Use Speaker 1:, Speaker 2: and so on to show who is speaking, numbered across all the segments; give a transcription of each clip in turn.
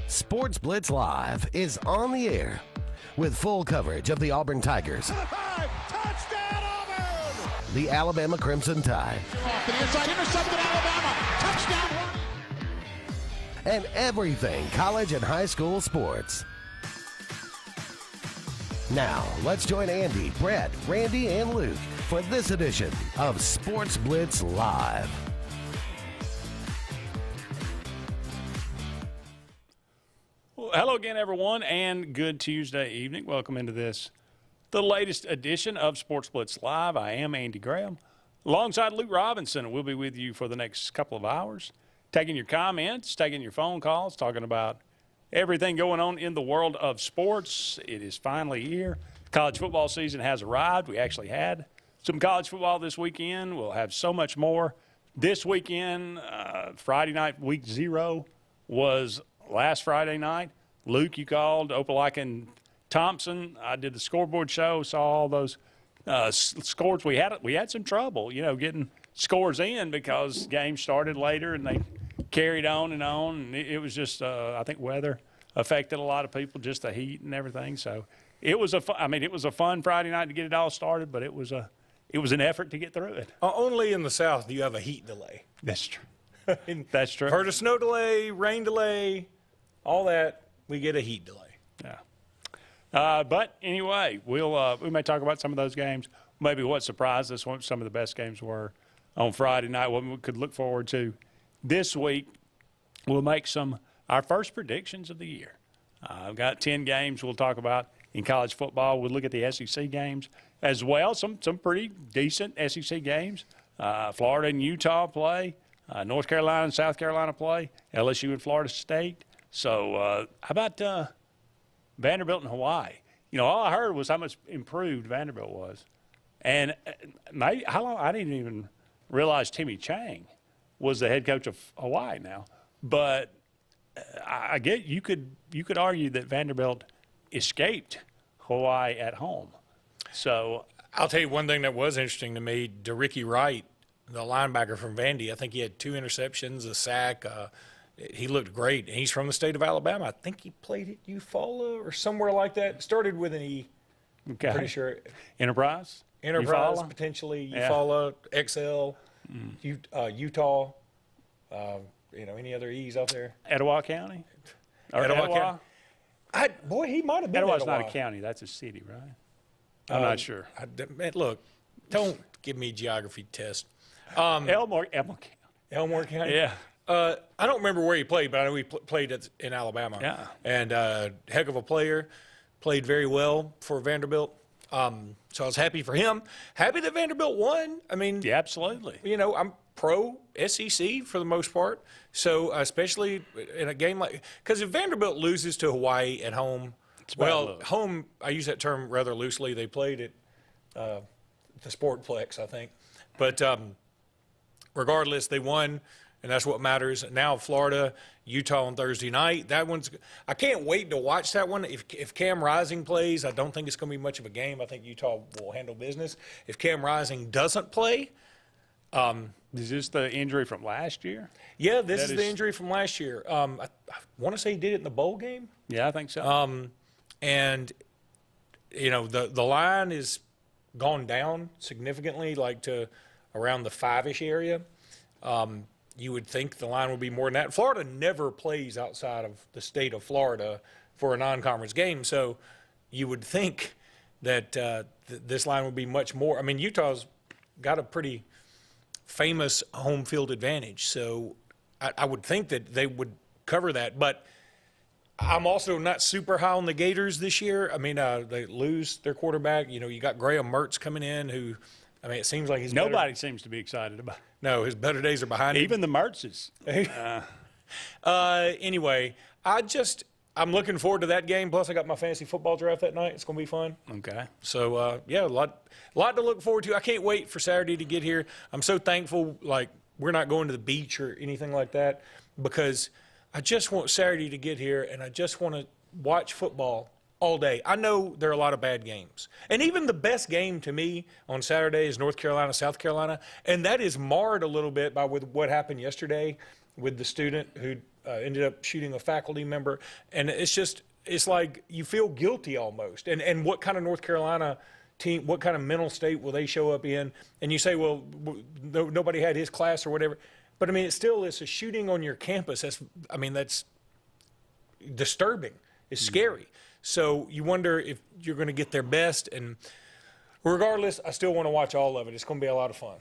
Speaker 1: Sports Blitz Live is on the air with full coverage of the Auburn Tigers,
Speaker 2: Touchdown Auburn!
Speaker 1: the Alabama Crimson Tide,
Speaker 2: Off to the inside, intercepted Alabama. Touchdown run.
Speaker 1: and everything college and high school sports. Now, let's join Andy, Brett, Randy, and Luke for this edition of Sports Blitz Live.
Speaker 3: Well, hello again, everyone, and good Tuesday evening. Welcome into the latest edition of Sports Blitz Live. I am Andy Graham, alongside Luke Robinson, and we'll be with you for the next couple of hours, taking your comments, taking your phone calls, talking about everything going on in the world of sports. It is finally here. College football season has arrived. We actually had some college football this weekend. We'll have so much more this weekend. Friday night, week 0 was last Friday night. Luke, you called Opelika and Thompson. I did the scoreboard show, saw all those scores. We had some trouble, getting scores in because games started later and they carried on. And it was just, I think weather affected a lot of people, just the heat and everything. So it was a fun Friday night to get it all started, but it was an effort to get through it.
Speaker 4: Only in the South do you have a heat delay.
Speaker 3: That's true. That's true.
Speaker 4: Heard a snow delay, rain delay, all that, we get a heat delay.
Speaker 3: Yeah. But anyway, we may talk about some of those games, maybe what surprised us, what some of the best games were on Friday night, what we could look forward to this week. We'll make our first predictions of the year. I've got 10 games we'll talk about in college football. We'll look at the SEC games as well, some pretty decent SEC games. Florida and Utah play. North Carolina and South Carolina play. LSU and Florida State. So how about Vanderbilt and Hawaii? All I heard was how much improved Vanderbilt was. And how long? I didn't even realize Timmy Chang was the head coach of Hawaii now. But I get you could argue that Vanderbilt escaped Hawaii at home. So
Speaker 4: I'll tell you one thing that was interesting to me, DeRicky Wright, the linebacker from Vandy, I think he had 2 interceptions, a sack. He looked great. And he's from the state of Alabama. I think he played at Eufaula or somewhere like that. Started with an E.
Speaker 3: Okay.
Speaker 4: Pretty sure.
Speaker 3: Enterprise,
Speaker 4: Eufaula? Potentially. Eufaula, XL, Utah. Any other E's out there?
Speaker 3: Etowah County?
Speaker 4: Etowah County. Boy, he might have been
Speaker 3: Etowah's
Speaker 4: Etowah.
Speaker 3: not a county. That's a city, right? I'm not sure.
Speaker 4: Look, don't give me a geography test.
Speaker 3: Elmore County.
Speaker 4: Elmore County?
Speaker 3: Yeah.
Speaker 4: I don't remember where he played, but I know he played in Alabama.
Speaker 3: Yeah.
Speaker 4: And heck of a player. Played very well for Vanderbilt. So I was happy for him. Happy that Vanderbilt won. I mean,
Speaker 3: Yeah, absolutely.
Speaker 4: I'm pro SEC for the most part. So especially in a game like – because if Vanderbilt loses to Hawaii at home – home, I use that term rather loosely. They played at the Sportplex, I think. But regardless, they won, and that's what matters. Now Florida, Utah on Thursday night. That one's – I can't wait to watch that one. If Cam Rising plays, I don't think it's going to be much of a game. I think Utah will handle business. If Cam Rising doesn't play
Speaker 3: is this the injury from last year?
Speaker 4: Yeah, this is the injury from last year. I want to say he did it in the bowl game.
Speaker 3: Yeah, I think so.
Speaker 4: And, the line is gone down significantly, like to around the 5-ish area. You would think the line would be more than that. Florida never plays outside of the state of Florida for a non-conference game, so you would think that this line would be much more. I mean, Utah's got a pretty famous home field advantage, so I would think that they would cover that. But I'm also not super high on the Gators this year. I mean, they lose their quarterback. You got Graham Mertz coming in who, it seems like
Speaker 3: Nobody seems to be excited about it.
Speaker 4: No, his better days are behind him.
Speaker 3: Even the Mertzes.
Speaker 4: Anyway, I'm looking forward to that game. Plus, I got my fantasy football draft that night. It's going to be fun.
Speaker 3: Okay.
Speaker 4: So, a lot to look forward to. I can't wait for Saturday to get here. I'm so thankful, we're not going to the beach or anything like that because I just want Saturday to get here, and I just want to watch football all day. I know there are a lot of bad games. And even the best game to me on Saturday is North Carolina, South Carolina, and that is marred a little bit by with what happened yesterday with the student who ended up shooting a faculty member. And it's like you feel guilty almost. And what kind of North Carolina team, what kind of mental state will they show up in? And you say, well, nobody had his class or whatever. But, I mean, it's a shooting on your campus. That's disturbing. It's scary. So you wonder if you're going to get their best. And regardless, I still want to watch all of it. It's going to be a lot of fun.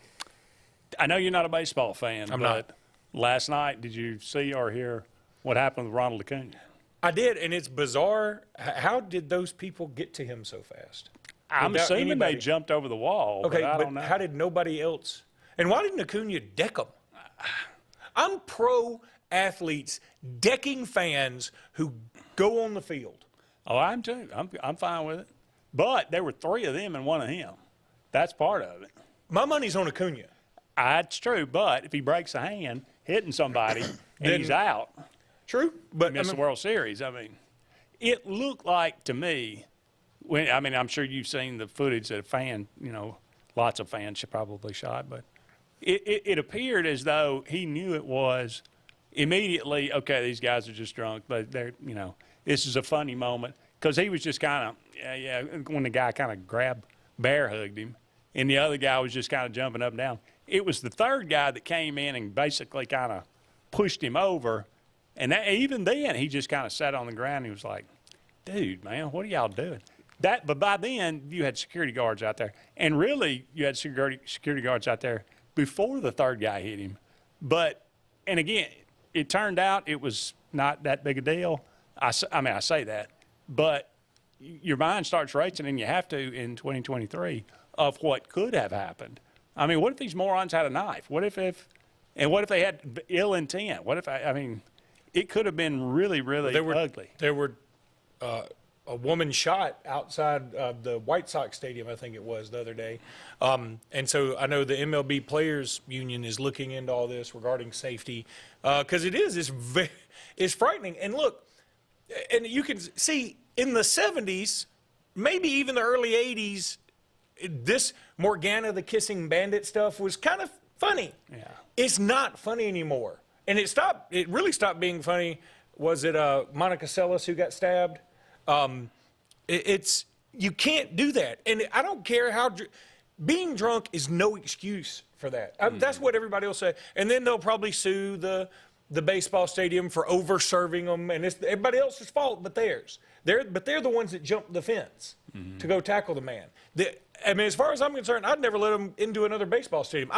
Speaker 3: I know you're not a baseball fan.
Speaker 4: I'm not.
Speaker 3: Last night, did you see or hear what happened with Ronald Acuna?
Speaker 4: I did, and it's bizarre. How did those people get to him so fast?
Speaker 3: I'm
Speaker 4: Without
Speaker 3: assuming
Speaker 4: anybody-
Speaker 3: they jumped over the wall.
Speaker 4: Okay,
Speaker 3: but I don't know.
Speaker 4: how did nobody else? And why didn't Acuna deck them? I'm pro athletes decking fans who go on the field.
Speaker 3: Oh, I'm too. I'm fine with it. But there were 3 of them and 1 of him. That's part of it.
Speaker 4: My money's on Acuna.
Speaker 3: That's true. But if he breaks a hand hitting somebody and he's out,
Speaker 4: True, but
Speaker 3: miss the World Series. I mean, it looked like to me. I'm sure you've seen the footage that a fan, lots of fans probably shot, but it appeared as though he knew it was immediately, okay, these guys are just drunk, but this is a funny moment, because he was just kind of, when the guy kind of bear hugged him, and the other guy was just kind of jumping up and down. It was the third guy that came in and basically kind of pushed him over, and even then he just kind of sat on the ground and he was like, dude, man, what are y'all doing? But by then you had security guards out there, and really you had security guards out there before the third guy hit him. And again, it turned out it was not that big a deal. I say that, but your mind starts racing, and you have to in 2023 of what could have happened. I mean, what if these morons had a knife? What if they had ill intent? What if it could have been really, really ugly.
Speaker 4: There were a woman shot outside the White Sox stadium, I think it was, the other day. And so I know the MLB Players Union is looking into all this regarding safety, because it's frightening. And look, and you can see in the 70s, maybe even the early 80s, this Morgana the Kissing Bandit stuff was kind of funny.
Speaker 3: Yeah.
Speaker 4: It's not funny anymore. And it really stopped being funny. Was it Monica Seles who got stabbed? You can't do that. And I don't care how being drunk is no excuse for that. That's what everybody will say. And then they'll probably sue the baseball stadium for over serving them, and it's everybody else's fault but theirs. They're the ones that jumped the fence to go tackle the man. As far as I'm concerned, I'd never let them into another baseball stadium.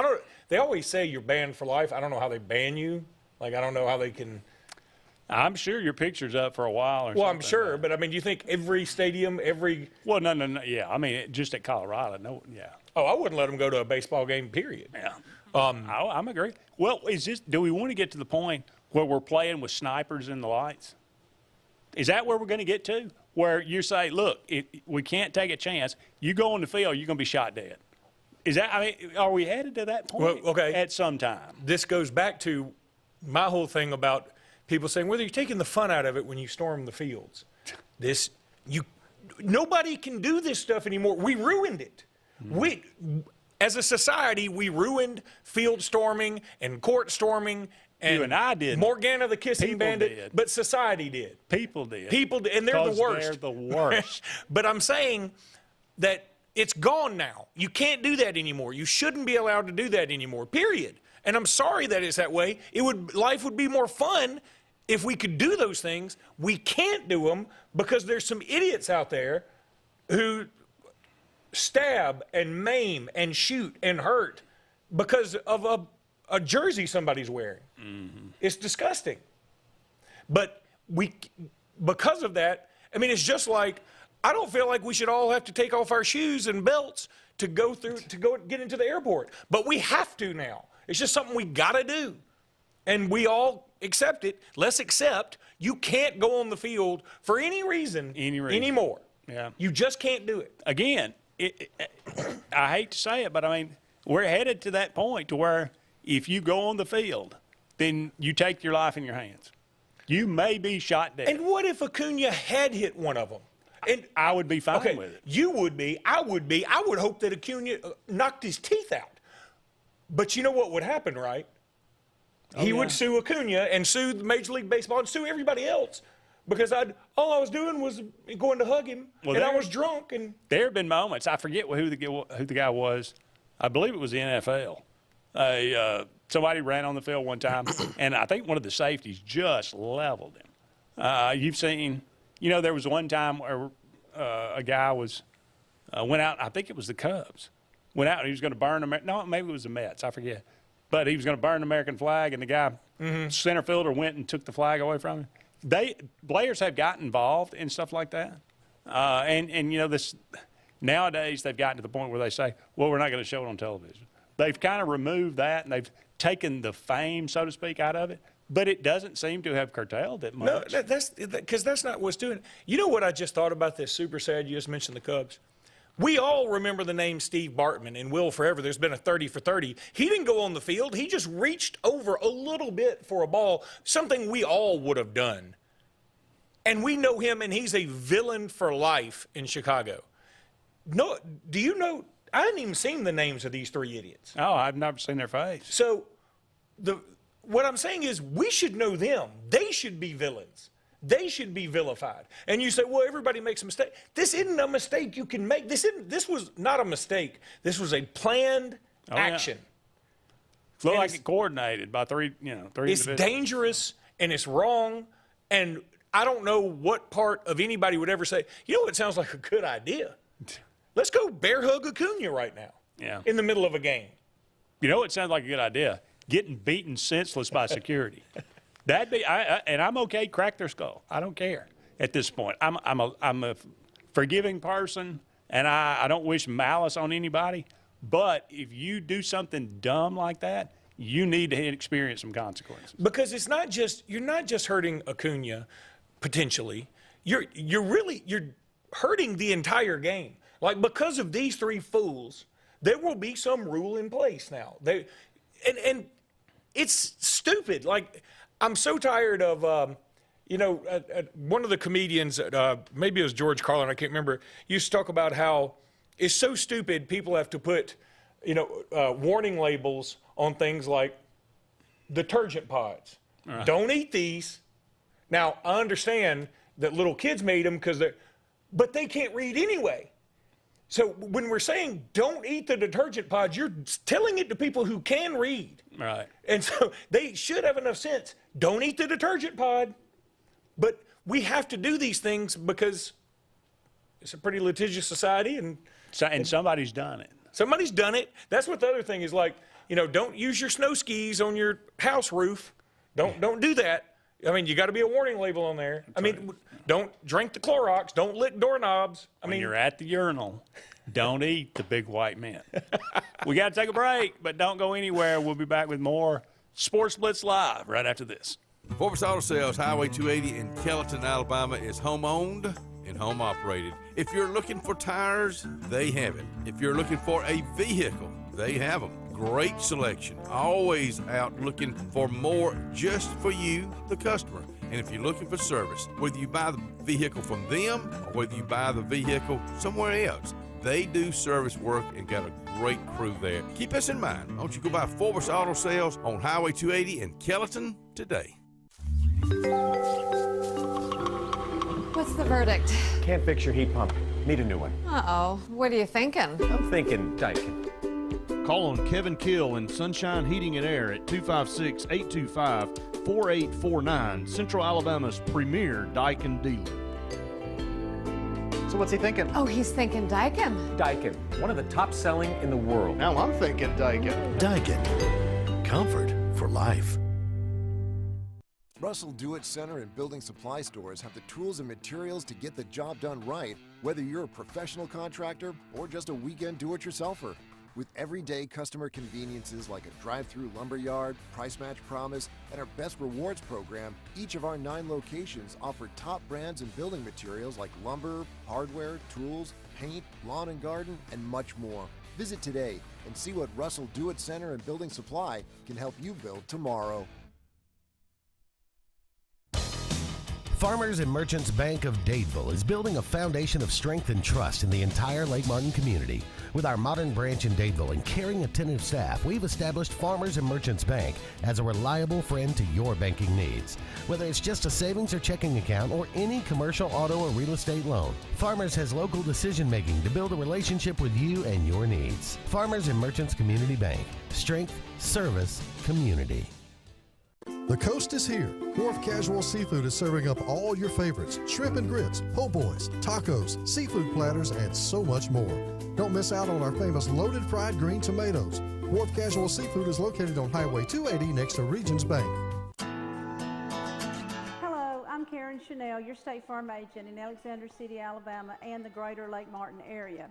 Speaker 4: They always say you're banned for life. I don't know how they ban you. Like, I don't know how they can.
Speaker 3: I'm sure your picture's up for a while or something.
Speaker 4: Well, I'm sure, but do you think every stadium,
Speaker 3: Well, no. Yeah, just at Colorado, no, yeah.
Speaker 4: Oh, I wouldn't let them go to a baseball game, period.
Speaker 3: Yeah. I'm agree. Well, do we want to get to the point where we're playing with snipers in the lights? Is that where we're going to get to? Where you say, look, we can't take a chance. You go on the field, you're going to be shot dead. Are we headed to that point at some time?
Speaker 4: This goes back to my whole thing about people saying, well, you're taking the fun out of it when you storm the fields. Nobody can do this stuff anymore. We ruined it. As a society, we ruined field storming and court storming. And
Speaker 3: you and I did.
Speaker 4: Morgana the Kissing Bandit.
Speaker 3: Did.
Speaker 4: But society did.
Speaker 3: People did.
Speaker 4: And they're the worst.
Speaker 3: They're the worst.
Speaker 4: But I'm saying that it's gone now. You can't do that anymore. You shouldn't be allowed to do that anymore, period. And I'm sorry that it's that way. Life would be more fun if we could do those things. We can't do them because there's some idiots out there who stab and maim and shoot and hurt because of a jersey somebody's wearing. Mm-hmm. It's disgusting. But because of that, it's just like, I don't feel like we should all have to take off our shoes and belts to go get into the airport. But we have to now. It's just something we got to do. And we all accept it. Let's accept you can't go on the field for any reason anymore.
Speaker 3: Yeah.
Speaker 4: You just can't do it.
Speaker 3: Again, I hate to say it, but we're headed to that point to where if you go on the field, then you take your life in your hands. You may be shot dead.
Speaker 4: And what if Acuna had hit one of them? And
Speaker 3: I would be fine with it.
Speaker 4: You would be. I would be. I would hope that Acuna knocked his teeth out. But you know what would happen, right? he would sue Acuna and sue Major League Baseball and sue everybody else because all I was doing was going to hug him, and I was drunk. And
Speaker 3: there have been moments. I forget who the guy was. I believe it was the NFL. Somebody ran on the field one time, and I think one of the safeties just leveled him. You've seen, there was one time where a guy went out. I think it was the Cubs. Went out and he was going to burn no, maybe it was the Mets. I forget. But he was going to burn the American flag, and the guy, center fielder, went and took the flag away from him. Players have gotten involved in stuff like that. This nowadays they've gotten to the point where they say, well, we're not going to show it on television. They've kind of removed that, and they've taken the fame, so to speak, out of it. But it doesn't seem to have curtailed it much.
Speaker 4: No, that's because that's not what's doing it. You know what I just thought about this super sad? You just mentioned the Cubs. We all remember the name Steve Bartman and will forever. There's been a 30 for 30. He didn't go on the field. He just reached over a little bit for a ball, something we all would have done. And we know him, and he's a villain for life in Chicago. No, do you know? I hadn't even seen the names of these three idiots.
Speaker 3: Oh, I've never seen their face.
Speaker 4: So what I'm saying is we should know them. They should be villains. They should be vilified. And you say, well, everybody makes a mistake. This isn't a mistake you can make. This was not a mistake. This was a planned action.
Speaker 3: It looked like it coordinated by three
Speaker 4: It's dangerous, and it's wrong, and I don't know what part of anybody would ever say, it sounds like a good idea. Let's go bear hug Acuna right now in the middle of a game.
Speaker 3: It sounds like a good idea. Getting beaten senseless by security. That'd be, and I'm okay. Crack their skull. I don't care at this point. I'm a forgiving person, and I don't wish malice on anybody. But if you do something dumb like that, you need to experience some consequences.
Speaker 4: Because you're not just hurting Acuna potentially. You're hurting the entire game. Like, because of these three fools, there will be some rule in place now. And it's stupid. Like, I'm so tired of, one of the comedians, maybe it was George Carlin, I can't remember, used to talk about how it's so stupid people have to put, warning labels on things like detergent pods. Don't eat these. Now, I understand that little kids made them but they can't read anyway. So when we're saying don't eat the detergent pods, you're telling it to people who can read.
Speaker 3: Right.
Speaker 4: And so they should have enough sense. Don't eat the detergent pod. But we have to do these things because it's a pretty litigious society. And
Speaker 3: somebody's done it.
Speaker 4: Somebody's done it. That's what the other thing is like, don't use your snow skis on your house roof. Don't do that. I mean, you got to be a warning label on there. Don't drink the Clorox. Don't lick doorknobs.
Speaker 3: When you're at the urinal, don't eat the big white men. We got to take a break, but don't go anywhere. We'll be back with more Sports Blitz Live right after this.
Speaker 5: Sportz Auto Sales, Highway 280 in Kellyton, Alabama, is home-owned and home-operated. If you're looking for tires, they have it. If you're looking for a vehicle, they have them. Great selection. Always out looking for more just for you, the customer. And if you're looking for service, whether you buy the vehicle from them or whether you buy the vehicle somewhere else, they do service work and got a great crew there. Keep this in mind. Don't you go by Sportz Auto Sales on Highway 280 in Kellyton today.
Speaker 6: What's the verdict?
Speaker 7: Can't fix your heat pump. Need a new one.
Speaker 6: Uh-oh. What are you thinking?
Speaker 7: I'm thinking Daikin.
Speaker 8: Call on Kevin Kill in Sunshine Heating and Air at 256-825-4849, Central Alabama's premier Daikin dealer.
Speaker 7: So what's he thinking?
Speaker 6: Oh, he's thinking Daikin.
Speaker 7: Daikin, one of the top selling in the world.
Speaker 8: Now I'm thinking Daikin.
Speaker 1: Daikin. Comfort for life.
Speaker 9: Russell Do-It Center and building supply stores have the tools and materials to get the job done right, whether you're a professional contractor or just a weekend do-it-yourselfer. With everyday customer conveniences like a drive-through lumber yard, price match promise, and our best rewards program, each of our 9 locations offer top brands and building materials like lumber, hardware, tools, paint, lawn and garden, and much more. Visit today and see what Russell Do-It Center and Building Supply can help you build tomorrow.
Speaker 1: Farmers and Merchants Bank of Dadeville is building a foundation of strength and trust in the entire Lake Martin community. With our modern branch in Dadeville and caring, attentive staff, we've established Farmers and Merchants Bank as a reliable friend to your banking needs. Whether it's just a savings or checking account or any commercial, auto, or real estate loan, Farmers has local decision-making to build a relationship with you and your needs. Farmers and Merchants Community Bank. Strength, service, community.
Speaker 10: The coast is here. Wharf Casual Seafood is serving up all your favorites: shrimp and grits, po' boys, tacos, seafood platters, and so much more. Don't miss out on our famous loaded fried green tomatoes. Wharf Casual Seafood is located on Highway 280 next to Regions Bank.
Speaker 11: Hello, I'm Karen Chanel, your State Farm agent in Alexander City, Alabama, and the greater Lake Martin area.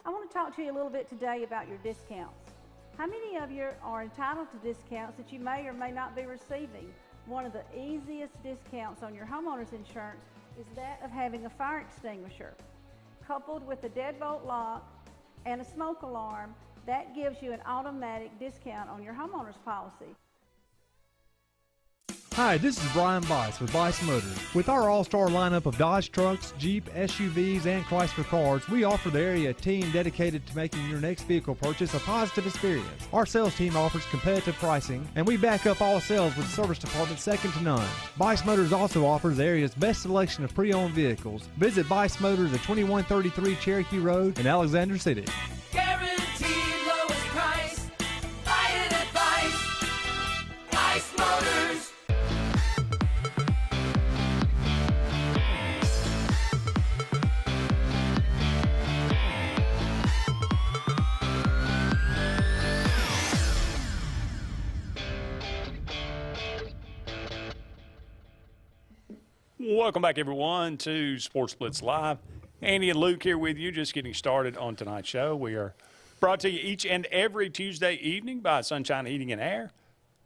Speaker 11: I want to talk to you a little bit today about your discounts. How many of you are entitled to discounts that you may or may not be receiving? One of the easiest discounts on your homeowner's insurance is that of having a fire extinguisher. Coupled with a deadbolt lock and a smoke alarm, that gives you an automatic discount on your homeowner's policy.
Speaker 12: Hi, this is Brian Bice with Bice Motors. With our all-star lineup of Dodge trucks, Jeep, SUVs, and Chrysler cars, we offer the area a team dedicated to making your next vehicle purchase a positive experience. Our sales team offers competitive pricing, and we back up all sales with a service department second to none. Bice Motors also offers the area's best selection of pre-owned vehicles. Visit Bice Motors at 2133 Cherokee Road in Alexander City.
Speaker 13: Guaranteed lowest price. Buy it at Bice. Bice Motors.
Speaker 3: Welcome back, everyone, to Sports Blitz Live. Andy and Luke here with you, just getting started on tonight's show. We are brought to you each and every Tuesday evening by Sunshine Heating and Air.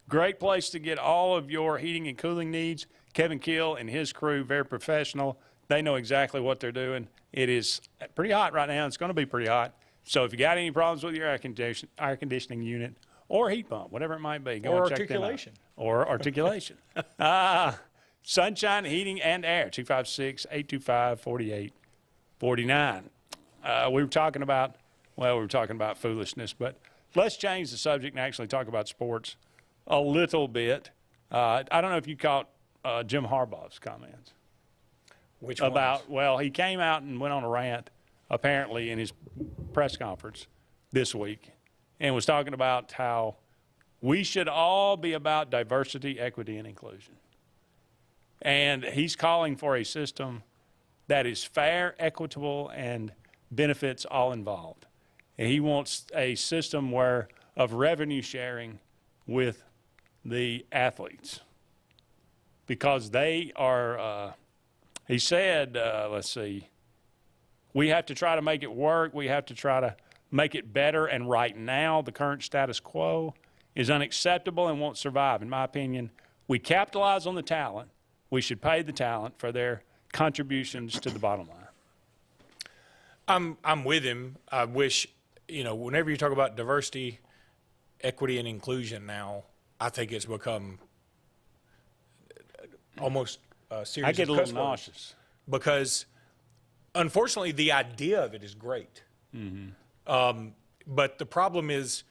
Speaker 3: Great place to get all of your heating and cooling needs. Kevin Kill and his crew, very professional. They know exactly what they're doing. It is pretty hot right now. It's going to be pretty hot. So if you got any problems with your air conditioning unit or heat pump, whatever it might be, go and check them out. Or articulation. Sunshine Heating and Air, 256-825-4849. We were talking about foolishness, but let's change the subject and actually talk about sports a little bit. I don't know if you caught Jim Harbaugh's comments.
Speaker 4: Which
Speaker 3: about, well, he came out and went on a rant, apparently, in his press conference this week, and was talking about how we should all be about diversity, equity, and inclusion. And he's calling for a system that is fair, equitable, and benefits all involved. And he wants a system of revenue sharing with the athletes, because they are, he said, we have to try to make it work. We have to try to make it better. And right now, the current status quo is unacceptable and won't survive. In my opinion, we capitalize on the talent. We should pay the talent for their contributions to the bottom line.
Speaker 4: I'm with him. I wish, whenever you talk about diversity, equity, and inclusion now, I think it's become almost a series of
Speaker 3: I get a little nauseous.
Speaker 4: Because, unfortunately, the idea of it is great. Mm-hmm. But the problem is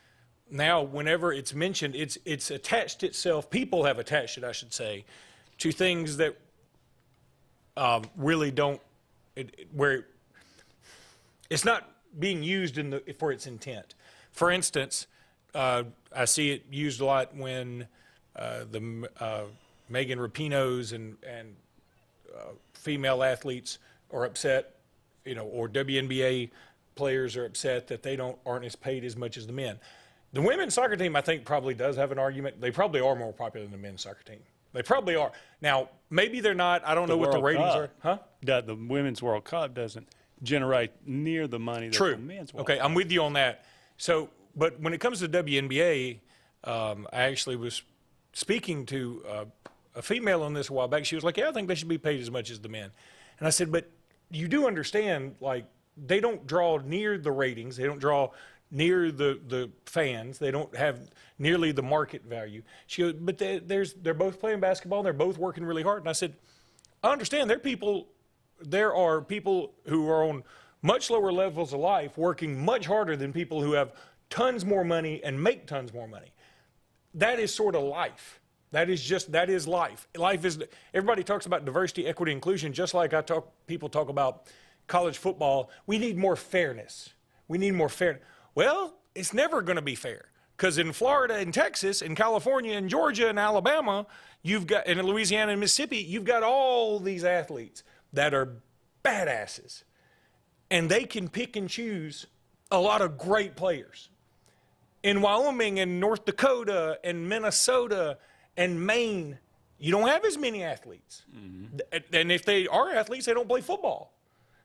Speaker 4: now whenever it's mentioned, it's attached itself, people have attached it, I should say, to things that really don't, where it's not being used for its intent. For instance, I see it used a lot when the Megan Rapinos and female athletes are upset, or WNBA players are upset that they aren't as paid as much as the men. The women's soccer team, I think, probably does have an argument. They probably are more popular than the men's soccer team. They probably are. Now, maybe they're not. I don't know what the ratings are. Huh?
Speaker 3: The Women's World Cup doesn't generate near the money that the men's World Cup.
Speaker 4: Okay, I'm with you on that. So, but when it comes to WNBA, I actually was speaking to a female on this a while back. She was like, yeah, I think they should be paid as much as the men. And I said, but you do understand, like, they don't draw near the ratings. They don't draw near the fans. They don't have nearly the market value. She goes, but they're both playing basketball and they're both working really hard. And I said, I understand there are people who are on much lower levels of life, working much harder than people who have tons more money and make tons more money. That is sort of life. That is life. Life is, everybody talks about diversity, equity, inclusion, just like people talk about college football. We need more fairness. We need more fairness. Well, it's never going to be fair, because in Florida and Texas and California and Georgia and Alabama, you've got, and in Louisiana and Mississippi, you've got all these athletes that are badasses, and they can pick and choose a lot of great players. In Wyoming and North Dakota and Minnesota and Maine, you don't have as many athletes. Mm-hmm. And if they are athletes, they don't play football.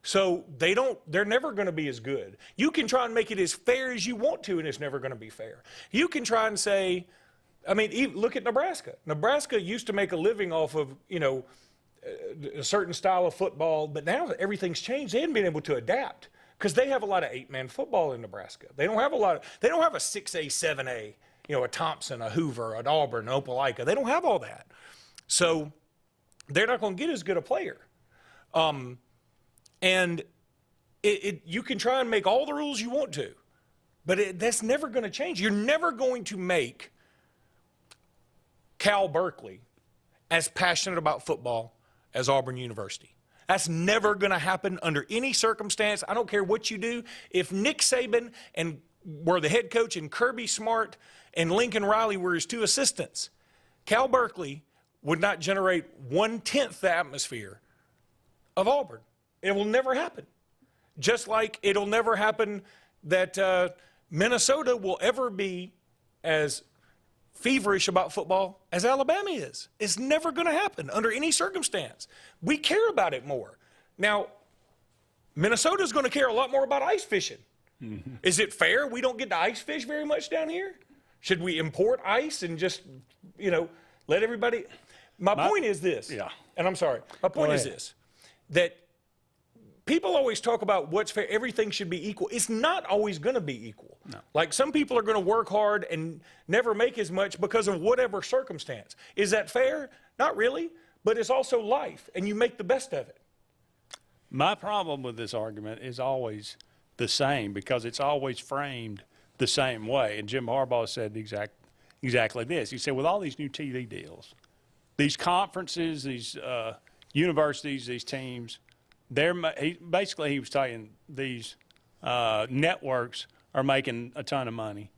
Speaker 4: So they're never going to be as good. You can try and make it as fair as you want to, and it's never going to be fair. You can try and say, I mean, look at Nebraska. Nebraska used to make a living off of, a certain style of football, but now everything's changed. They haven't been able to adapt, because they have a lot of 8-man football in Nebraska. They don't have a 6A, 7A, a Thompson, a Hoover, an Auburn, an Opelika. They don't have all that. So they're not going to get as good a player. And you can try and make all the rules you want to, but that's never going to change. You're never going to make Cal Berkeley as passionate about football as Auburn University. That's never going to happen under any circumstance. I don't care what you do. If Nick Saban were the head coach and Kirby Smart and Lincoln Riley were his 2 assistants, Cal Berkeley would not generate 1/10 the atmosphere of Auburn. It will never happen. Just like it'll never happen that Minnesota will ever be as feverish about football as Alabama is. It's never going to happen under any circumstance. We care about it more. Now, Minnesota's going to care a lot more about ice fishing. Mm-hmm. Is it fair we don't get to ice fish very much down here? Should we import ice and just, let everybody? My point is this, and I'm sorry, my point is this, that people always talk about what's fair. Everything should be equal. It's not always going to be equal. No. Like, some people are going to work hard and never make as much because of whatever circumstance. Is that fair? Not really, but it's also life, and you make the best of it.
Speaker 3: My problem with this argument is always the same, because it's always framed the same way. And Jim Harbaugh said exactly this. He said, with all these new TV deals, these conferences, these universities, these teams, basically he was saying these networks are making a ton of money,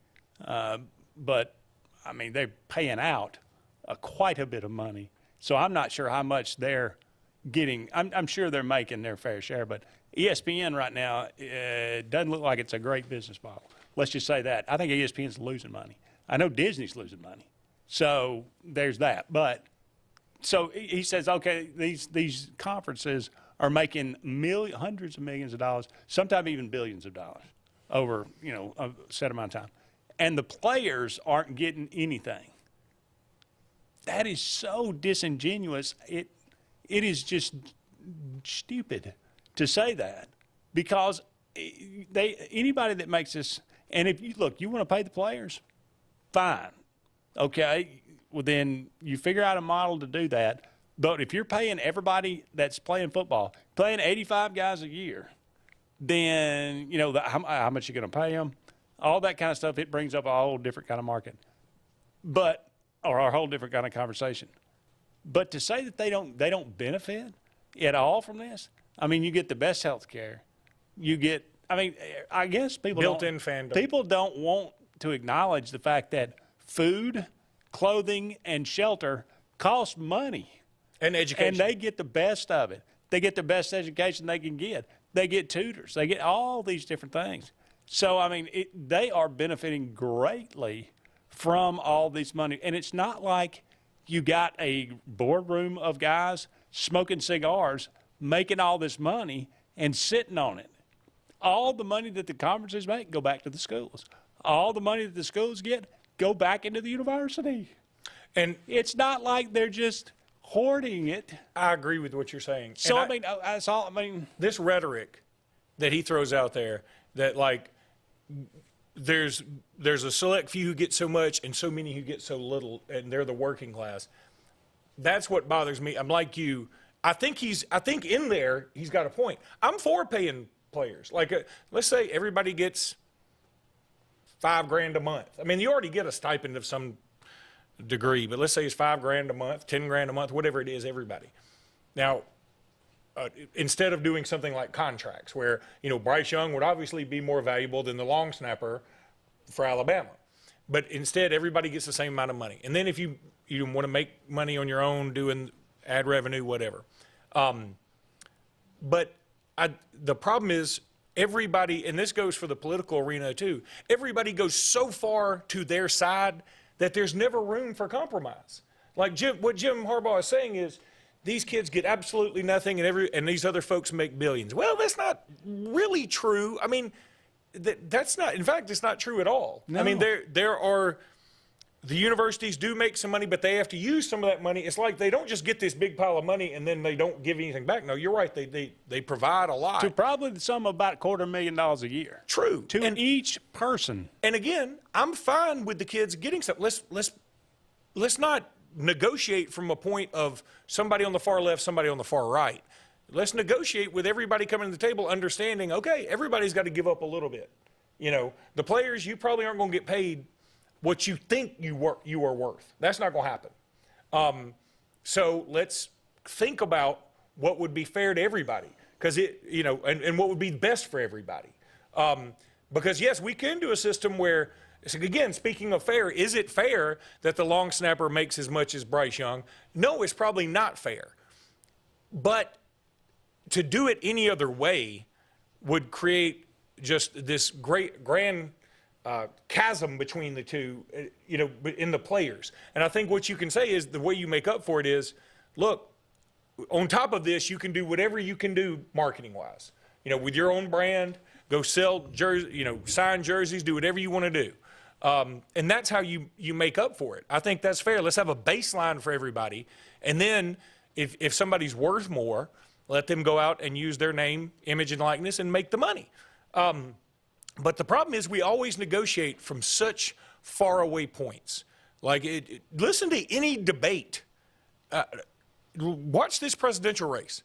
Speaker 3: but I mean, they're paying out quite a bit of money. So I'm not sure how much they're getting. I'm sure they're making their fair share, but ESPN right now doesn't look like it's a great business model. Let's just say that. I think ESPN's losing money. I know Disney's losing money. So there's that. But so he says, okay, these conferences are making hundreds of millions of dollars, sometimes even billions of dollars over, a set amount of time. And the players aren't getting anything. That is so disingenuous. It is just stupid to say that, because anybody that makes this, and if you want to pay the players, fine. Okay. Well, then you figure out a model to do that. But if you're paying everybody that's playing football, playing 85 guys a year, then, how much you're going to pay them, all that kind of stuff, it brings up a whole different kind of market. Or a whole different kind of conversation. But to say that they don't benefit at all from this, I mean, you get the best health care. You get, I guess people
Speaker 4: built-in fandom.
Speaker 3: People don't want to acknowledge the fact that food, clothing, and shelter cost money.
Speaker 4: And education.
Speaker 3: And they get the best of it. They get the best education they can get. They get tutors. They get all these different things. So, they are benefiting greatly from all this money. And it's not like you got a boardroom of guys smoking cigars, making all this money and sitting on it. All the money that the conferences make go back to the schools. All the money that the schools get go back into the university.
Speaker 4: And
Speaker 3: it's not like they're just hoarding it.
Speaker 4: I agree with what you're saying.
Speaker 3: So, that's all.
Speaker 4: This rhetoric that he throws out there, that there's a select few who get so much and so many who get so little, and they're the working class. That's what bothers me. I'm like you. I think in there he's got a point. I'm for paying players. Like, let's say everybody gets $5,000 a month. I mean, you already get a stipend of some degree, but let's say it's $5,000 a month, $10,000 a month, whatever it is, everybody. Now, instead of doing something like contracts where, Bryce Young would obviously be more valuable than the long snapper for Alabama. But instead, everybody gets the same amount of money. And then if you want to make money on your own, doing ad revenue, whatever. But the problem is everybody, and this goes for the political arena too, everybody goes so far to their side that there's never room for compromise. Like what Jim Harbaugh is saying is, these kids get absolutely nothing, and these other folks make billions. Well, that's not really true. I mean, that's not. In fact, it's not true at all. No. I mean, there are. The universities do make some money, but they have to use some of that money. It's like they don't just get this big pile of money and then they don't give anything back. No, you're right. They provide a lot.
Speaker 3: To probably the sum of about $250,000 a year.
Speaker 4: True.
Speaker 3: To each person.
Speaker 4: And again, I'm fine with the kids getting something. Let's not negotiate from a point of somebody on the far left, somebody on the far right. Let's negotiate with everybody coming to the table, understanding, okay, everybody's got to give up a little bit. The players, you probably aren't going to get paid what you think you are worth. That's not going to happen. So let's think about what would be fair to everybody, because and what would be best for everybody. Because yes, we can do a system where, again, speaking of fair, is it fair that the long snapper makes as much as Bryce Young? No, it's probably not fair. But to do it any other way would create just this grand chasm between the two, in the players. And I think what you can say is the way you make up for it is, look, on top of this, you can do whatever you can do marketing-wise. With your own brand, go sell jerseys, sign jerseys, do whatever you want to do. And that's how you make up for it. I think that's fair. Let's have a baseline for everybody. And then if somebody's worth more, let them go out and use their name, image, and likeness and make the money. But the problem is we always negotiate from such faraway points. Like, listen to any debate. Watch this presidential race.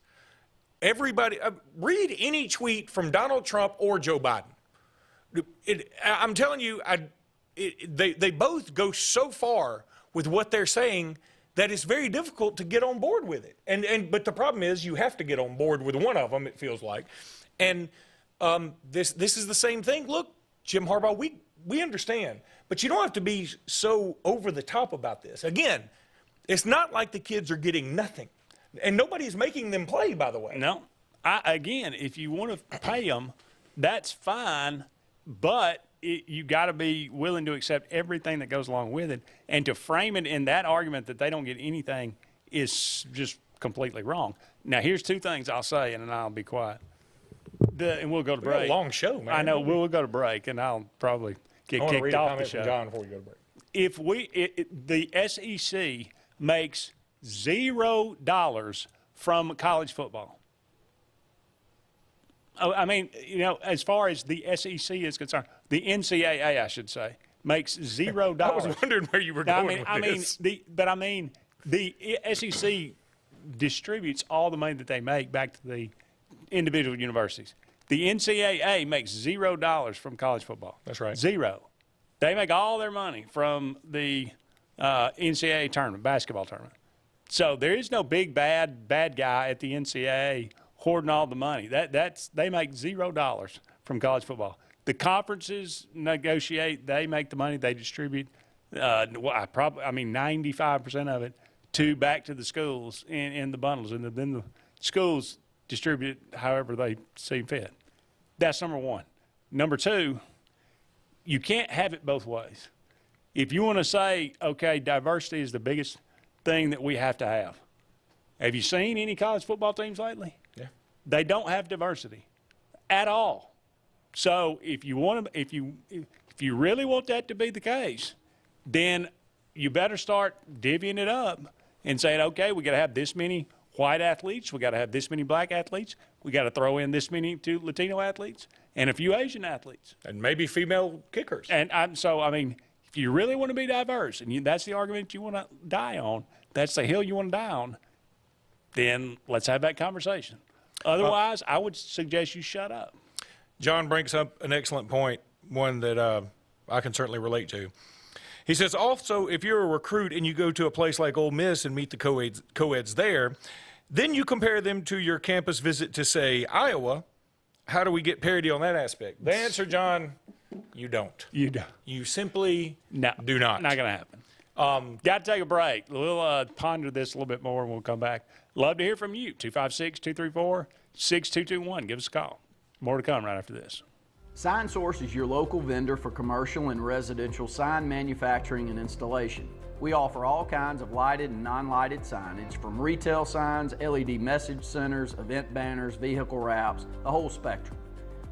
Speaker 4: Everybody, read any tweet from Donald Trump or Joe Biden. I'm telling you, they both go so far with what they're saying that it's very difficult to get on board with it. But the problem is you have to get on board with one of them, it feels like. And this is the same thing. Look, Jim Harbaugh, we understand, but you don't have to be so over the top about this. Again, it's not like the kids are getting nothing, and nobody's making them play, by the way.
Speaker 3: No. Again, if you want to pay them, that's fine, but you got to be willing to accept everything that goes along with it, and to frame it in that argument that they don't get anything is just completely wrong. Now, here's two things I'll say, and then I'll be quiet. And we'll go to break.
Speaker 4: We got a long show, man.
Speaker 3: I know. We'll go to break, and I'll probably get kicked off the show.
Speaker 4: From John before we go to break.
Speaker 3: If the SEC makes $0 from college football. I mean, as far as the SEC is concerned, the NCAA, I should say, makes $0.
Speaker 4: I was wondering where you were going with this.
Speaker 3: The SEC distributes all the money that they make back to the individual universities. The NCAA makes $0 from college football.
Speaker 4: That's right.
Speaker 3: Zero. They make all their money from the NCAA tournament, basketball tournament. So there is no big bad guy at the NCAA hoarding all the money. They make $0 from college football. The conferences negotiate. They make the money. They distribute. 95% of it back to the schools in the bundles, and then the schools distribute it however they see fit. That's number one. Number two, you can't have it both ways. If you want to say, okay, diversity is the biggest thing that we have to have. Have you seen any college football teams lately?
Speaker 4: Yeah.
Speaker 3: They don't have diversity at all. So if you really want that to be the case, then you better start divvying it up and saying, okay, we got to have this many white athletes, we got to have this many black athletes, we got to throw in this many two Latino athletes, and a few Asian athletes,
Speaker 4: and maybe female kickers.
Speaker 3: And if you really want to be diverse, and that's the argument you want to die on, that's the hill you want to die on, then let's have that conversation. Otherwise, I would suggest you shut up.
Speaker 4: John brings up an excellent point, one that I can certainly relate to. He says, also, if you're a recruit and you go to a place like Ole Miss and meet the co-eds there, then you compare them to your campus visit to, say, Iowa. How do we get parity on that aspect? The answer, John, you don't.
Speaker 3: You don't.
Speaker 4: You simply do not.
Speaker 3: Not going to happen. Got to take a break. We'll ponder this a little bit more and we'll come back. Love to hear from you. 256-234-6221. Give us a call. More to come right after this.
Speaker 14: Sign Source is your local vendor for commercial and residential sign manufacturing and installation. We offer all kinds of lighted and non-lighted signage, from retail signs, LED message centers, event banners, vehicle wraps, the whole spectrum.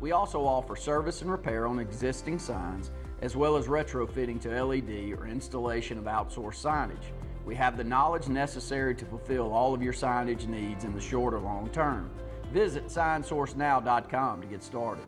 Speaker 14: We also offer service and repair on existing signs, as well as retrofitting to LED or installation of outsourced signage. We have the knowledge necessary to fulfill all of your signage needs in the short or long term. Visit signsourcenow.com to get started.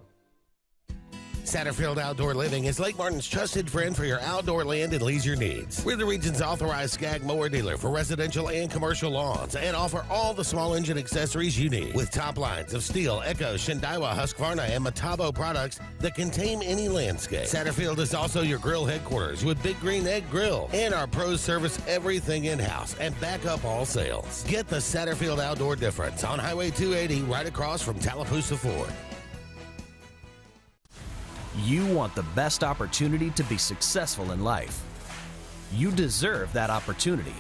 Speaker 1: Satterfield Outdoor Living is Lake Martin's trusted friend for your outdoor land and leisure needs. We're the region's authorized Skag mower dealer for residential and commercial lawns and offer all the small engine accessories you need. With top lines of Steel, Echo, Shindaiwa, Husqvarna, and Metabo products that can tame any landscape. Satterfield is also your grill headquarters with Big Green Egg Grill. And our pros service everything in-house and back up all sales. Get the Satterfield Outdoor difference on Highway 280 right across from Tallapoosa Ford.
Speaker 15: You want the best opportunity to be successful in life. You deserve that opportunity.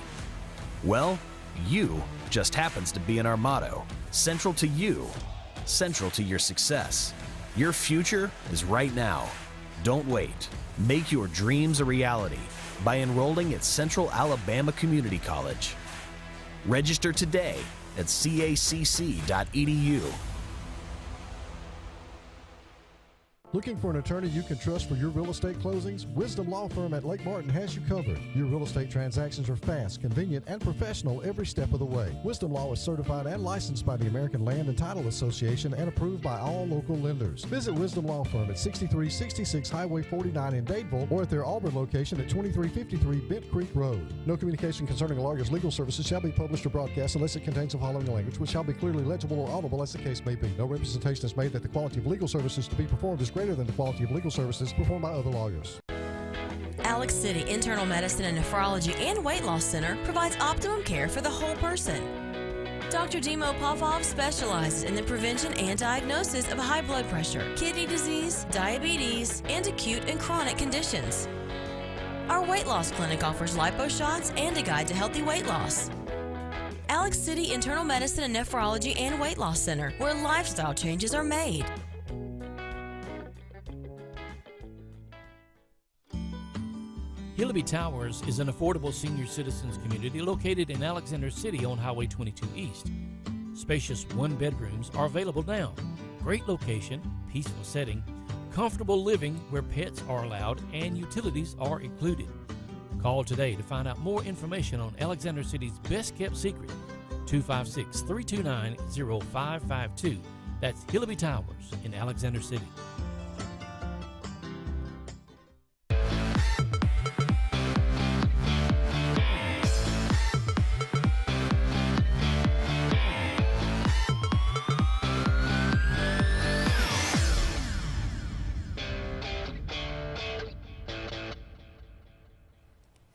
Speaker 15: Well, you just happens to be in our motto. Central to you, central to your success. Your future is right now. Don't wait. Make your dreams a reality by enrolling at Central Alabama Community College. Register today at cacc.edu.
Speaker 10: Looking for an attorney you can trust for your real estate closings? Wisdom Law Firm at Lake Martin has you covered. Your real estate transactions are fast, convenient, and professional every step of the way. Wisdom Law is certified and licensed by the American Land and Title Association and approved by all local lenders. Visit Wisdom Law Firm at 6366 Highway 49 in Dadeville or at their Auburn location at 2353 Bent Creek Road. No communication concerning a lawyer's legal services shall be published or broadcast unless it contains the following language, which shall be clearly legible or audible as the case may be. No representation is made that the quality of legal services to be performed is greater than the quality of legal services performed by other lawyers.
Speaker 16: Alex City Internal Medicine and Nephrology and Weight Loss Center provides optimum care for the whole person. Dr. Dimo Popov specializes in the prevention and diagnosis of high blood pressure, kidney disease, diabetes, and acute and chronic conditions. Our weight loss clinic offers lipo shots and a guide to healthy weight loss. Alex City Internal Medicine and Nephrology and Weight Loss Center, where lifestyle changes are made.
Speaker 17: Hillaby Towers is an affordable senior citizens community located in Alexander City on Highway 22 East. Spacious one-bedrooms are available now. Great location, peaceful setting, comfortable living where pets are allowed and utilities are included. Call today to find out more information on Alexander City's best-kept secret, 256-329-0552. That's Hillaby Towers in Alexander City.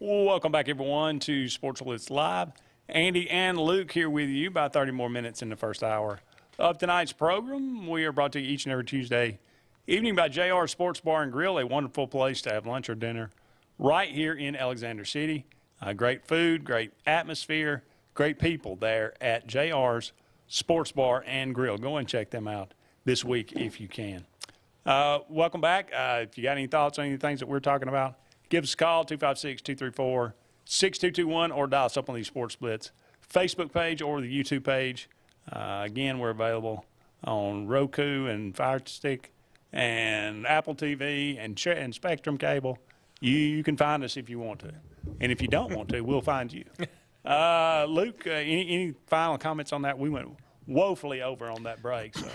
Speaker 3: Welcome back, everyone, to Sports Blitz Live. Andy and Luke here with you, about 30 more minutes in the first hour of tonight's program. We are brought to you each and every Tuesday evening by JR Sports Bar and Grill, a wonderful place to have lunch or dinner right here in Alexander City. Great food, great atmosphere, great people there at JR's Sports Bar and Grill. Go and check them out this week if you can. Welcome back. If you got any thoughts on any things that we're talking about, give us a call, 256-234-6221, or dial us up on the Sports Blitz Facebook page or the YouTube page. Again, we're available on Roku and Fire Stick and Apple TV and Spectrum Cable. You can find us if you want to. And if you don't want to, we'll find you. Luke, any final comments on that? We went woefully over on that break, so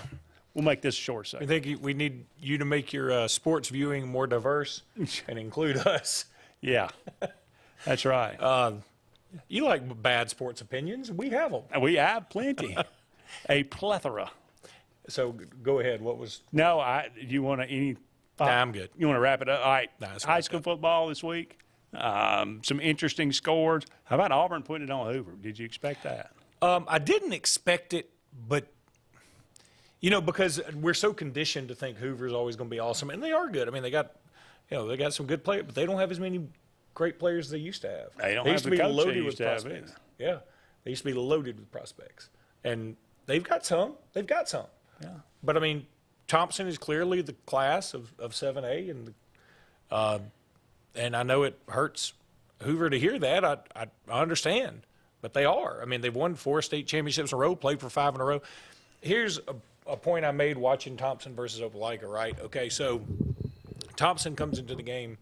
Speaker 3: we'll make this a short segment.
Speaker 4: I think we need you to make your sports viewing more diverse and include us.
Speaker 3: Yeah, that's right.
Speaker 4: You like bad sports opinions. We have them.
Speaker 3: We have plenty. A plethora.
Speaker 4: So go ahead. What was?
Speaker 3: No, you want to
Speaker 4: I'm good.
Speaker 3: You want to wrap it up? All right.
Speaker 4: Nah, it's
Speaker 3: High school football this week. Some interesting scores. How about Auburn putting it on Hoover? Did you expect that?
Speaker 4: I didn't expect it, but because we're so conditioned to think Hoover's always going to be awesome, and they are good. I mean, they got some good players, but they don't have as many great players as they used to have.
Speaker 3: They don't
Speaker 4: used
Speaker 3: have
Speaker 4: to
Speaker 3: the
Speaker 4: be
Speaker 3: coach
Speaker 4: loaded
Speaker 3: they
Speaker 4: with
Speaker 3: used to have
Speaker 4: prospects.
Speaker 3: either.
Speaker 4: Yeah, they used to be loaded with prospects, and they've got some.
Speaker 3: Yeah.
Speaker 4: But I mean, Thompson is clearly the class of 7A, and I know it hurts Hoover to hear that. I understand, but they are. I mean, they've won 4 state championships in a row, played for 5 in a row. Here's a point I made watching Thompson versus Opelika, right? Okay, so Thompson comes into the game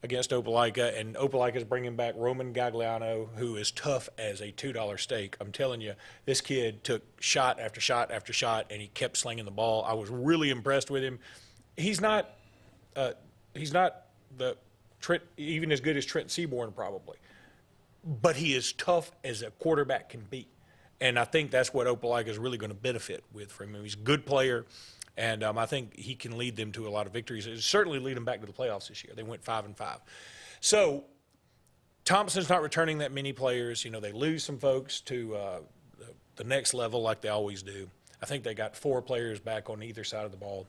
Speaker 4: against Opelika, and Opelika is bringing back Roman Gagliano, who is tough as a $2 steak. I'm telling you, this kid took shot after shot after shot, and he kept slinging the ball. I was really impressed with him. He's not the Trent, even as good as Trent Seaborn probably, but he is tough as a quarterback can be. And I think that's what Opelika is really going to benefit with from him. He's a good player, and I think he can lead them to a lot of victories. It'll certainly lead them back to the playoffs this year. They went 5-5. So Thompson's not returning that many players. They lose some folks to the next level like they always do. I think they got 4 players back on either side of the ball.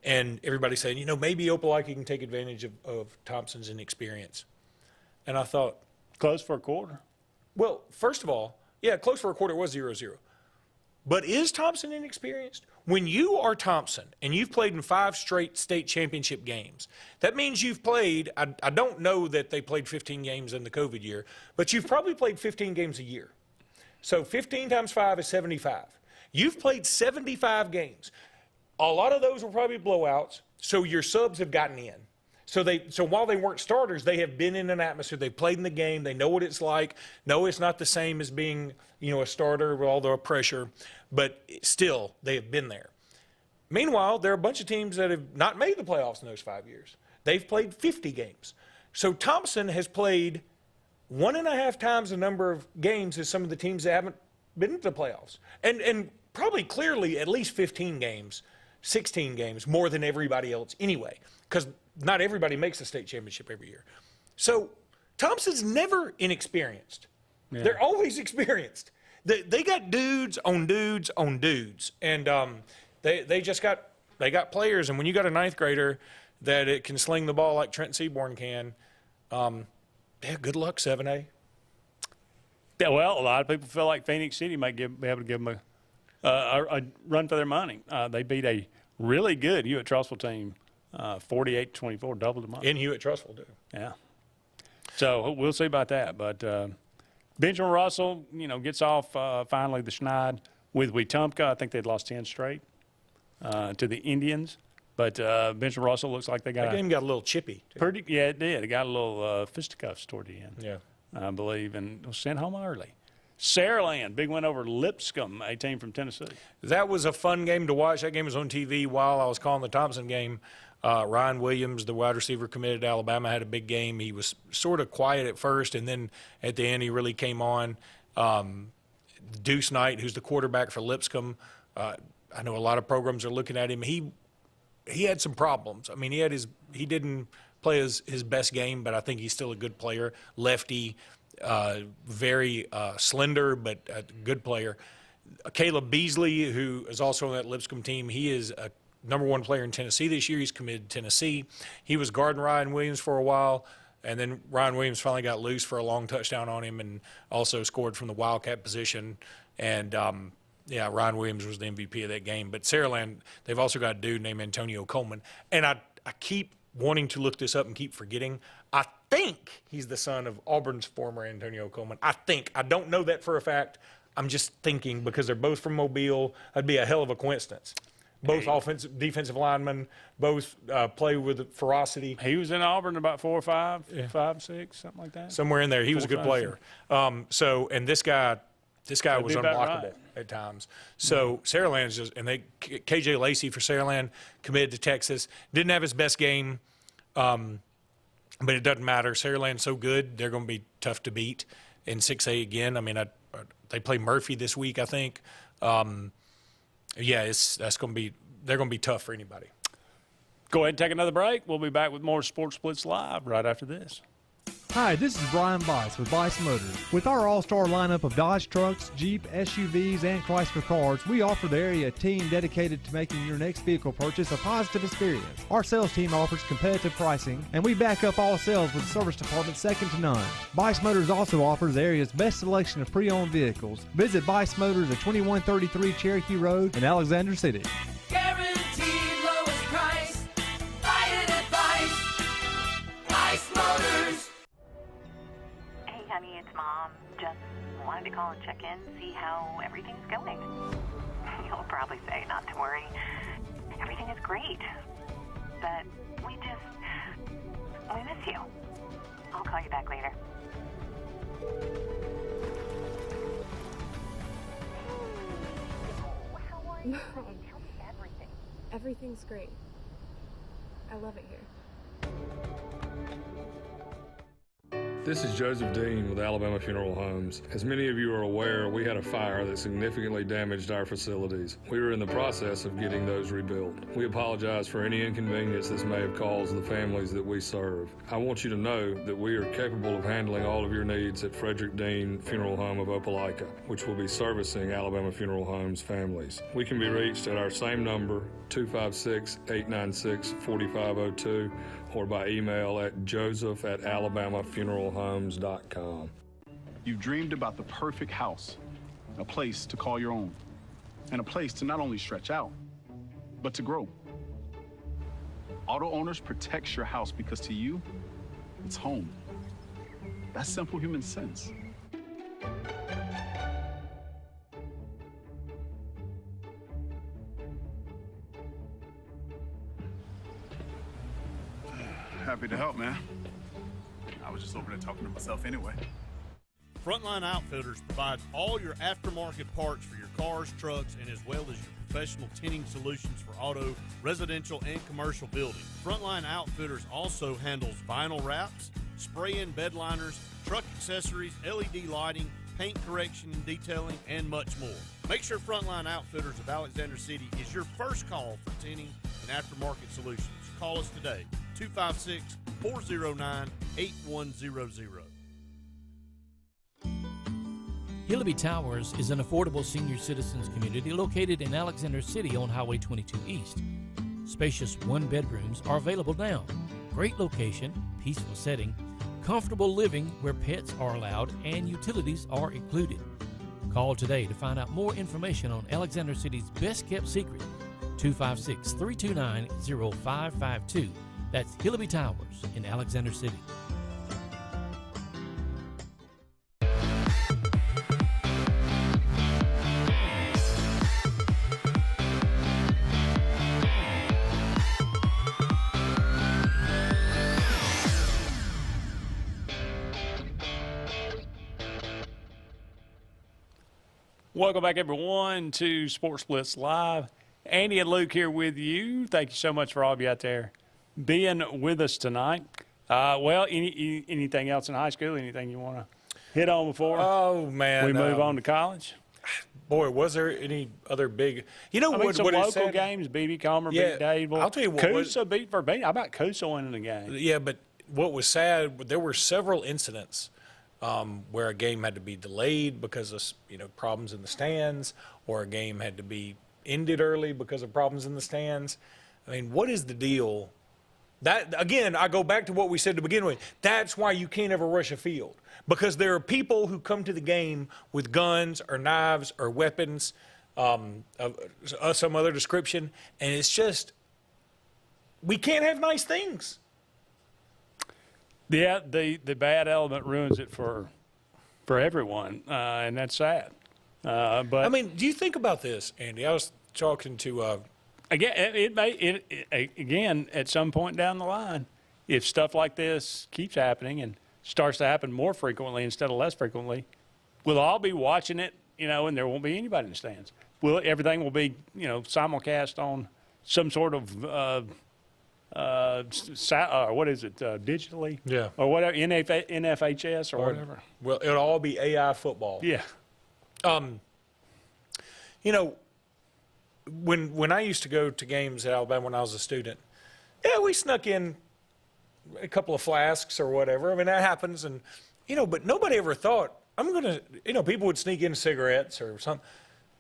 Speaker 4: And everybody's saying, maybe Opelika can take advantage of Thompson's inexperience. And I thought.
Speaker 3: Close for a quarter.
Speaker 4: Well, first of all, yeah, close for a quarter. It was 0-0. But is Thompson inexperienced? When you are Thompson and you've played in 5 straight state championship games, that means you've played, I don't know that they played 15 games in the COVID year, but you've probably played 15 games a year. So 15 times 5 is 75. You've played 75 games. A lot of those were probably blowouts, so your subs have gotten in. So while they weren't starters, they have been in an atmosphere. They've played in the game. They know what it's like. No, it's not the same as being, a starter with all the pressure, but still, they have been there. Meanwhile, there are a bunch of teams that have not made the playoffs in those 5 years. They've played 50 games. So Thompson has played 1.5 times the number of games as some of the teams that haven't been to the playoffs. And probably clearly at least 15 games, 16 games, more than everybody else anyway, because not everybody makes the state championship every year. So Thompson's never inexperienced. Yeah. They're always experienced. They got dudes on dudes on dudes, and they got players. And when you got a 9th grader that it can sling the ball like Trent Seaborn can, good luck 7A.
Speaker 3: Yeah, well, a lot of people feel like Phoenix City might be able to give them a run for their money. They beat a really good Hewitt-Trussville team. 48-24, double the money.
Speaker 4: In Hewitt-Trussville, too.
Speaker 3: Yeah. So we'll see about that. But Benjamin Russell, gets off finally the schneid with Wetumpka. I think they'd lost 10 straight to the Indians. But Benjamin Russell looks like they got
Speaker 4: that game got a little chippy.
Speaker 3: Too. Yeah, it did. It got a little fisticuffs toward the end.
Speaker 4: Yeah.
Speaker 3: I believe, and was sent home early. Saraland, big win over Lipscomb, a team from Tennessee.
Speaker 4: That was a fun game to watch. That game was on TV while I was calling the Thompson game. Ryan Williams, the wide receiver committed to Alabama, had a big game. He was sort of quiet at first, and then at the end he really came on. Deuce Knight, who's the quarterback for Lipscomb, I know a lot of programs are looking at him. He had some problems. I mean, he didn't play his best game, but I think he's still a good player. Lefty, very slender, but a good player. Caleb Beasley, who is also on that Lipscomb team, he is a #1 player in Tennessee this year. He's committed to Tennessee. He was guarding Ryan Williams for a while, and then Ryan Williams finally got loose for a long touchdown on him and also scored from the wildcat position. And, Ryan Williams was the MVP of that game. But Saraland, they've also got a dude named Antonio Coleman. And I keep wanting to look this up and keep forgetting. I think he's the son of Auburn's former Antonio Coleman. I think. I don't know that for a fact. I'm just thinking because they're both from Mobile. That'd be a hell of a coincidence. Both offensive, defensive linemen, both play with ferocity.
Speaker 3: He was in Auburn about 4 or 5, 5, 6, something like that.
Speaker 4: Somewhere in there. He was a good player. And this guy was unblockable
Speaker 3: right
Speaker 4: at times. So Saraland's just, and KJ Lacey for Saraland committed to Texas. Didn't have his best game, but it doesn't matter. Saraland's so good, they're going to be tough to beat in 6A again. I mean, they play Murphy this week, I think. Yeah, they're going to be tough for anybody.
Speaker 3: Go ahead and take another break. We'll be back with more Sports Blitz Live right after this.
Speaker 12: Hi, this is Brian Bice with Bice Motors. With our all-star lineup of Dodge trucks, Jeep, SUVs, and Chrysler cars, we offer the area team dedicated to making your next vehicle purchase a positive experience. Our sales team offers competitive pricing, and we back up all sales with service department second to none. Bice Motors also offers the area's best selection of pre-owned vehicles. Visit Bice Motors at 2133 Cherokee Road in Alexander City.
Speaker 13: Guaranteed lowest price. Buy it at Bice Motors.
Speaker 18: Hey, honey, it's Mom. Just wanted to call and check in, see how everything's going. You'll probably say not to worry. Everything is great. But we miss you. I'll call you back later. How are you? Tell me everything.
Speaker 19: Everything's great. I love it here.
Speaker 20: This is Joseph Dean with Alabama Funeral Homes. As many of you are aware, we had a fire that significantly damaged our facilities. We were in the process of getting those rebuilt. We apologize for any inconvenience this may have caused the families that we serve. I want you to know that we are capable of handling all of your needs at Frederick Dean Funeral Home of Opelika, which will be servicing Alabama Funeral Homes families. We can be reached at our same number, 256-896-4502, or by email at joseph@alabamafuneralhomes.com.
Speaker 21: You've dreamed about the perfect house, a place to call your own, and a place to not only stretch out, but to grow. Auto Owners protects your house because to you, it's home. That's simple human sense. Happy to help, man. I was just over there talking to myself anyway.
Speaker 8: Frontline Outfitters provides all your aftermarket parts for your cars, trucks, and as well as your professional tinting solutions for auto, residential, and commercial buildings. Frontline Outfitters also handles vinyl wraps, spray-in bed liners, truck accessories, LED lighting, paint correction and detailing, and much more. Make sure Frontline Outfitters of Alexander City is your first call for tinting and aftermarket solutions. Call us today, 256-409-8100.
Speaker 17: Hillaby Towers is an affordable senior citizens community located in Alexander City on Highway 22 East. Spacious one-bedrooms are available now. Great location, peaceful setting, comfortable living where pets are allowed and utilities are included. Call today to find out more information on Alexander City's best-kept secret, 256-329-0552. That's Hillaby Towers in Alexander City.
Speaker 3: Welcome back, everyone, to Sports Blitz Live. Andy and Luke here with you. Thank you so much for all of you out there being with us tonight. Anything else in high school? Anything you want to hit on before
Speaker 4: we
Speaker 3: move on to college?
Speaker 4: Boy, was there any other big? You know,
Speaker 3: some local games. B.B. Comer beat Dadeville.
Speaker 4: I'll tell you what.
Speaker 3: Coosa beat Verbena. How about Coosa winning the game?
Speaker 4: Yeah, but what was sad? There were several incidents where a game had to be delayed because of problems in the stands, or a game had to be ended early because of problems in the stands. I mean, what is the deal? That again, I go back to what we said to begin with. That's why you can't ever rush a field, because there are people who come to the game with guns or knives or weapons of some other description, and it's just we can't have nice things.
Speaker 3: Yeah, the bad element ruins it for everyone, and that's sad. But
Speaker 4: I mean, do you think about this, Andy? I was talking to
Speaker 3: again at some point down the line, if stuff like this keeps happening and starts to happen more frequently instead of less frequently, we'll all be watching it, and there won't be anybody in the stands. Everything will be simulcast on some sort of what is it, digitally?
Speaker 4: Yeah.
Speaker 3: Or whatever, NFHS or whatever.
Speaker 4: Well, it'll all be AI football.
Speaker 3: Yeah.
Speaker 4: when I used to go to games at Alabama when I was a student, yeah, we snuck in a couple of flasks or whatever. I mean, that happens, and but nobody ever thought I'm gonna. People would sneak in cigarettes or something.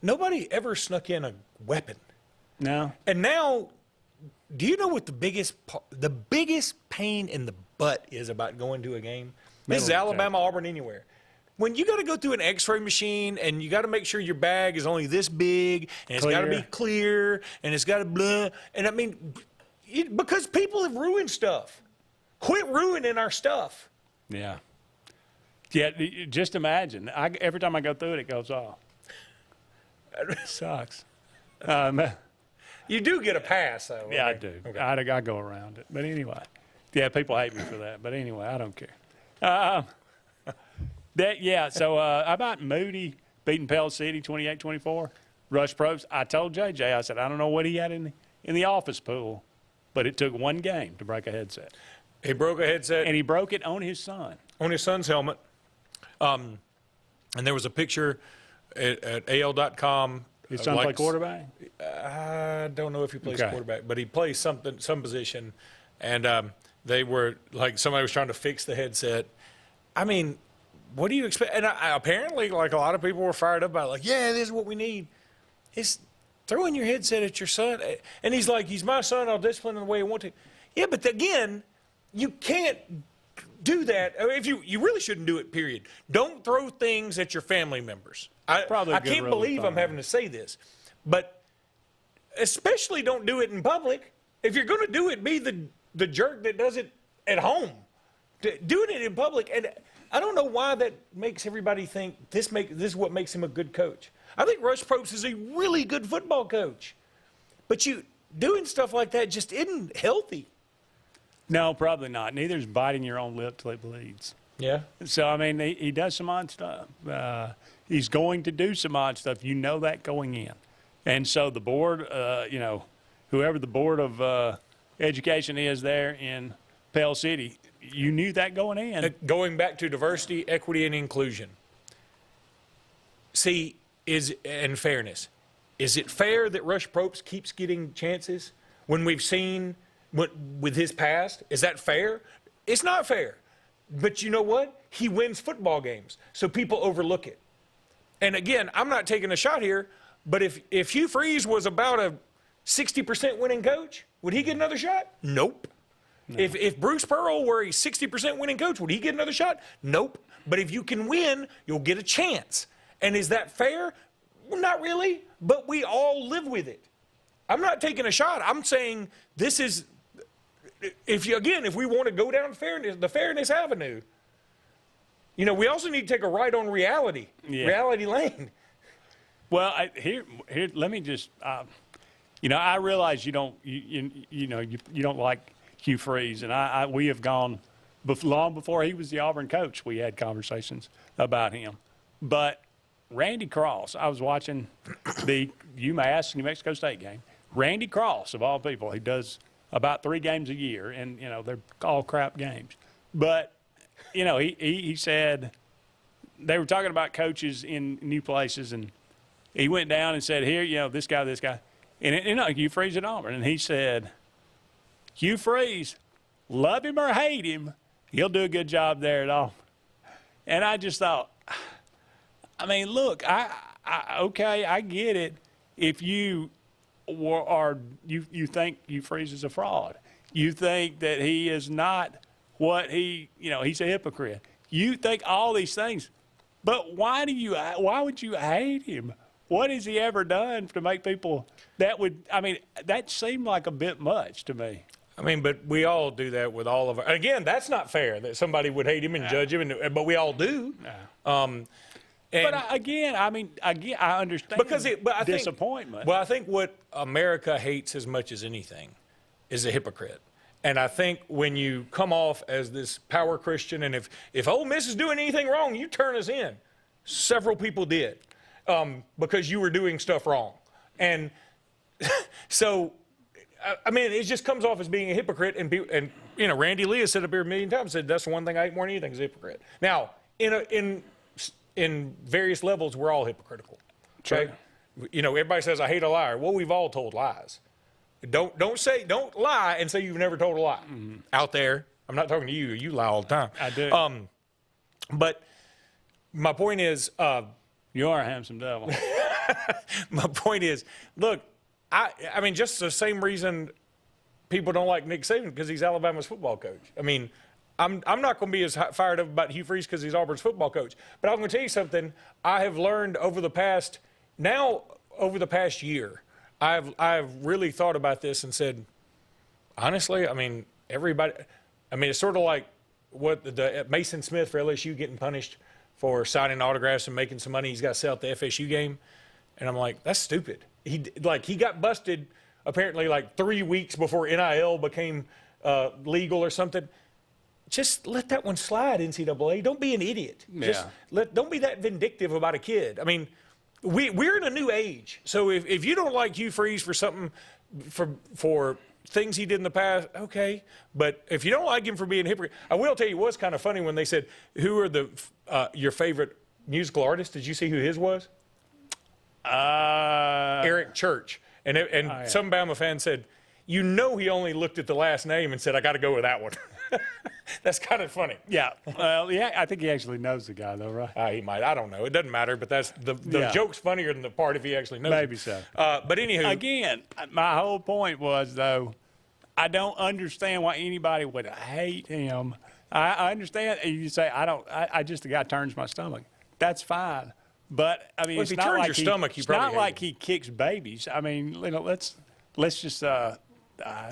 Speaker 4: Nobody ever snuck in a weapon.
Speaker 3: No.
Speaker 4: And now, do you know what the biggest pain in the butt is about going to a game? This is Alabama, Auburn, anywhere. When you got to go through an X-ray machine and you got to make sure your bag is only this big and it's got to be clear and it's got to blah. And I mean, because people have ruined stuff. Quit ruining our stuff.
Speaker 3: Yeah. Yeah, just imagine. Every time I go through it, it goes off. It sucks.
Speaker 4: You do get a pass, though.
Speaker 3: Yeah, I do. Okay. I go around it. But anyway. Yeah, people hate me for that. But anyway, I don't care. So how about Moody beating Pell City 28-24? Rush Probst. I told JJ, I said, I don't know what he had in the office pool, but it took one game to break a headset.
Speaker 4: He broke a headset.
Speaker 3: And he broke it on his son.
Speaker 4: On his son's helmet. And there was a picture at AL.com.
Speaker 3: His son play quarterback?
Speaker 4: I don't know if he plays quarterback, but he plays some position. And they were like, somebody was trying to fix the headset. I mean, what do you expect? And apparently, like, a lot of people were fired up about it. Like, yeah, this is what we need. It's throwing your headset at your son. And he's like, he's my son. I'll discipline him the way I want to. Yeah, but again, you can't do that. I mean, if you really shouldn't do it, period. Don't throw things at your family members. I can't believe I'm having to say this. But especially don't do it in public. If you're going to do it, be the jerk that does it at home. Doing it in public. And I don't know why that makes everybody think this is what makes him a good coach. I think Rush Probst is a really good football coach. But doing stuff like that just isn't healthy.
Speaker 3: No, probably not. Neither is biting your own lip till it bleeds.
Speaker 4: Yeah.
Speaker 3: So, I mean, he does some odd stuff. He's going to do some odd stuff. You know that going in. And so the board, whoever the board of education is there in Pell City, you knew that going in.
Speaker 4: Going back to diversity, equity, and inclusion. See, and fairness. Is it fair that Rush Probst keeps getting chances when we've seen with his past? Is that fair? It's not fair. But you know what? He wins football games, so people overlook it. And again, I'm not taking a shot here, but if Hugh Freeze was about a 60% winning coach, would he get another shot? Nope. No. If Bruce Pearl were a 60% winning coach, would he get another shot? Nope. But if you can win, you'll get a chance. And is that fair? Well, not really, but we all live with it. I'm not taking a shot. I'm saying this is, if we want to go down the fairness avenue, we also need to take a ride on reality lane.
Speaker 3: Well, here, let me just, I realize you don't like Hugh Freeze, and we have gone long before he was the Auburn coach. We had conversations about him, but Randy Cross, I was watching the UMass New Mexico State game. Randy Cross, of all people, he does about 3 games a year, and they're all crap games. But he said they were talking about coaches in new places, and he went down and said, "Here, this guy, and Hugh Freeze at Auburn," and he said, "Hugh Freeze, love him or hate him, he'll do a good job there at Auburn." And I just thought, I mean, look, I get it. If you you think Hugh Freeze is a fraud, you think that he is not what he's a hypocrite. You think all these things, but why would you hate him? What has he ever done to make people that seemed like a bit much to me.
Speaker 4: I mean, but we all do that with all of our. Again, that's not fair that somebody would hate him and judge him, but we all do.
Speaker 3: But I understand disappointment.
Speaker 4: I think what America hates as much as anything is a hypocrite. And I think when you come off as this power Christian, and if Ole Miss is doing anything wrong, you turn us in. Several people did because you were doing stuff wrong. And so, I mean, it just comes off as being a hypocrite. And Randy Lee has said up here a million times, said that's the one thing I hate more than anything is a hypocrite. Now, in various levels, we're all hypocritical. Okay? you know, everybody says I hate a liar. Well, we've all told lies. Don't lie and say you've never told a lie out there. I'm not talking to you. You lie all the time.
Speaker 3: I do.
Speaker 4: But my point is,
Speaker 3: you are a handsome devil.
Speaker 4: My point is, look, I mean, just the same reason people don't like Nick Saban, because he's Alabama's football coach. I mean, I'm not going to be as fired up about Hugh Freeze because he's Auburn's football coach. But I'm going to tell you something. I have learned over the past year, I've really thought about this and said, honestly, I mean, it's sort of like what the Mason Smith for LSU getting punished for signing autographs and making some money. He's got to sell at the FSU game. And I'm like, that's stupid. He got busted apparently like 3 weeks before NIL became legal or something. Just let that one slide, NCAA. Don't be an idiot.
Speaker 3: Yeah.
Speaker 4: Don't be that vindictive about a kid. I mean, we're in a new age. So if you don't like Hugh Freeze for something, for things he did in the past, okay. But if you don't like him for being a hypocrite, I will tell you what's kind of funny when they said, who are your favorite musical artists? Did you see who his was? Eric Church. And some Bama fan said, you know, he only looked at the last name and said, I got to go with that one. That's kind of funny.
Speaker 3: Yeah. Well, yeah, I think he actually knows the guy, though, right?
Speaker 4: He might. I don't know. It doesn't matter. But that's the joke's funnier than the part if he actually knows.
Speaker 3: Maybe
Speaker 4: it.
Speaker 3: so.
Speaker 4: But anywho.
Speaker 3: Again, my whole point was, though, I don't understand why anybody would hate him. I understand. You say, I just, the guy turns my stomach. That's fine. But, I mean,
Speaker 4: well,
Speaker 3: it's
Speaker 4: if he
Speaker 3: not
Speaker 4: turns
Speaker 3: like
Speaker 4: your stomach,
Speaker 3: it's not like he kicks babies. I mean, you know, let's just, I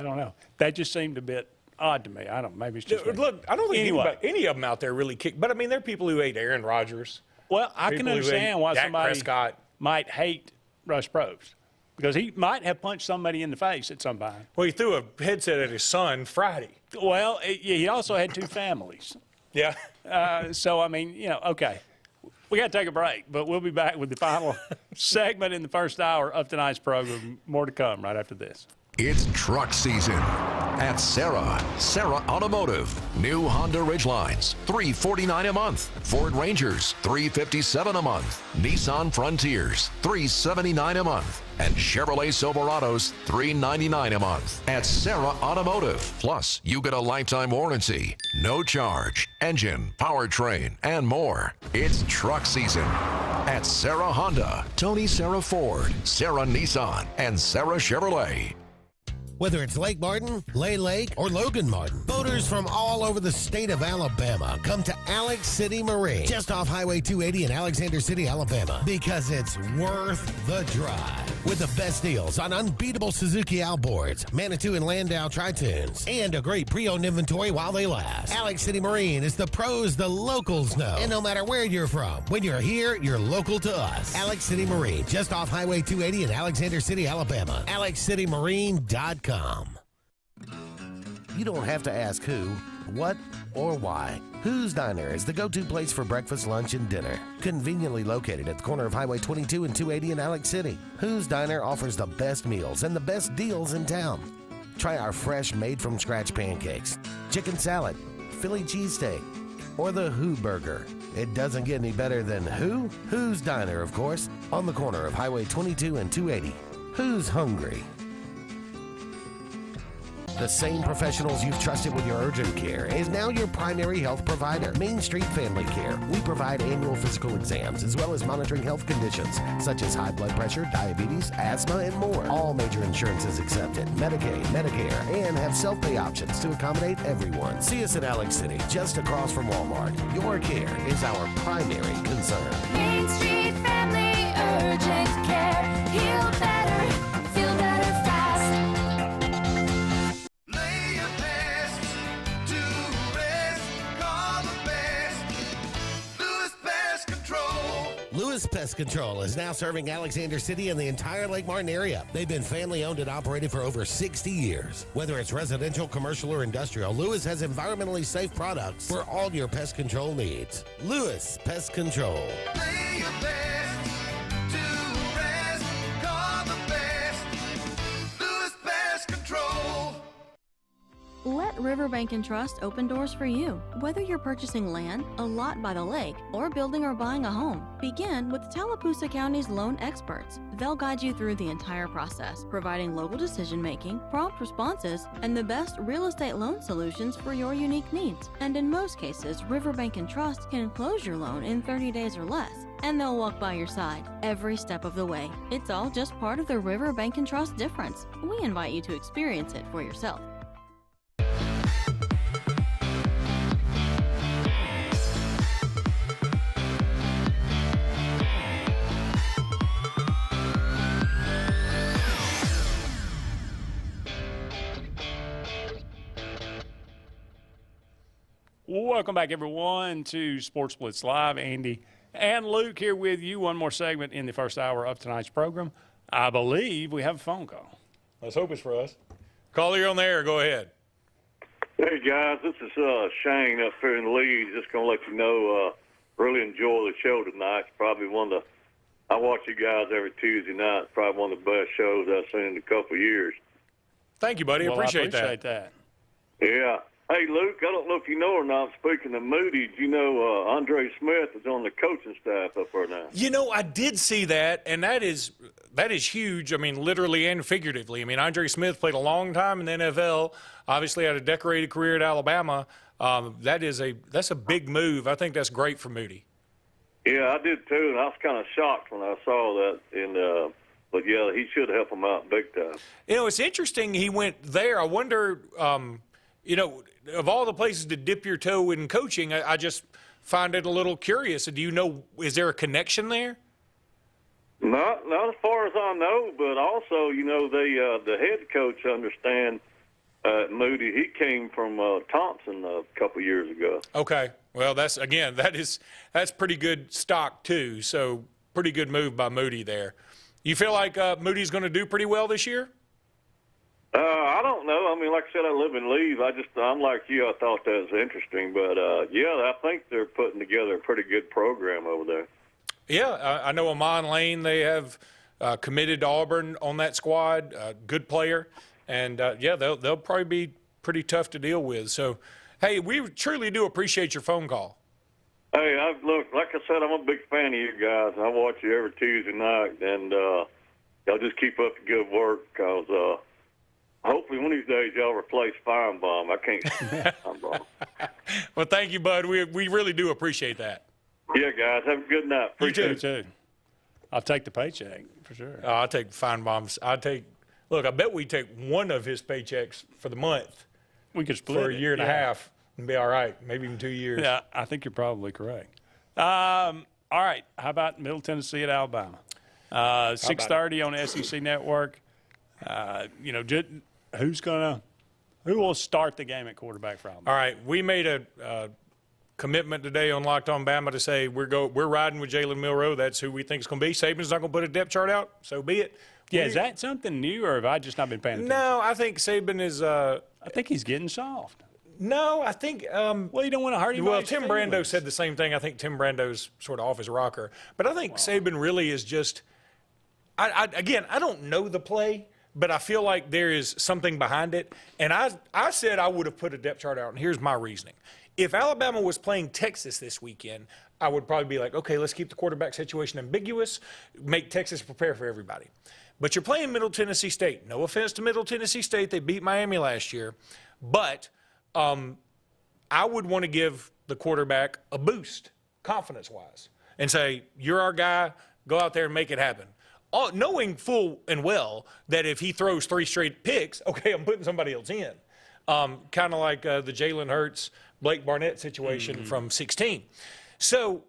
Speaker 3: don't know. That just seemed a bit odd to me. Maybe it's just me.
Speaker 4: Look, I don't think any of them out there really kick. But, I mean, there are people who hate Aaron Rodgers.
Speaker 3: Well, I can understand why somebody
Speaker 4: Prescott
Speaker 3: might hate Russ Probst. Because he might have punched somebody in the face at some time.
Speaker 4: Well, he threw a headset at his son Friday.
Speaker 3: Well, he also had 2 families.
Speaker 4: Yeah.
Speaker 3: So, I mean, you know, okay. We got to take a break, but we'll be back with the final segment in the first hour of tonight's program. More to come right after this.
Speaker 2: It's truck season at AHSAA Automotive. New Honda Ridgelines, $349 a month. Ford Rangers, $357 a month. Nissan Frontiers, $379 a month. And Chevrolet Silverados, $399 a month. At AHSAA Automotive. Plus, you get a lifetime warranty, no charge, engine, powertrain, and more. It's truck season at AHSAA Honda, Tony Serra Ford, Serra Nissan, and Serra Chevrolet.
Speaker 1: Whether it's Lake Martin, Lay Lake, or Logan Martin, boaters from all over the state of Alabama come to Alex City Marine, just off Highway 280 in Alexander City, Alabama, because it's worth the drive. With the best deals on unbeatable Suzuki outboards, Manitou and Landau Tritoons, and a great pre-owned inventory while they last. Alex City Marine is the pros the locals know. And no matter where you're from, when you're here, you're local to us. Alex City Marine, just off Highway 280 in Alexander City, Alabama. AlexCityMarine.com. You don't have to ask who, what, or why. Who's Diner is the go-to place for breakfast, lunch, and dinner. Conveniently located at the corner of Highway 22 and 280 in Alex City. Who's Diner offers the best meals and the best deals in town. Try our fresh, made-from-scratch pancakes, chicken salad, Philly cheesesteak, or the Who Burger. It doesn't get any better than who? Who's Diner, of course, on the corner of Highway 22 and 280. Who's hungry? The same professionals you've trusted with your urgent care is now your primary health provider, Main Street Family Care. We provide annual physical exams as well as monitoring health conditions such as high blood pressure, diabetes, asthma, and more. All major insurances accepted, Medicaid, Medicare, and have self-pay options to accommodate everyone. See us in Alex City, just across from Walmart. Your care is our primary concern.
Speaker 13: Main Street Family Urgent Care. Heal better, feel better fast.
Speaker 1: Lewis Pest Control is now serving Alexander City and the entire Lake Martin area. They've been family owned and operated for over 60 years. Whether it's residential, commercial, or industrial, Lewis has environmentally safe products for all your pest control needs. Lewis Pest Control.
Speaker 13: Lay your best to rest. Call the best. Lewis Pest Control.
Speaker 22: Let
Speaker 5: Riverbank and Trust open doors for you. Whether you're purchasing land, a lot by the lake, or building or buying a home, begin with Tallapoosa County's loan experts. They'll guide you through the entire process, providing local decision-making, prompt responses, and the best real estate loan solutions for your unique needs. And in most cases, Riverbank and Trust can close your loan in 30 days or less, and they'll walk by your side every step of the way. It's all just part of the Riverbank and Trust difference. We invite you to experience it for yourself.
Speaker 3: Welcome back, everyone, to Sports Blitz Live. Andy and Luke here with you. One more segment in the first hour of tonight's program. I believe we have a phone call.
Speaker 4: Let's hope it's for us. Caller, you're on the air. Go ahead.
Speaker 22: Hey, guys. This is Shane up here in Leeds. Just going to let you know, really enjoy the show tonight. It's probably I watch you guys every Tuesday night. It's probably one of the best shows I've seen in a couple of years.
Speaker 4: Thank you, buddy.
Speaker 3: Well,
Speaker 4: appreciate
Speaker 3: I appreciate that.
Speaker 22: Yeah. Hey, Luke, I don't know if you know or not, speaking of Moody, you know Andre Smith is on the coaching staff up there now.
Speaker 4: You know, I did see that, and that is huge. I mean, literally and figuratively. I mean, Andre Smith played a long time in the NFL, obviously had a decorated career at Alabama. That's a big move. I think that's great for Moody.
Speaker 22: Yeah, I did too, and I was kind of shocked when I saw that. But, yeah, he should help him out big time.
Speaker 4: You know, it's interesting he went there. I wonder, you know, of all the places to dip your toe in coaching, I just find it a little curious. Do you know, is there a connection there?
Speaker 22: Not as far as I know, but also, you know, the head coach understand Moody. He came from Thompson a couple years ago.
Speaker 4: Okay. Well, that's pretty good stock too. So pretty good move by Moody there. You feel like Moody's going to do pretty well this year?
Speaker 22: I don't know. I mean, like I said, I live in Leeds. I'm like you. I thought that was interesting. But, yeah, I think they're putting together a pretty good program over there.
Speaker 4: Yeah, I know Amon Lane, they have committed to Auburn on that squad, good player. And, yeah, they'll probably be pretty tough to deal with. So, hey, we truly do appreciate your phone call.
Speaker 22: Hey, look, like I said, I'm a big fan of you guys. I watch you every Tuesday night. And y'all just keep up the good work because hopefully one of these days y'all replace Firebomb. I can't stand Firebomb.
Speaker 4: Well, thank you, bud. We really do appreciate that.
Speaker 22: Yeah, guys. Have a good night. Appreciate
Speaker 3: it. Too. I'll take the paycheck for sure.
Speaker 4: I'll take Feinbaum's. Look, I bet we take one of his paychecks for the month.
Speaker 3: We could split
Speaker 4: for a year and a half and be all right. Maybe even 2 years.
Speaker 3: Yeah, I think you're probably correct. All right. How about Middle Tennessee at Alabama? 6:30 on the SEC Network. You know, who will start the game at quarterback for Alabama?
Speaker 4: All right. We made a commitment today on Locked On Bama to say we're riding with Jalen Milroe. That's who we think it's going to be. Saban's not going to put a depth chart out, so be it.
Speaker 3: Yeah, is that something new, or have I just not been paying attention?
Speaker 4: No, I think Saban is
Speaker 3: I think he's getting soft.
Speaker 4: No, I think
Speaker 3: well, you don't want to hurt him.
Speaker 4: Well, Tim Brando said the same thing. I think Tim Brando's sort of off his rocker. But I think Saban really is just again, I don't know the play, but I feel like there is something behind it. And I said I would have put a depth chart out, and here's my reasoning. If Alabama was playing Texas this weekend, I would probably be like, okay, let's keep the quarterback situation ambiguous, make Texas prepare for everybody. But you're playing Middle Tennessee State. No offense to Middle Tennessee State. They beat Miami last year. But I would want to give the quarterback a boost, confidence-wise, and say, you're our guy. Go out there and make it happen. Knowing full and well that if he throws 3 straight picks, okay, I'm putting somebody else in. Kind of like the Jalen Hurts, Blake Barnett situation from 2016. So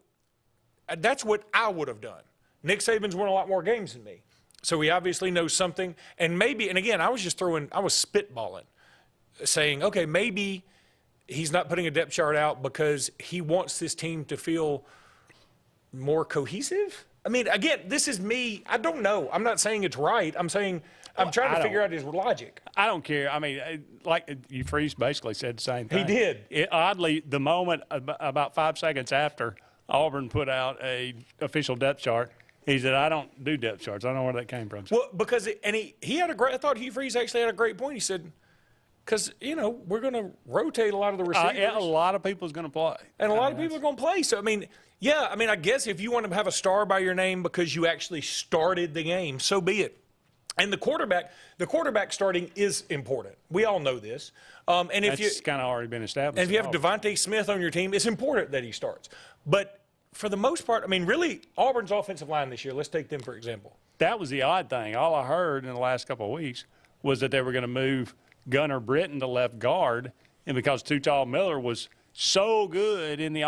Speaker 4: that's what I would have done. Nick Saban's won a lot more games than me. So he obviously knows something. And maybe, and again, I was spitballing, saying, okay, maybe he's not putting a depth chart out because he wants this team to feel more cohesive. I mean, again, this is me. I don't know. I'm not saying it's right. I'm saying I'm trying to figure out his logic.
Speaker 3: I don't care. I mean, like Freeze basically said the same thing.
Speaker 4: He did.
Speaker 3: Oddly, the moment about 5 seconds after Auburn put out a official depth chart, he said, I don't do depth charts. I don't know where that came from.
Speaker 4: Well, because he had a great – I thought Hugh Freeze actually had a great point. He said, because, we're going to rotate a lot of the receivers.
Speaker 3: Yeah, a lot of people's going to play.
Speaker 4: And a lot of people are going to play. So, I guess if you want to have a star by your name because you actually started the game, so be it. And the quarterback starting is important. We all know this. And if
Speaker 3: That's kind of already been established.
Speaker 4: And if you have Devontae Smith on your team, it's important that he starts. But for the most part, really, Auburn's offensive line this year, let's take them for example.
Speaker 3: That was the odd thing. All I heard in the last couple of weeks was that they were going to move Gunnar Britton to left guard, and because Tutal Miller was so good in the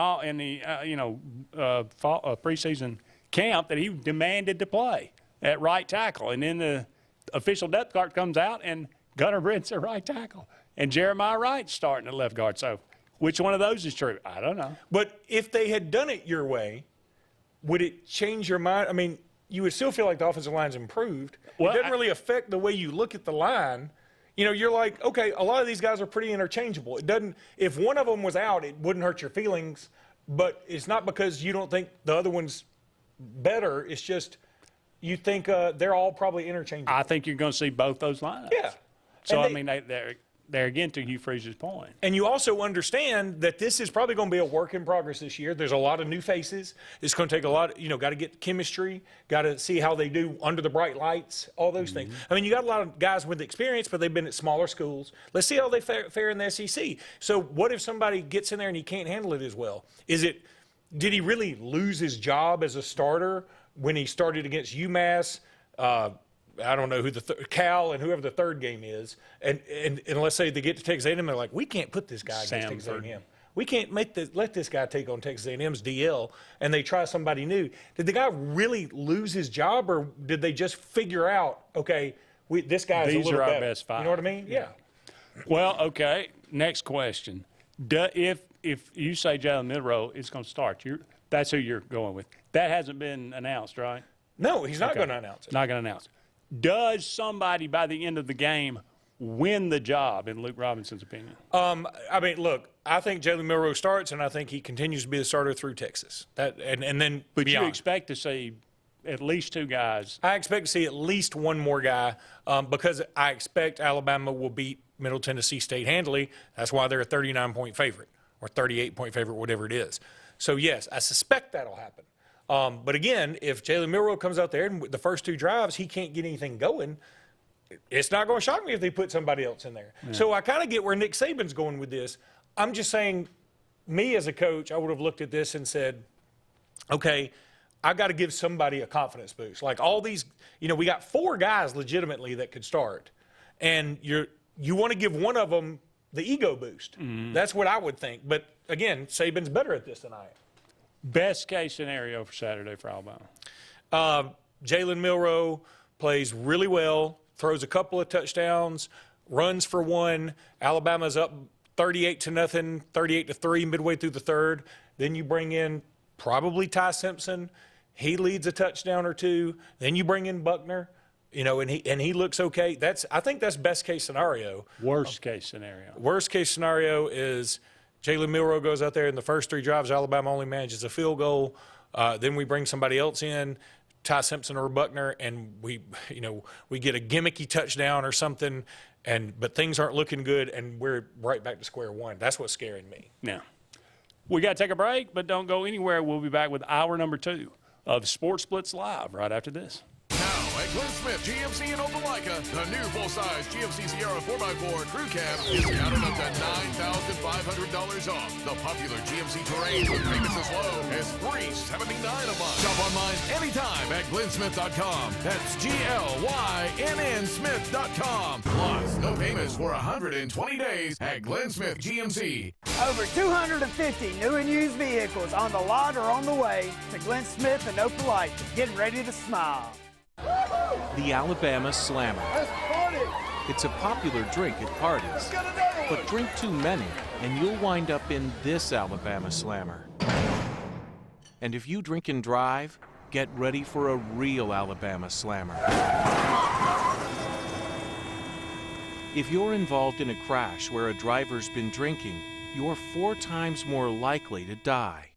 Speaker 3: preseason camp that he demanded to play at right tackle. And then the official depth chart comes out, and Gunnar Britton's at right tackle, and Jeremiah Wright's starting at left guard. So which one of those is true? I don't know.
Speaker 4: But if they had done it your way, would it change your mind? You would still feel like the offensive line's improved. Well, it doesn't really affect the way you look at the line. You're like, okay, a lot of these guys are pretty interchangeable. It doesn't. If one of them was out, it wouldn't hurt your feelings. But it's not because you don't think the other one's better. It's just you think they're all probably interchangeable.
Speaker 3: I think you're going to see both those lineups.
Speaker 4: Yeah.
Speaker 3: So, they're again, to Hugh Freeze's point.
Speaker 4: And you also understand that this is probably going to be a work in progress this year. There's a lot of new faces. It's going to take a lot, got to get chemistry, got to see how they do under the bright lights, all those things. You got a lot of guys with experience, but they've been at smaller schools. Let's see how they fare in the SEC. So what if somebody gets in there and he can't handle it as well? Did he really lose his job as a starter when he started against UMass? I don't know who Cal and whoever the third game is, and let's say they get to Texas A&M, they're like, we can't put this guy against Texas A&M. We can't let this guy take on Texas A&M's DL, and they try somebody new. Did the guy really lose his job, or did they just figure out, okay, this guy's a little better?
Speaker 3: These are our best five.
Speaker 4: You know what I mean? Yeah.
Speaker 3: Well, okay. Next question: if you say Jalen Milroe is going to start, that's who you're going with. That hasn't been announced, right?
Speaker 4: No, he's not going to announce it.
Speaker 3: Not going to announce it. Does somebody by the end of the game win the job, in Luke Robinson's opinion?
Speaker 4: Look, I think Jalen Milroe starts, and I think he continues to be the starter through Texas. And then
Speaker 3: But
Speaker 4: beyond.
Speaker 3: you expect to see at least two guys.
Speaker 4: I expect to see at least one more guy because I expect Alabama will beat Middle Tennessee State handily. That's why they're a 39-point favorite or 38-point favorite, whatever it is. So, yes, I suspect that'll happen. But again, if Jalen Milroe comes out there and the first two drives he can't get anything going, it's not going to shock me if they put somebody else in there. Yeah. So I kind of get where Nick Saban's going with this. I'm just saying, me as a coach, I would have looked at this and said, okay, I got to give somebody a confidence boost. Like all these, we got four guys legitimately that could start, and you want to give one of them the ego boost. Mm-hmm. That's what I would think. But again, Saban's better at this than I am.
Speaker 3: Best case scenario for Saturday for Alabama.
Speaker 4: Jalen Milroe plays really well, throws a couple of touchdowns, runs for one. Alabama's up 38-0, 38-3 midway through the third. Then you bring in probably Ty Simpson. He leads a touchdown or two. Then you bring in Buckner, and he looks okay. I think that's best case scenario.
Speaker 3: Worst case scenario.
Speaker 4: Worst case scenario is Jalen Milroe goes out there in the first three drives. Alabama only manages a field goal. Then we bring somebody else in, Ty Simpson or Buckner, and we get a gimmicky touchdown or something. But things aren't looking good, and we're right back to square one. That's what's scaring me.
Speaker 3: Now, we got to take a break, but don't go anywhere. We'll be back with hour number 2 of Sports Blitz Live right after this.
Speaker 2: Now at Glenn Smith GMC in Opelika, the new full-size GMC Sierra 4x4 crew cab is counted up to $9,500 off. The popular GMC Terrain with payments as low as $379 a month. Shop online anytime at glennsmith.com. That's GLYNN Smith.com. Plus, no payments for 120 days at Glenn Smith GMC.
Speaker 6: Over 250 new and used vehicles on the lot or on the way to Glenn Smith and Opelika. Get ready to smile.
Speaker 7: The Alabama Slammer. It's a popular drink at parties, but drink too many and you'll wind up in this Alabama Slammer. And if you drink and drive, get ready for a real Alabama Slammer. If you're involved in a crash where a driver's been drinking, you're 4 times more likely to die.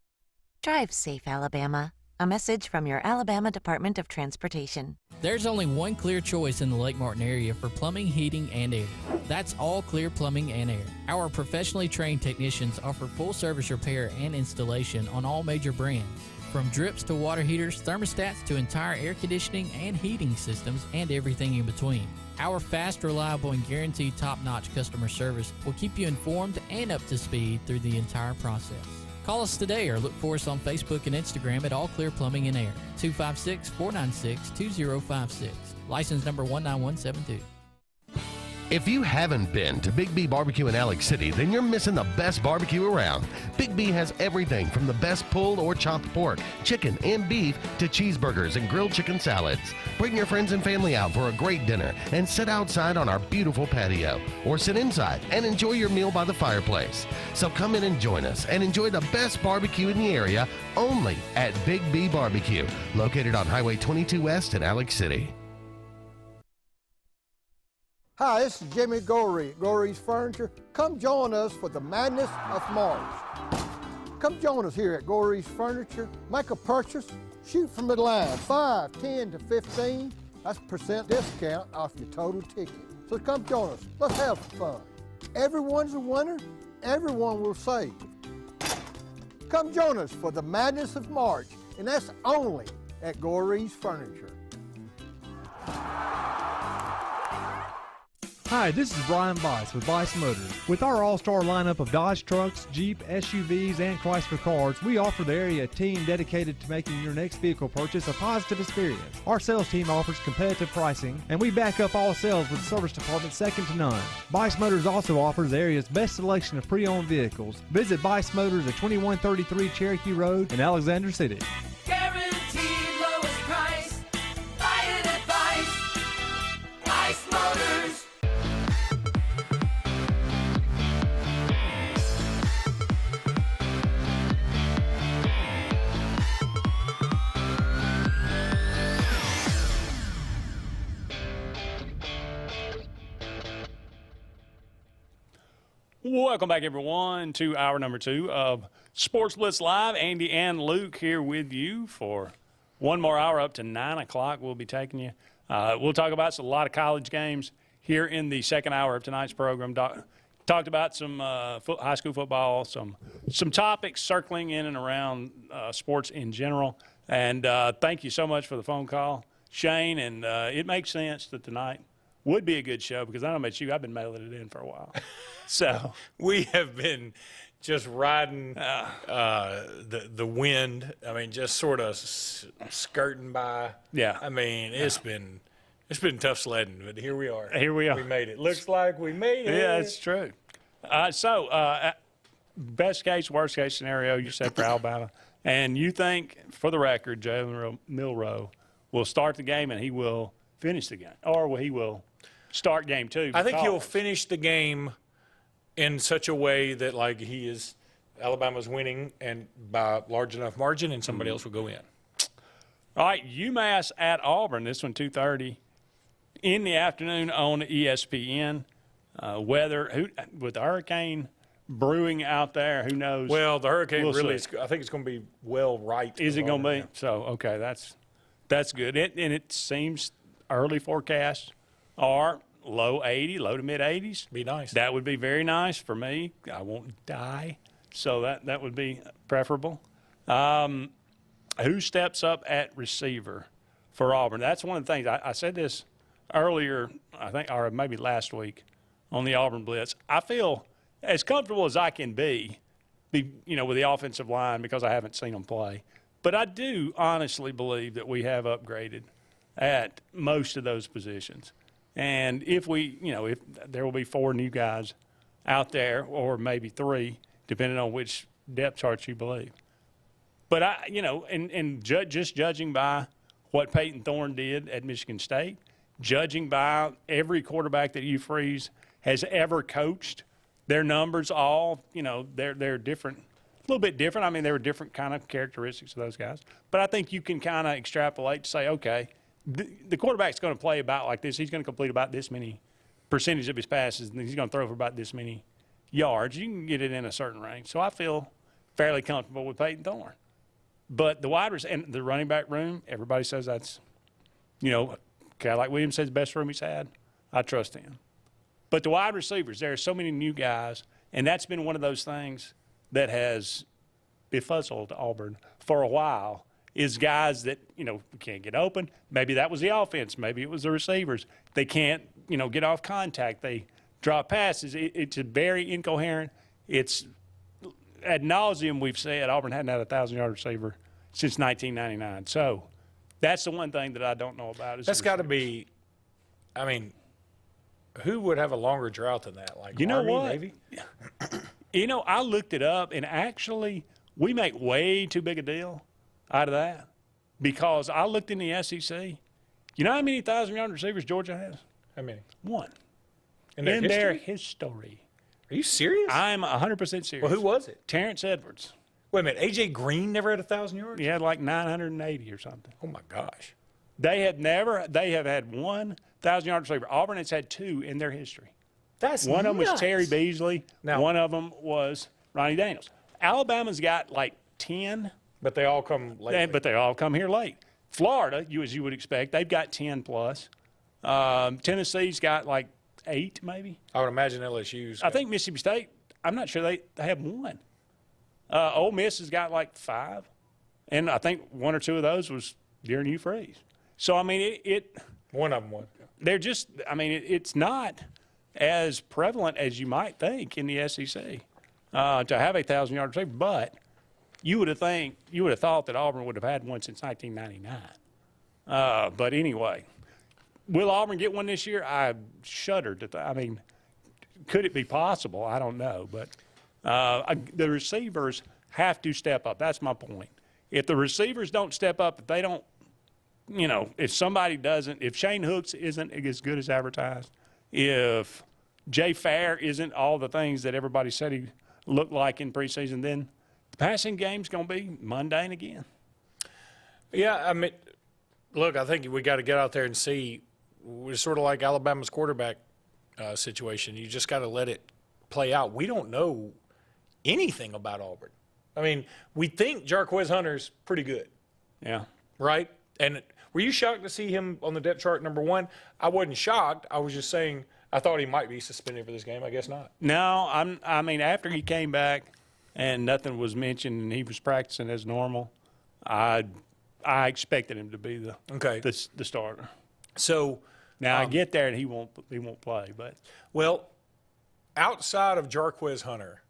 Speaker 23: Drive safe, Alabama. A message from your Alabama Department of Transportation.
Speaker 17: There's only one clear choice in the Lake Martin area for plumbing, heating, and air. That's All Clear Plumbing and Air. Our professionally trained technicians offer full service repair and installation on all major brands. From drips to water heaters, thermostats to entire air conditioning and heating systems, and everything in between. Our fast, reliable, and guaranteed top-notch customer service will keep you informed and up to speed through the entire process. Call us today or look for us on Facebook and Instagram at All Clear Plumbing and Air, 256-496-2056. License number 19172.
Speaker 1: If you haven't been to Big B Barbecue in Alex City, then you're missing the best barbecue around. Big B has everything from the best pulled or chopped pork, chicken, and beef to cheeseburgers and grilled chicken salads. Bring your friends and family out for a great dinner and sit outside on our beautiful patio, or sit inside and enjoy your meal by the fireplace. So come in and join us and enjoy the best barbecue in the area only at Big B Barbecue, located on Highway 22 West in Alex City.
Speaker 9: Hi, this is Jimmy Gorey at Gorey's Furniture. Come join us for the madness of March. Come join us here at Gorey's Furniture. Make a purchase, shoot from the line, 5, 10 to 15. That's % discount off your total ticket. So come join us. Let's have fun. Everyone's a winner. Everyone will save. Come join us for the madness of March, and that's only at Gorey's Furniture.
Speaker 12: Hi, this is Brian Bice with Bice Motors. With our all-star lineup of Dodge trucks, Jeep, SUVs, and Chrysler cars, we offer the area a team dedicated to making your next vehicle purchase a positive experience. Our sales team offers competitive pricing, and we back up all sales with a service department second to none. Bice Motors also offers the area's best selection of pre-owned vehicles. Visit Bice Motors at 2133 Cherokee Road in Alexander City.
Speaker 13: Guaranteed lowest price. Buy it at Bice Motors.
Speaker 3: Welcome back, everyone, to hour number 2 of Sports Blitz Live. Andy and Luke here with you for one more hour up to 9 o'clock. We'll be taking you. We'll talk about a lot of college games here in the second hour of tonight's program. Talked about some high school football, some topics circling in and around sports in general. And thank you so much for the phone call, Shane. And it makes sense that tonight would be a good show because I don't know about you, I've been mailing it in for a while. So
Speaker 4: we have been just riding the wind. I mean, just sort of skirting by.
Speaker 3: Yeah.
Speaker 4: I mean, it's been tough sledding, but here we are.
Speaker 3: Here we are.
Speaker 4: We made it. Looks like we made it.
Speaker 3: Yeah, that's true. So best case, worst case scenario, you said for Alabama, and you think, for the record, Jalen Milroe will start the game and he will finish the game, or he will start game 2.
Speaker 4: I think he'll finish the game in such a way that, like, Alabama's winning and by large enough margin, and somebody else will go in.
Speaker 3: All right, UMass at Auburn. This one 2:30 in the afternoon on ESPN. Weather with the hurricane brewing out there, who knows?
Speaker 4: Well, the hurricane
Speaker 3: we'll
Speaker 4: really
Speaker 3: see.
Speaker 4: I think it's going to be well right.
Speaker 3: Is it going to be? So, okay, that's good. And it seems early forecasts are low 80, low to mid 80s.
Speaker 4: Be nice.
Speaker 3: That would be very nice for me. I won't die, so that would be preferable. Who steps up at receiver for Auburn? That's one of the things. I said this earlier, I think, or maybe last week on the Auburn Blitz. I feel as comfortable as I can be with the offensive line because I haven't seen them play. But I do honestly believe that we have upgraded at most of those positions. And if if there will be 4 new guys out there, or maybe 3, depending on which depth chart you believe. But just judging by what Peyton Thorne did at Michigan State, judging by every quarterback that Hugh Freeze has ever coached, their numbers all, they're different, a little bit different. I mean, there were different kind of characteristics of those guys. But I think you can kind of extrapolate to say, okay, the quarterback's going to play about like this. He's going to complete about this many percentage of his passes, and he's going to throw for about this many yards. You can get it in a certain range. So I feel fairly comfortable with Peyton Thorne. But the wide receiver and the running back room, everybody says that's, Okay, like Williams says, best room he's had. I trust him. But the wide receivers, there are so many new guys, and that's been one of those things that has befuzzled Auburn for a while, is guys that, can't get open. Maybe that was the offense. Maybe it was the receivers. They can't, get off contact. They drop passes. It's very incoherent. It's ad nauseum we've said Auburn hadn't had a 1,000-yard receiver since 1999. So that's the one thing that I don't know about.
Speaker 4: That's got to be, who would have a longer drought than that? Like Army,
Speaker 3: what?
Speaker 4: Navy?
Speaker 3: I looked it up, and actually we make way too big a deal out of that because I looked in the SEC. You know how many 1,000-yard receivers Georgia has?
Speaker 4: How many?
Speaker 3: One.
Speaker 4: In their
Speaker 3: history.
Speaker 4: Are you serious?
Speaker 3: I'm 100% serious.
Speaker 4: Well, who was it?
Speaker 3: Terrence Edwards.
Speaker 4: Wait a minute. A.J. Green never had 1,000 yards?
Speaker 3: He had like 980 or something.
Speaker 4: Oh, my gosh.
Speaker 3: They have had 1,000-yard receiver. Auburn has had two in their history.
Speaker 4: That's
Speaker 3: one of them was
Speaker 4: nuts.
Speaker 3: Terry Beasley.
Speaker 4: Now,
Speaker 3: one of them was Ronnie Daniels. Alabama's got like 10.
Speaker 4: But they all come late.
Speaker 3: But they all come here late. Florida, as you would expect, they've got 10 plus. Tennessee's got like 8 maybe.
Speaker 4: I would imagine LSU's.
Speaker 3: I think Mississippi State, I'm not sure they have 1. Ole Miss has got like 5. And I think 1 or 2 of those was during Hugh Freeze. So,
Speaker 4: one of them won.
Speaker 3: They're just, it's not as prevalent as you might think in the SEC to have a 1,000-yard receiver. But you would have thought that Auburn would have had one since 1999. But anyway, will Auburn get one this year? I shuddered. Could it be possible? I don't know. But the receivers have to step up. That's my point. If the receivers don't step up, if they don't, if somebody doesn't, if Shane Hooks isn't as good as advertised, if Jay Fair isn't all the things that everybody said he looked like in preseason, then the passing game's going to be mundane again.
Speaker 4: Yeah, look, I think we got to get out there and see. We're sort of like Alabama's quarterback situation. You just got to let it play out. We don't know anything about Auburn. We think Jarquez Hunter's pretty good.
Speaker 3: Yeah.
Speaker 4: Right? And were you shocked to see him on the depth chart number 1? I wasn't shocked. I was just saying I thought he might be suspended for this game. I guess not.
Speaker 3: No, after he came back and nothing was mentioned and he was practicing as normal, I expected him to be the starter.
Speaker 4: So
Speaker 3: now I get there and he won't play, but
Speaker 4: outside of Jarquez Hunter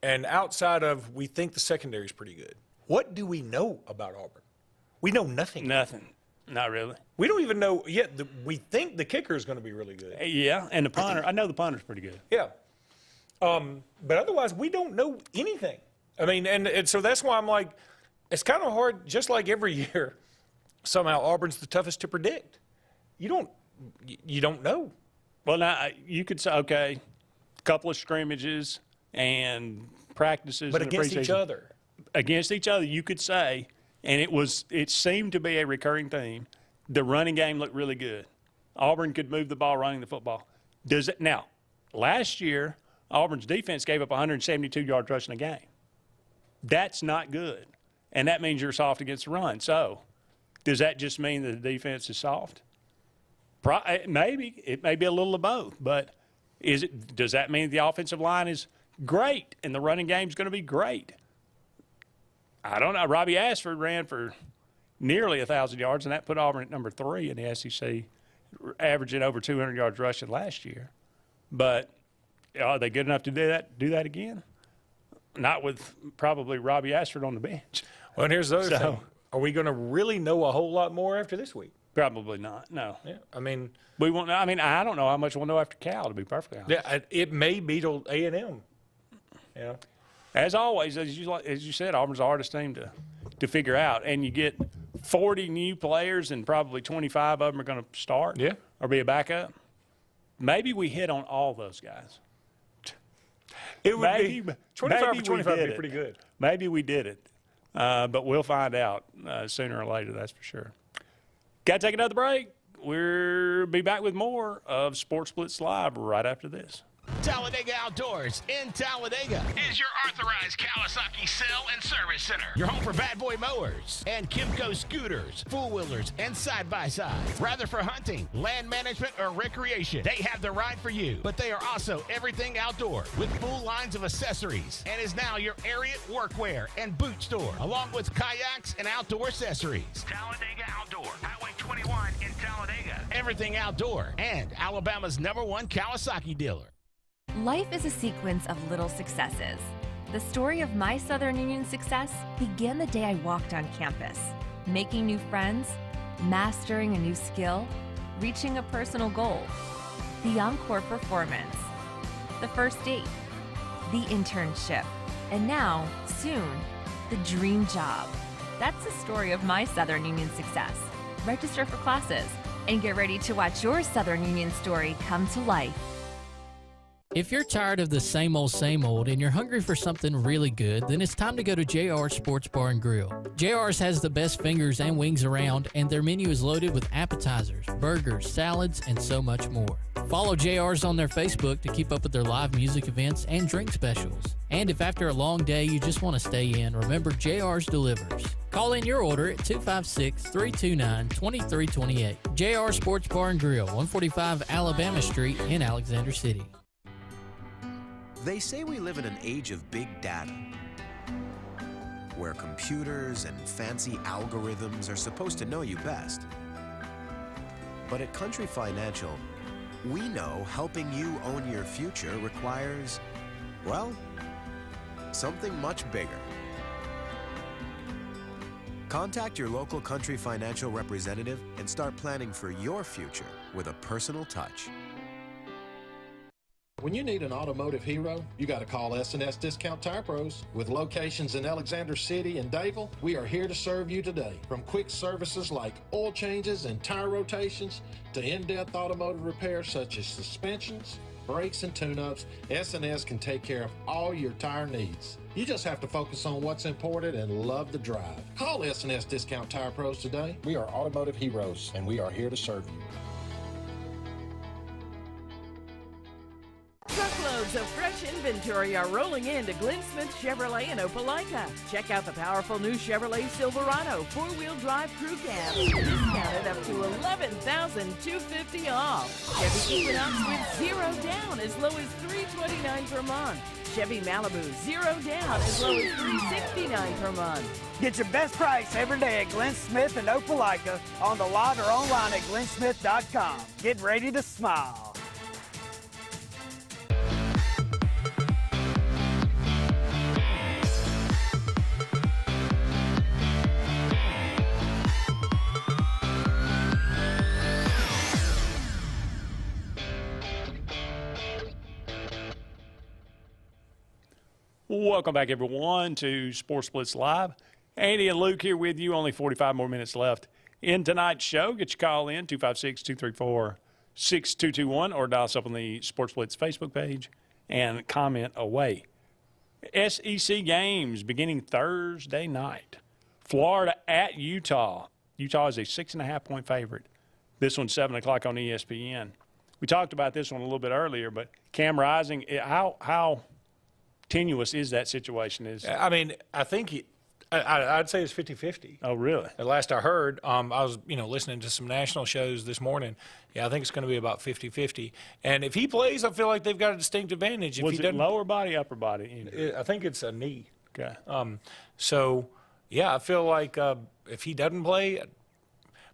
Speaker 4: and outside of we think the secondary is pretty good. What do we know about Auburn? We know nothing.
Speaker 3: Nothing. Not really.
Speaker 4: We don't even know yet. We think the kicker is going to be really good.
Speaker 3: Yeah, and the punter. I know the punter's pretty good.
Speaker 4: Yeah. But otherwise, we don't know anything. And so that's why I'm like, it's kind of hard, just like every year, somehow Auburn's the toughest to predict. You don't know.
Speaker 3: Well, now, you could say, okay, a couple of scrimmages and practices.
Speaker 4: But against each other.
Speaker 3: Against each other, you could say, and it seemed to be a recurring theme, the running game looked really good. Auburn could move the ball running the football. Now, last year, Auburn's defense gave up 172 yards rushing a game. That's not good. And that means you're soft against the run. So, does that just mean that the defense is soft? Maybe. It may be a little of both. But does that mean the offensive line is great and the running game is going to be great? I don't know. Robbie Ashford ran for nearly 1,000 yards, and that put Auburn at number 3 in the SEC, averaging over 200 yards rushing last year. But are they good enough to do that again? Not with probably Robbie Ashford on the bench.
Speaker 4: Well, and here's the other thing. Are we going to really know a whole lot more after this week?
Speaker 3: Probably not, no.
Speaker 4: Yeah,
Speaker 3: we won't. I don't know how much we'll know after Cal, to be perfectly honest.
Speaker 4: Yeah, it may be till A&M. Yeah.
Speaker 3: As always, as you said, Auburn's the hardest team to figure out. And you get 40 new players and probably 25 of them are going to start or be a backup. Maybe we hit on all those guys.
Speaker 4: It would be 25 for 25 would be pretty good.
Speaker 3: Maybe we did it. But we'll find out sooner or later, that's for sure. Got to take another break. We'll be back with more of Sports Blitz Live right after this.
Speaker 11: Talladega Outdoors in Talladega is your authorized Kawasaki sale and service center. Your home for Bad Boy mowers and Kimco scooters, four-wheelers, and side-by-sides. Rather for hunting, land management, or recreation, they have the ride for you. But they are also everything outdoor with full lines of accessories and is now your Ariat workwear and boot store, along with kayaks and outdoor accessories. Talladega Outdoor, Highway 21 in Talladega. Everything outdoor and Alabama's #1 Kawasaki dealer.
Speaker 14: Life is a sequence of little successes. The story of my Southern Union success began the day I walked on campus, making new friends, mastering a new skill, reaching a personal goal, the encore performance, the first date, the internship, and now, soon, the dream job. That's the story of my Southern Union success. Register for classes and get ready to watch your Southern Union story come to life.
Speaker 17: If you're tired of the same old and you're hungry for something really good, then it's time to go to JR's Sports Bar and Grill. JR's has the best fingers and wings around, and their menu is loaded with appetizers, burgers, salads, and so much more. Follow JR's on their Facebook to keep up with their live music events and drink specials. And if after a long day you just want to stay in, remember JR's delivers. Call in your order at 256-329-2328. JR Sports Bar and Grill, 145 Alabama Street in Alexander City.
Speaker 23: They say we live in an age of big data, where computers and fancy algorithms are supposed to know you best. But at Country Financial, we know helping you own your future requires, well, something much bigger. Contact your local Country Financial representative and start planning for your future with a personal touch.
Speaker 24: When you need an automotive hero, you got to call S&S Discount Tire Pros. With locations in Alexander City and Dayville, we are here to serve you today. From quick services like oil changes and tire rotations to in-depth automotive repairs such as suspensions, brakes, and tune-ups, S&S can take care of all your tire needs. You just have to focus on what's important and love the drive. Call S&S Discount Tire Pros today. We are automotive heroes, and we are here to serve you.
Speaker 25: Truckloads of fresh inventory are rolling into Glenn Smith Chevrolet in Opelika. Check out the powerful new Chevrolet Silverado four-wheel drive crew cab, discounted up to $11,250 off. Chevy Equinox with 0 down as low as $329 per month. Chevy Malibu 0 down as low as $369 per month.
Speaker 6: Get your best price every day at Glenn Smith in Opelika, on the lot or online at glennsmith.com. Get ready to smile.
Speaker 3: Welcome back, everyone, to Sports Blitz Live. Andy and Luke here with you. Only 45 more minutes left in tonight's show. Get your call in, 256-234-6221, or dial us up on the Sports Blitz Facebook page and comment away. SEC games beginning Thursday night. Florida at Utah. Utah is a 6.5-point favorite. This one's 7 o'clock on ESPN. We talked about this one a little bit earlier, but Cam Rising, how tenuous is that situation?
Speaker 4: I mean, I think I'd say it's 50-50.
Speaker 3: Oh, really?
Speaker 4: At last I heard, I was listening to some national shows this morning. Yeah, I think it's going to be about 50-50. And if he plays, I feel like they've got a distinct advantage. If
Speaker 3: Was it lower body, upper body?
Speaker 4: I think it's a knee.
Speaker 3: Okay.
Speaker 4: So, yeah, I feel like if he doesn't play,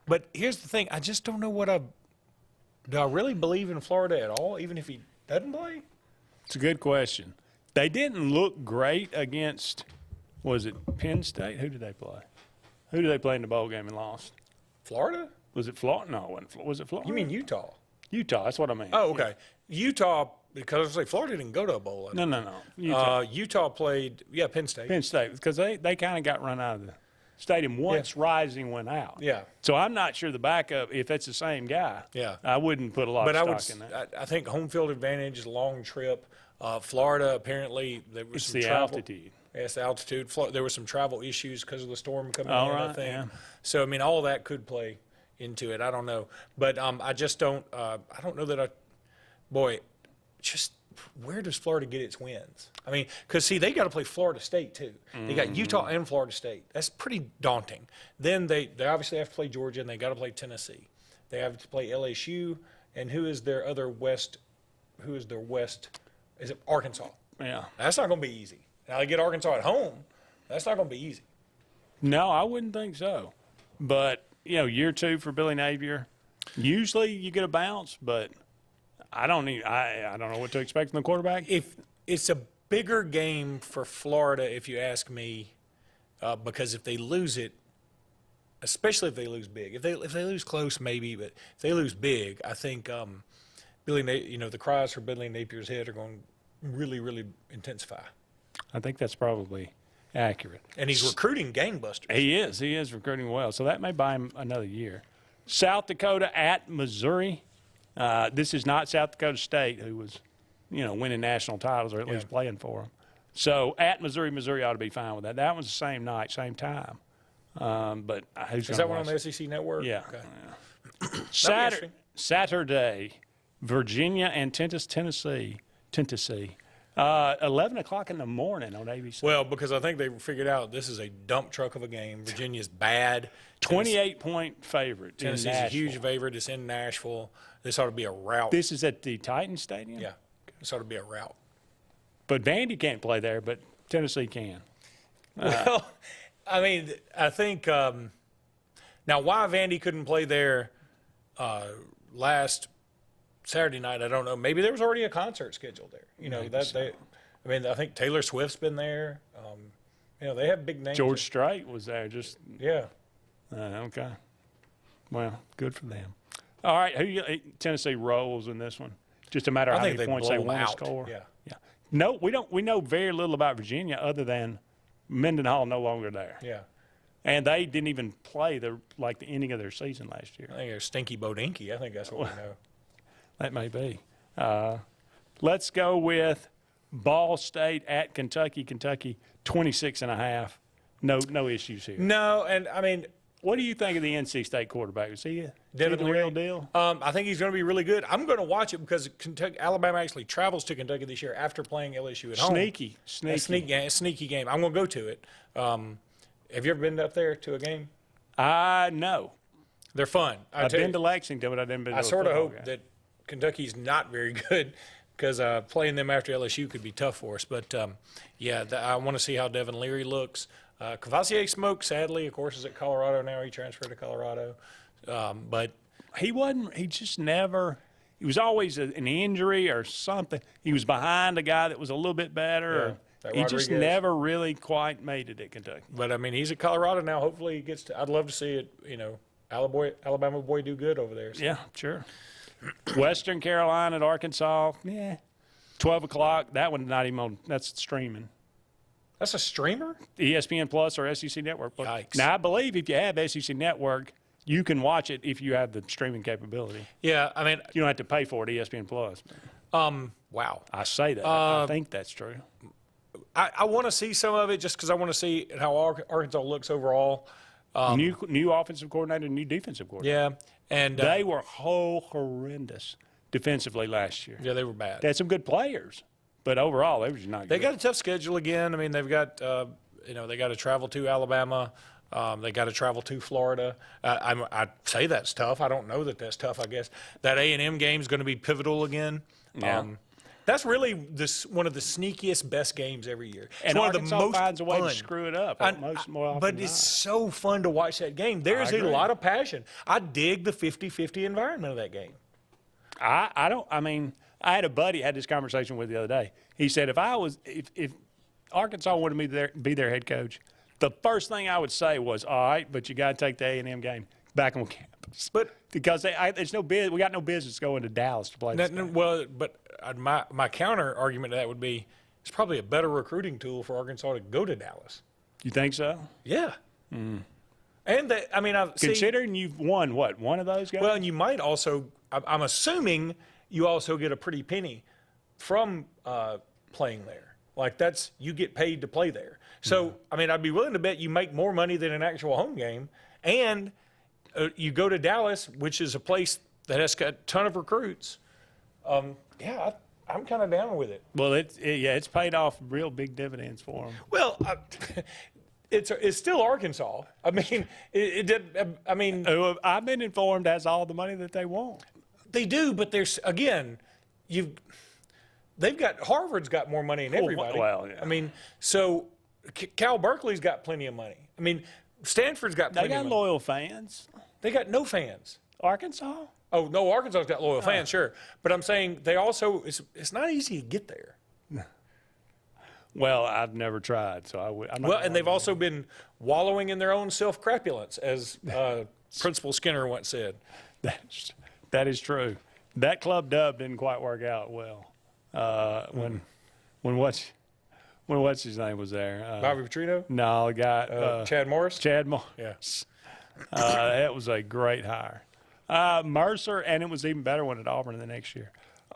Speaker 4: but here's the thing, I just don't know do I really believe in Florida at all, even if he doesn't play?
Speaker 3: It's a good question. They didn't look great against, was it Penn State? Who did they play? Who did they play in the bowl game and lost?
Speaker 4: Florida?
Speaker 3: Was it Florida? No, it wasn't. Was it Florida?
Speaker 4: You mean Utah?
Speaker 3: Utah, that's what I mean.
Speaker 4: Oh, okay. Yeah. Utah, because Florida didn't go to a bowl.
Speaker 3: No.
Speaker 4: Utah played, Penn State.
Speaker 3: Penn State, because they kind of got run out of the stadium once Rising went out.
Speaker 4: Yeah.
Speaker 3: So I'm not sure the backup, if it's the same guy, I wouldn't put a lot of stock in that.
Speaker 4: I think home field advantage, long trip. Florida, apparently, there was some travel.
Speaker 3: Altitude.
Speaker 4: Yes, the altitude. There was some travel issues because of the storm coming in,
Speaker 3: right,
Speaker 4: I think.
Speaker 3: Yeah.
Speaker 4: So, I mean, all that could play into it. I don't know. But I just don't I don't know that where does Florida get its wins? I mean, because, see, they got to play Florida State, too. They got Utah and Florida State. That's pretty daunting. Then they obviously have to play Georgia, and they got to play Tennessee. They have to play LSU, and who is their West? Is it Arkansas?
Speaker 3: Yeah.
Speaker 4: That's not going to be easy. Now, they get Arkansas at home. That's not going to be easy.
Speaker 3: No, I wouldn't think so. But, year 2 for Billy Napier, usually you get a bounce, but I don't know what to expect from the quarterback.
Speaker 4: If it's a bigger game for Florida, if you ask me, because if they lose it, especially if they lose big, if they lose close, maybe, but if they lose big, I think the cries for Billy Napier's head are going to really, really intensify.
Speaker 3: I think that's probably accurate.
Speaker 4: And he's recruiting gangbusters.
Speaker 3: He is recruiting well, so that may buy him another year. South Dakota at Missouri. This is not South Dakota State, who was, winning national titles or at least playing for them. So at Missouri ought to be fine with that. That was the same night, same time. But who's
Speaker 4: is that one on the SEC Network?
Speaker 3: Yeah.
Speaker 4: Okay.
Speaker 3: Yeah. Saturday, Virginia and Tennessee. 11 o'clock in the morning on ABC.
Speaker 4: Well, because I think they figured out this is a dump truck of a game. Virginia's bad.
Speaker 3: 28-point favorite.
Speaker 4: Tennessee's a huge favorite. It's in Nashville. This ought to be a rout.
Speaker 3: This is at the Titans Stadium?
Speaker 4: Yeah. This ought to be a rout.
Speaker 3: But Vandy can't play there, but Tennessee can.
Speaker 4: Well, I mean, I think now why Vandy couldn't play there last Saturday night, I don't know. Maybe there was already a concert scheduled there. I think Taylor Swift's been there. They have big names.
Speaker 3: George Strait was there.
Speaker 4: Yeah.
Speaker 3: Okay. Well, good for them. All right, Tennessee rolls in this one. Just a matter of how many points they want to score.
Speaker 4: Yeah.
Speaker 3: No, we know very little about Virginia other than Mendenhall no longer there.
Speaker 4: Yeah.
Speaker 3: And they didn't even play the ending of their season last year.
Speaker 4: I think it was Stinky Bodinky. I think that's what we know.
Speaker 3: That may be. Let's go with Ball State at Kentucky. Kentucky 26.5. No issues here.
Speaker 4: No, and I mean,
Speaker 3: what do you think of the NC State quarterback? Is he
Speaker 4: the
Speaker 3: real deal?
Speaker 4: I think he's going to be really good. I'm going to watch it because Alabama actually travels to Kentucky this year after playing LSU at home.
Speaker 3: Sneaky.
Speaker 4: A sneaky game. I'm going to go to it. Have you ever been up there to a game?
Speaker 3: No.
Speaker 4: They're fun.
Speaker 3: I've been to Lexington, but I didn't been to
Speaker 4: I sort of hope that Kentucky's not very good because playing them after LSU could be tough for us. But, I want to see how Devin Leary looks. Cavassier Smoke, sadly, of course, is at Colorado now. He transferred to Colorado. But
Speaker 3: he was always an injury or something. He was behind a guy that was a little bit better. He just never really quite made it at Kentucky.
Speaker 4: But, I mean, he's at Colorado now. Hopefully he gets to – I'd love to see it, Alabama boy do good over there. So.
Speaker 3: Yeah, sure. Western Carolina at Arkansas, 12 o'clock. That one not even on. That's streaming.
Speaker 4: That's a streamer?
Speaker 3: ESPN Plus or SEC Network.
Speaker 4: Yikes.
Speaker 3: Now, I believe if you have SEC Network, you can watch it if you have the streaming capability.
Speaker 4: Yeah, I mean.
Speaker 3: You don't have to pay for it, ESPN Plus.
Speaker 4: Wow.
Speaker 3: I say that. I think that's true.
Speaker 4: I want to see some of it just because I want to see how Arkansas looks overall.
Speaker 3: New offensive coordinator, new defensive coordinator.
Speaker 4: Yeah. And
Speaker 3: they were horrendous defensively last year.
Speaker 4: Yeah, they were bad.
Speaker 3: They had some good players, but overall, they were just not good.
Speaker 4: They got a tough schedule again. I mean, they've got, they got to travel to Alabama. They got to travel to Florida. I say that's tough. I don't know that that's tough, I guess. That A&M game is going to be pivotal again.
Speaker 3: Yeah.
Speaker 4: That's really one of the sneakiest, best games every year. It's
Speaker 3: and
Speaker 4: one
Speaker 3: Arkansas
Speaker 4: of the most
Speaker 3: finds a way
Speaker 4: fun.
Speaker 3: to screw it up more often
Speaker 4: But
Speaker 3: than
Speaker 4: it's
Speaker 3: not.
Speaker 4: so fun to watch that game. There's a lot of passion. I dig the 50-50 environment of that game.
Speaker 3: I had a buddy I had this conversation with the other day. He said if Arkansas wanted me to be their head coach, the first thing I would say was, all right, but you got to take the A&M game back on campus.
Speaker 4: But
Speaker 3: because we got no business going to Dallas to play this game.
Speaker 4: Well, but my counter argument to that would be it's probably a better recruiting tool for Arkansas to go to Dallas.
Speaker 3: You think so?
Speaker 4: Yeah.
Speaker 3: Mm.
Speaker 4: And
Speaker 3: considering you've won one of those guys.
Speaker 4: Well, and you might also. I'm assuming you also get a pretty penny from playing there. Like you get paid to play there. So I'd be willing to bet you make more money than an actual home game, and you go to Dallas, which is a place that has got a ton of recruits. I'm kind of down with it.
Speaker 3: Well, it's paid off real big dividends for them.
Speaker 4: Well, it's still Arkansas. I mean, it did. I mean,
Speaker 3: I've been informed has all the money that they want.
Speaker 4: They do, but there's again, Harvard's got more money than everybody.
Speaker 3: Well, yeah.
Speaker 4: I mean, so Cal Berkeley's got plenty of money. I mean, Stanford's got plenty.
Speaker 3: They got
Speaker 4: of money.
Speaker 3: loyal fans.
Speaker 4: They got no fans.
Speaker 3: Arkansas?
Speaker 4: Oh no, Arkansas's got loyal fans, sure. But I'm saying they also it's not easy to get there.
Speaker 3: Well, I've never tried, so I'm not.
Speaker 4: Well, and they've also been wallowing in their own self-crapulence, as Principal Skinner once said.
Speaker 3: That is true. That club dub didn't quite work out well when what's his name was there?
Speaker 4: Bobby Petrino?
Speaker 3: No, the guy
Speaker 4: Chad Morris.
Speaker 3: Chad Morris.
Speaker 4: Yeah.
Speaker 3: That was a great hire. Mercer, and it was even better one at Auburn the next year.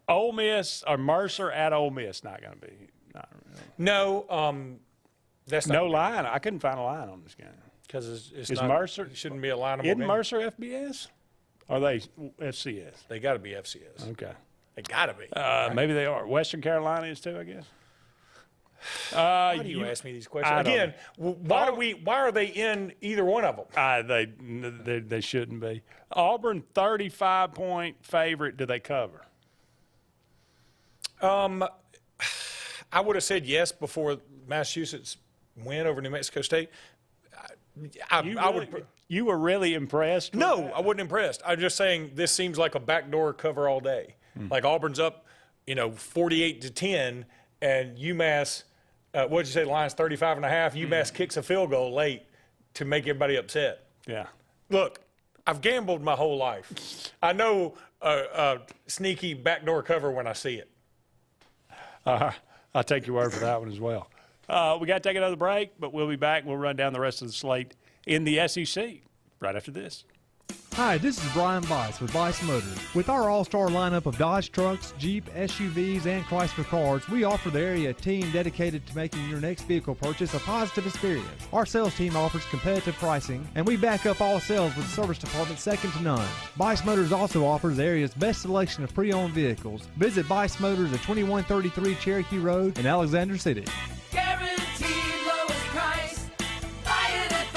Speaker 3: Ole Miss or Mercer at Ole Miss not going to be. Not really.
Speaker 4: No, that's not
Speaker 3: no line. I couldn't find a line on this game
Speaker 4: because it's
Speaker 3: is
Speaker 4: not,
Speaker 3: Mercer.
Speaker 4: It shouldn't be a lineable
Speaker 3: Isn't
Speaker 4: game.
Speaker 3: Mercer FBS? Or are they FCS?
Speaker 4: They got to be FCS.
Speaker 3: Okay.
Speaker 4: They got to be.
Speaker 3: Maybe they are. Western Carolina is too, I guess.
Speaker 4: Why do you ask me these questions again? Why are they in either one of them?
Speaker 3: They shouldn't be. Auburn 35-point favorite. Do they cover?
Speaker 4: I would have said yes before Massachusetts win over New Mexico State.
Speaker 3: You were really impressed?
Speaker 4: No, I wasn't impressed. I'm just saying this seems like a backdoor cover all day. Like Auburn's up, 48-10, and UMass. What'd you say? The line's 35.5. UMass kicks a field goal late to make everybody upset.
Speaker 3: Yeah.
Speaker 4: Look, I've gambled my whole life. I know a sneaky backdoor cover when I see it.
Speaker 3: I'll take your word for that one as well. We got to take another break, but we'll be back. We'll run down the rest of the slate in the SEC right after this.
Speaker 12: Hi, this is Brian Bice with Bice Motors. With our all-star lineup of Dodge trucks, Jeep, SUVs, and Chrysler cars, we offer the area team dedicated to making your next vehicle purchase a positive experience. Our sales team offers competitive pricing, and we back up all sales with a service department second to none. Bice Motors also offers the area's best selection of pre-owned vehicles. Visit Bice Motors at 2133 Cherokee Road in Alexander City.
Speaker 13: Guaranteed lowest price. Buy it at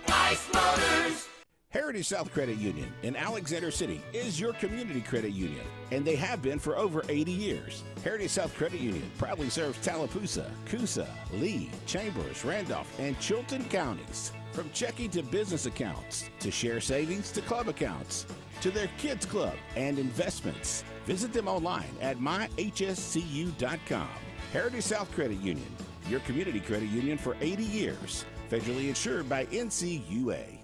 Speaker 13: Bice Motors.
Speaker 10: Heritage South Credit Union in Alexander City is your community credit union, and they have been for over 80 years. Heritage South Credit Union proudly serves Tallapoosa, Coosa, Lee, Chambers, Randolph, and Chilton counties. From checking to business accounts, to share savings to club accounts, to their kids club and investments. Visit them online at myhscu.com. Heritage South Credit Union, your community credit union for 80 years. Federally insured by NCUA.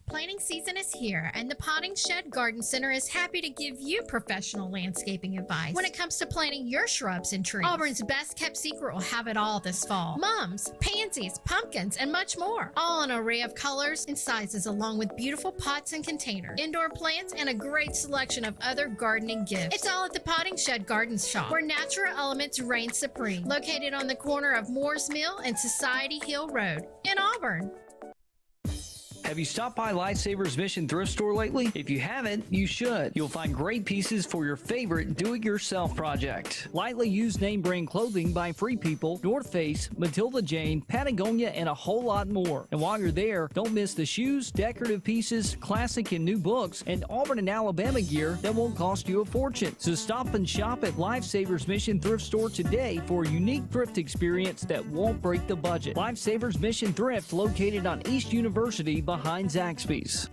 Speaker 15: Planting season is here, and the Potting Shed Garden Center is happy to give you professional landscaping advice when it comes to planting your shrubs and trees. Auburn's best kept secret will have it all this fall. Mums, pansies, pumpkins, and much more. All an array of colors and sizes, along with beautiful pots and containers, indoor plants, and a great selection of other gardening gifts. It's all at the Potting Shed Garden Shop, where natural elements reign supreme. Located on the corner of Moore's Mill and Society Hill Road in Auburn.
Speaker 16: Have you stopped by Lifesavers Mission Thrift Store lately? If you haven't, you should. You'll find great pieces for your favorite do-it-yourself project. Lightly used name brand clothing by Free People, North Face, Matilda Jane, Patagonia, and a whole lot more. And while you're there, don't miss the shoes, decorative pieces, classic and new books, and Auburn and Alabama gear that won't cost you a fortune. So stop and shop at Lifesavers Mission Thrift Store today for a unique thrift experience that won't break the budget. Lifesavers Mission Thrift, located on East University behind Zaxby's.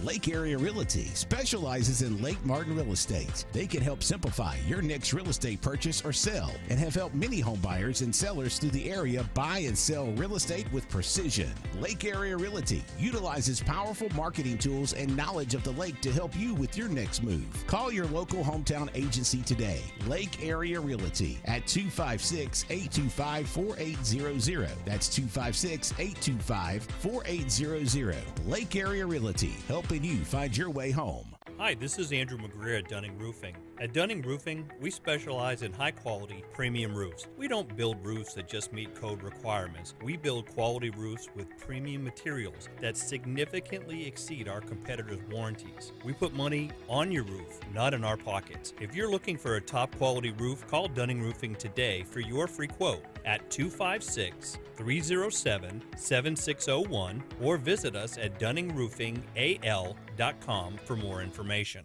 Speaker 10: Lake Area Realty specializes in Lake Martin real estate. They can help simplify your next real estate purchase or sell, and have helped many home buyers and sellers through the area buy and sell real estate with precision. Lake Area Realty utilizes powerful marketing tools and knowledge of the lake to help you with your next move. Call your local hometown agency today. Lake Area Realty at 256-825-4800. That's 256-825-4800. Lake Area Realty, helping you find your way home.
Speaker 8: Hi, this is Andrew McGreer at Dunning Roofing. At Dunning Roofing, we specialize in high-quality, premium roofs. We don't build roofs that just meet code requirements. We build quality roofs with premium materials that significantly exceed our competitors' warranties. We put money on your roof, not in our pockets. If you're looking for a top-quality roof, call Dunning Roofing today for your free quote at 256-307-7601 or visit us at DunningRoofingAL.com for more information.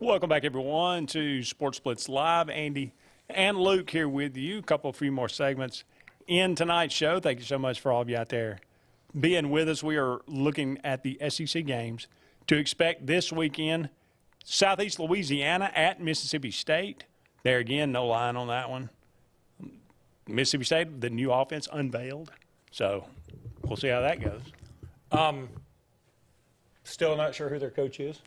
Speaker 3: Welcome back, everyone, to Sports Blitz Live. Andy and Luke here with you. A few more segments in tonight's show. Thank you so much for all of you out there being with us. We are looking at the SEC games to expect this weekend. Southeast Louisiana at Mississippi State. There again, no line on that one. Mississippi State, the new offense unveiled. So we'll see how that goes.
Speaker 4: Still not sure who their coach is.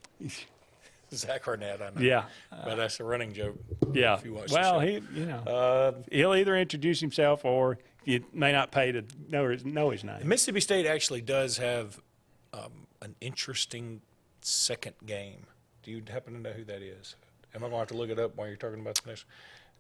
Speaker 4: Zach Arnett, I know.
Speaker 3: Yeah.
Speaker 4: But that's a running joke.
Speaker 3: Yeah.
Speaker 4: If you watch
Speaker 3: Well,
Speaker 4: the show.
Speaker 3: he'll either introduce himself or you may not pay to know his name.
Speaker 4: Mississippi State actually does have an interesting second game. Do you happen to know who that is? Am I going to have to look it up while you're talking about the next?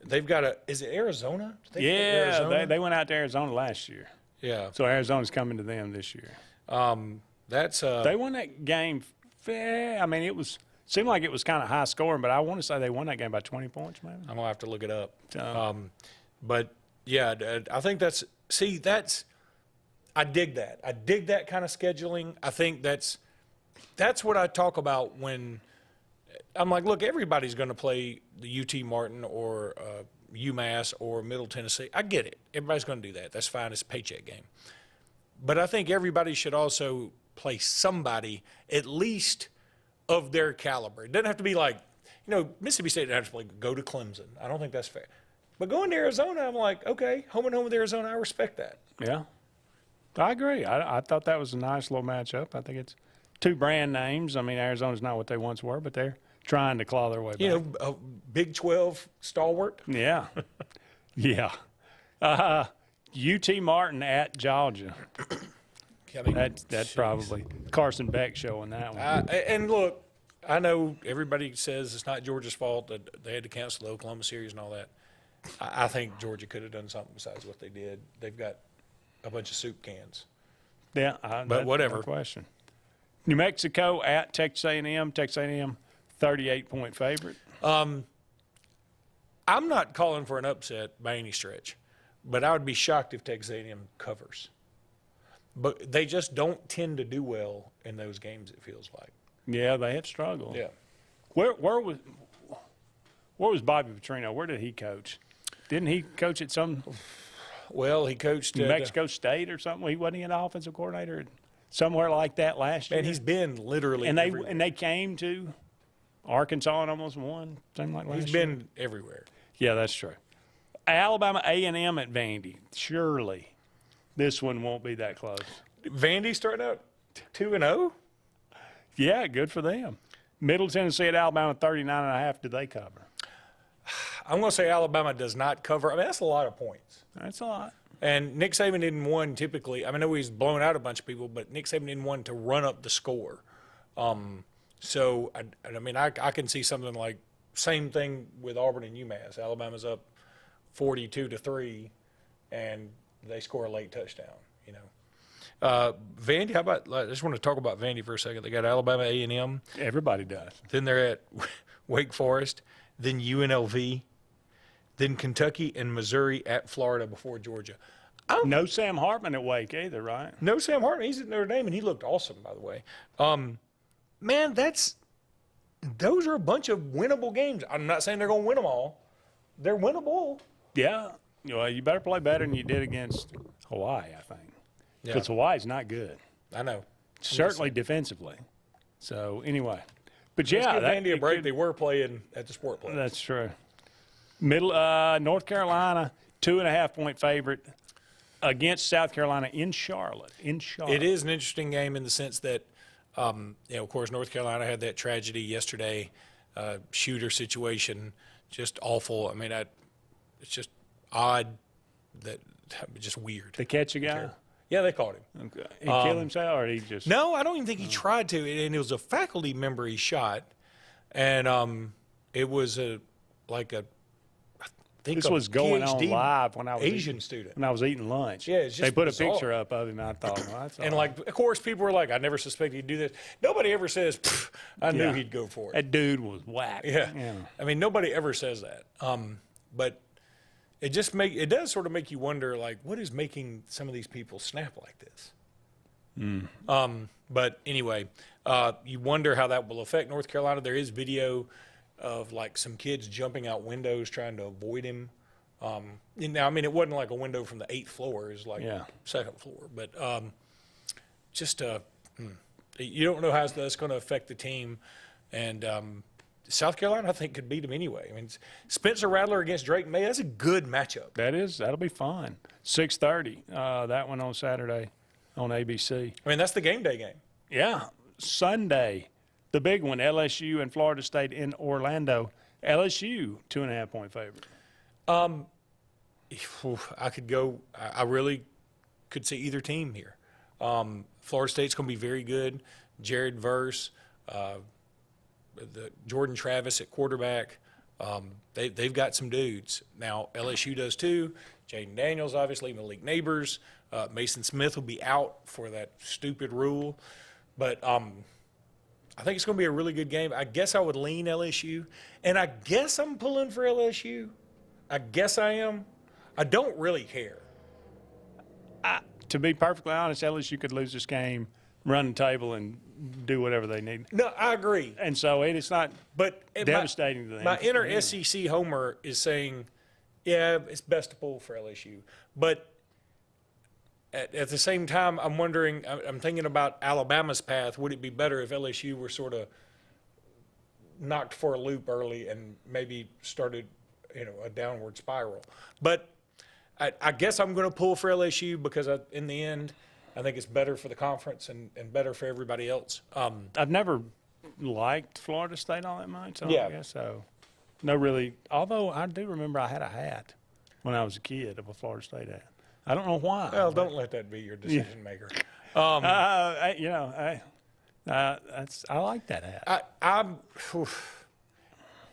Speaker 4: They've got is it Arizona?
Speaker 3: They went out to Arizona last year.
Speaker 4: Yeah.
Speaker 3: So Arizona's coming to them this year. They won that game fair. I mean, seemed like it was kind of high scoring, but I want to say they won that game by 20 points, maybe.
Speaker 4: I'm going to have to look it up. But, yeah, I think I dig that. I dig that kind of scheduling. I think that's what I talk about when I'm like, look, everybody's going to play the UT Martin or UMass or Middle Tennessee. I get it. Everybody's going to do that. That's fine. It's a paycheck game. But I think everybody should also play somebody at least of their caliber. It doesn't have to be like, Mississippi State doesn't have to go to Clemson. I don't think that's fair. But going to Arizona, I'm like, okay, home and home with Arizona, I respect that.
Speaker 3: Yeah. I agree. I thought that was a nice little matchup. I think it's two brand names. I mean, Arizona's not what they once were, but they're trying to claw their way back.
Speaker 4: A Big 12 stalwart.
Speaker 3: Yeah. Yeah. UT Martin at Georgia. That's probably Carson Beck showing that one.
Speaker 4: And look, I know everybody says it's not Georgia's fault that they had to cancel the Oklahoma series and all that. I think Georgia could have done something besides what they did. They've got a bunch of soup cans.
Speaker 3: Yeah,
Speaker 4: but whatever.
Speaker 3: No question. New Mexico at Texas A&M. Texas A&M, 38-point favorite.
Speaker 4: I'm not calling for an upset by any stretch, but I would be shocked if Texas A&M covers. But they just don't tend to do well in those games, it feels like.
Speaker 3: Yeah, they have struggled.
Speaker 4: Yeah.
Speaker 3: Where was Bobby Petrino? Where did he coach? Didn't he coach at some –
Speaker 4: Well, he coached
Speaker 3: New Mexico State or something. Wasn't he an offensive coordinator somewhere like that last year?
Speaker 4: And he's been literally
Speaker 3: everywhere. And they came to Arkansas and almost won, something like last year.
Speaker 4: He's been everywhere.
Speaker 3: Yeah, that's true. Alabama A&M at Vandy. Surely this one won't be that close.
Speaker 4: Vandy starting out 2-0?
Speaker 3: Yeah, good for them. Middle Tennessee at Alabama, 39.5. Do they cover?
Speaker 4: I'm going to say Alabama does not cover. I mean, that's a lot of points.
Speaker 3: That's a lot.
Speaker 4: And Nick Saban didn't win typically. I mean, I know he's blown out a bunch of people, but Nick Saban didn't win to run up the score. So, I can see something like same thing with Auburn and UMass. Alabama's up 42-3, and they score a late touchdown, Vandy, how about – I just want to talk about Vandy for a second. They got Alabama A&M.
Speaker 3: Everybody does.
Speaker 4: Then they're at Wake Forest, then UNLV, then Kentucky and Missouri at Florida before Georgia.
Speaker 3: No Sam Hartman at Wake either, right?
Speaker 4: No Sam Hartman. He's at Notre Dame, and he looked awesome, by the way. Man, those are a bunch of winnable games. I'm not saying they're going to win them all. They're winnable.
Speaker 3: Yeah. Well, you better play better than you did against Hawaii, I think. Because Hawaii's not good.
Speaker 4: I know.
Speaker 3: Certainly defensively. So, anyway. But,
Speaker 4: Let's give Vandy a break. They were playing at the Sportz.
Speaker 3: That's true. North Carolina, 2.5-point favorite against South Carolina in Charlotte.
Speaker 4: It is an interesting game in the sense that Of course, North Carolina had that tragedy yesterday, shooter situation, just awful. I mean, it's just odd, just weird.
Speaker 3: They catch a guy?
Speaker 4: Yeah, they caught him.
Speaker 3: Okay. He killed himself, or he just?
Speaker 4: No, I don't even think he tried to. And it was a faculty member he shot, and it was I think
Speaker 3: this was going on
Speaker 4: PhD
Speaker 3: live when I was
Speaker 4: Asian student.
Speaker 3: When I was eating lunch.
Speaker 4: Yeah, it's just
Speaker 3: they put
Speaker 4: bizarre.
Speaker 3: a picture up of him. And I thought, well, that's
Speaker 4: And
Speaker 3: all right.
Speaker 4: of course, people were like, "I never suspected he'd do this." Nobody ever says, "I knew
Speaker 3: Yeah.
Speaker 4: he'd go for it."
Speaker 3: That dude was whack.
Speaker 4: Yeah.
Speaker 3: Yeah.
Speaker 4: I mean, nobody ever says that. But it does sort of make you wonder, like, what is making some of these people snap like this? But anyway, you wonder how that will affect North Carolina. There is video of like some kids jumping out windows trying to avoid him. Now, I mean, it wasn't like a window from the 8th floor; it was like second floor. But you don't know how that's going to affect the team. And South Carolina, I think, could beat them anyway. I mean, Spencer Rattler against Drake May, that's a good matchup.
Speaker 3: That'll be fun. 6:30. That one on Saturday on ABC.
Speaker 4: I mean, that's the game day game.
Speaker 3: Yeah, Sunday, the big one, LSU and Florida State in Orlando. LSU 2.5-point favorite.
Speaker 4: I could go. I really could see either team here. Florida State's going to be very good. Jared Verse, the Jordan Travis at quarterback. They've got some dudes. Now, LSU does too. Jaden Daniels, obviously, Malik Neighbors. Mason Smith will be out for that stupid rule. But I think it's going to be a really good game. I guess I would lean LSU. And I guess I'm pulling for LSU. I guess I am. I don't really care.
Speaker 3: To be perfectly honest, LSU could lose this game, run the table, and do whatever they need.
Speaker 4: No, I agree.
Speaker 3: And so it's not devastating to them.
Speaker 4: My inner SEC homer is saying, yeah, it's best to pull for LSU. But at the same time, I'm wondering, I'm thinking about Alabama's path. Would it be better if LSU were sort of knocked for a loop early and maybe started, a downward spiral? But I guess I'm going to pull for LSU because in the end, I think it's better for the conference and better for everybody else.
Speaker 3: I've never liked Florida State all that much. So
Speaker 4: Yeah.
Speaker 3: I guess so. No, really. Although I do remember I had a hat when I was a kid of a Florida State hat. I don't know why.
Speaker 4: Well, don't let that be your decision maker.
Speaker 3: I like that hat.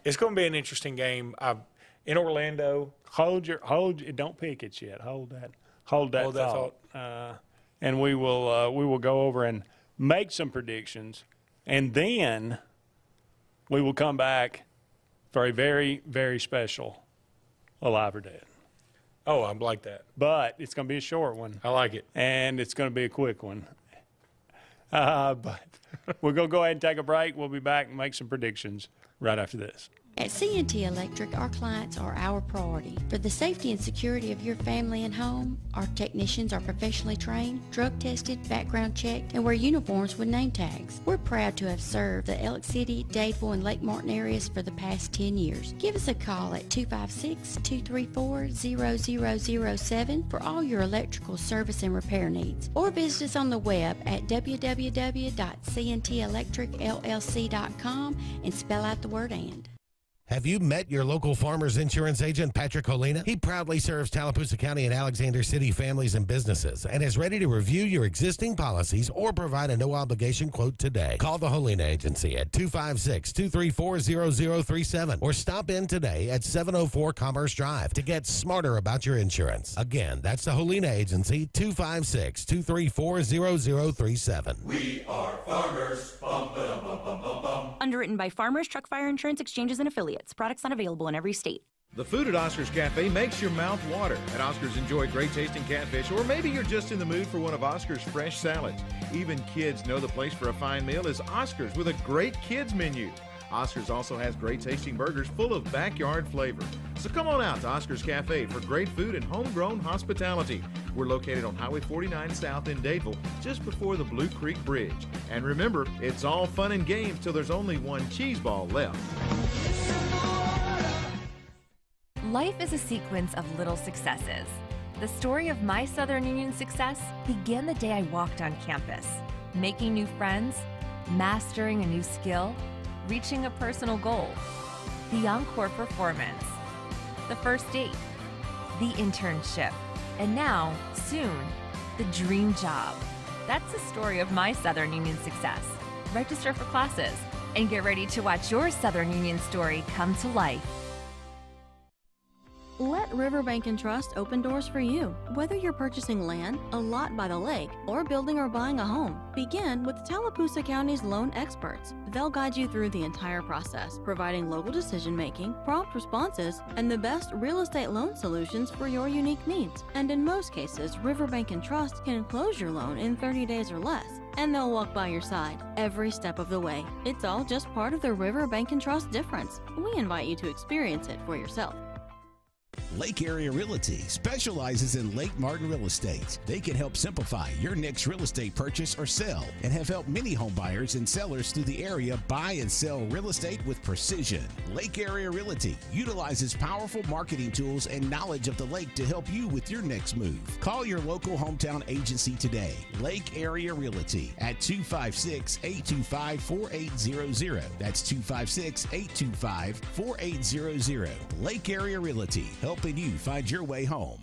Speaker 4: It's going to be an interesting game. In Orlando.
Speaker 3: Don't pick it yet. Hold that thought. And we will go over and make some predictions, and then we will come back for a very, very special Alive or Dead.
Speaker 4: Oh, I like that.
Speaker 3: But it's going to be a short one.
Speaker 4: I like it.
Speaker 3: And it's going to be a quick one. But we're going to go ahead and take a break. We'll be back and make some predictions right after this.
Speaker 5: At C&T Electric, our clients are our priority. For the safety and security of your family and home, our technicians are professionally trained, drug tested, background checked, and wear uniforms with name tags. We're proud to have served the Elk City, Dadeville, and Lake Martin areas for the past 10 years. Give us a call at 256-234-0007 for all your electrical service and repair needs, or visit us on the web at www.cntelectricllc.com and spell out the word "and."
Speaker 1: Have you met your local Farmers Insurance agent, Patrick Holina? He proudly serves Tallapoosa County and Alexander City families and businesses and is ready to review your existing policies or provide a no-obligation quote today. Call the Holina Agency at 256-234-0037 or stop in today at 704 Commerce Drive to get smarter about your insurance. Again, that's the Holina Agency, 256-234-0037.
Speaker 18: We are farmers. Bum, ba-dum, bum, bum, bum, bum.
Speaker 19: Underwritten by Farmers Truck Fire Insurance Exchanges and Affiliates. Products not available in every state.
Speaker 20: The food at Oscar's Cafe makes your mouth water. At Oscar's, enjoy great tasting catfish, or maybe you're just in the mood for one of Oscar's fresh salads. Even kids know the place for a fine meal is Oscar's with a great kids menu. Oscar's also has great tasting burgers full of backyard flavor. So come on out to Oscar's Cafe for great food and homegrown hospitality. We're located on Highway 49 South in Dadeville, just before the Blue Creek Bridge. And remember, it's all fun and games till there's only one cheese ball left.
Speaker 14: Life is a sequence of little successes. The story of my Southern Union success began the day I walked on campus, making new friends, mastering a new skill, reaching a personal goal, the encore performance, the first date, the internship, and now, soon, the dream job. That's the story of my Southern Union success. Register for classes and get ready to watch your Southern Union story come to life.
Speaker 19: Let Riverbank and Trust open doors for you. Whether you're purchasing land, a lot by the lake, or building or buying a home, begin with Tallapoosa County's loan experts. They'll guide you through the entire process, providing local decision-making, prompt responses, and the best real estate loan solutions for your unique needs. And in most cases, Riverbank and Trust can close your loan in 30 days or less, and they'll walk by your side every step of the way. It's all just part of the Riverbank and Trust difference. We invite you to experience it for yourself.
Speaker 10: Lake Area Realty specializes in Lake Martin real estate. They can help simplify your next real estate purchase or sell and have helped many home buyers and sellers through the area buy and sell real estate with precision. Lake Area Realty utilizes powerful marketing tools and knowledge of the lake to help you with your next move. Call your local hometown agency today, Lake Area Realty, at 256-825-4800. That's 256-825-4800. Lake Area Realty, helping you find your way home.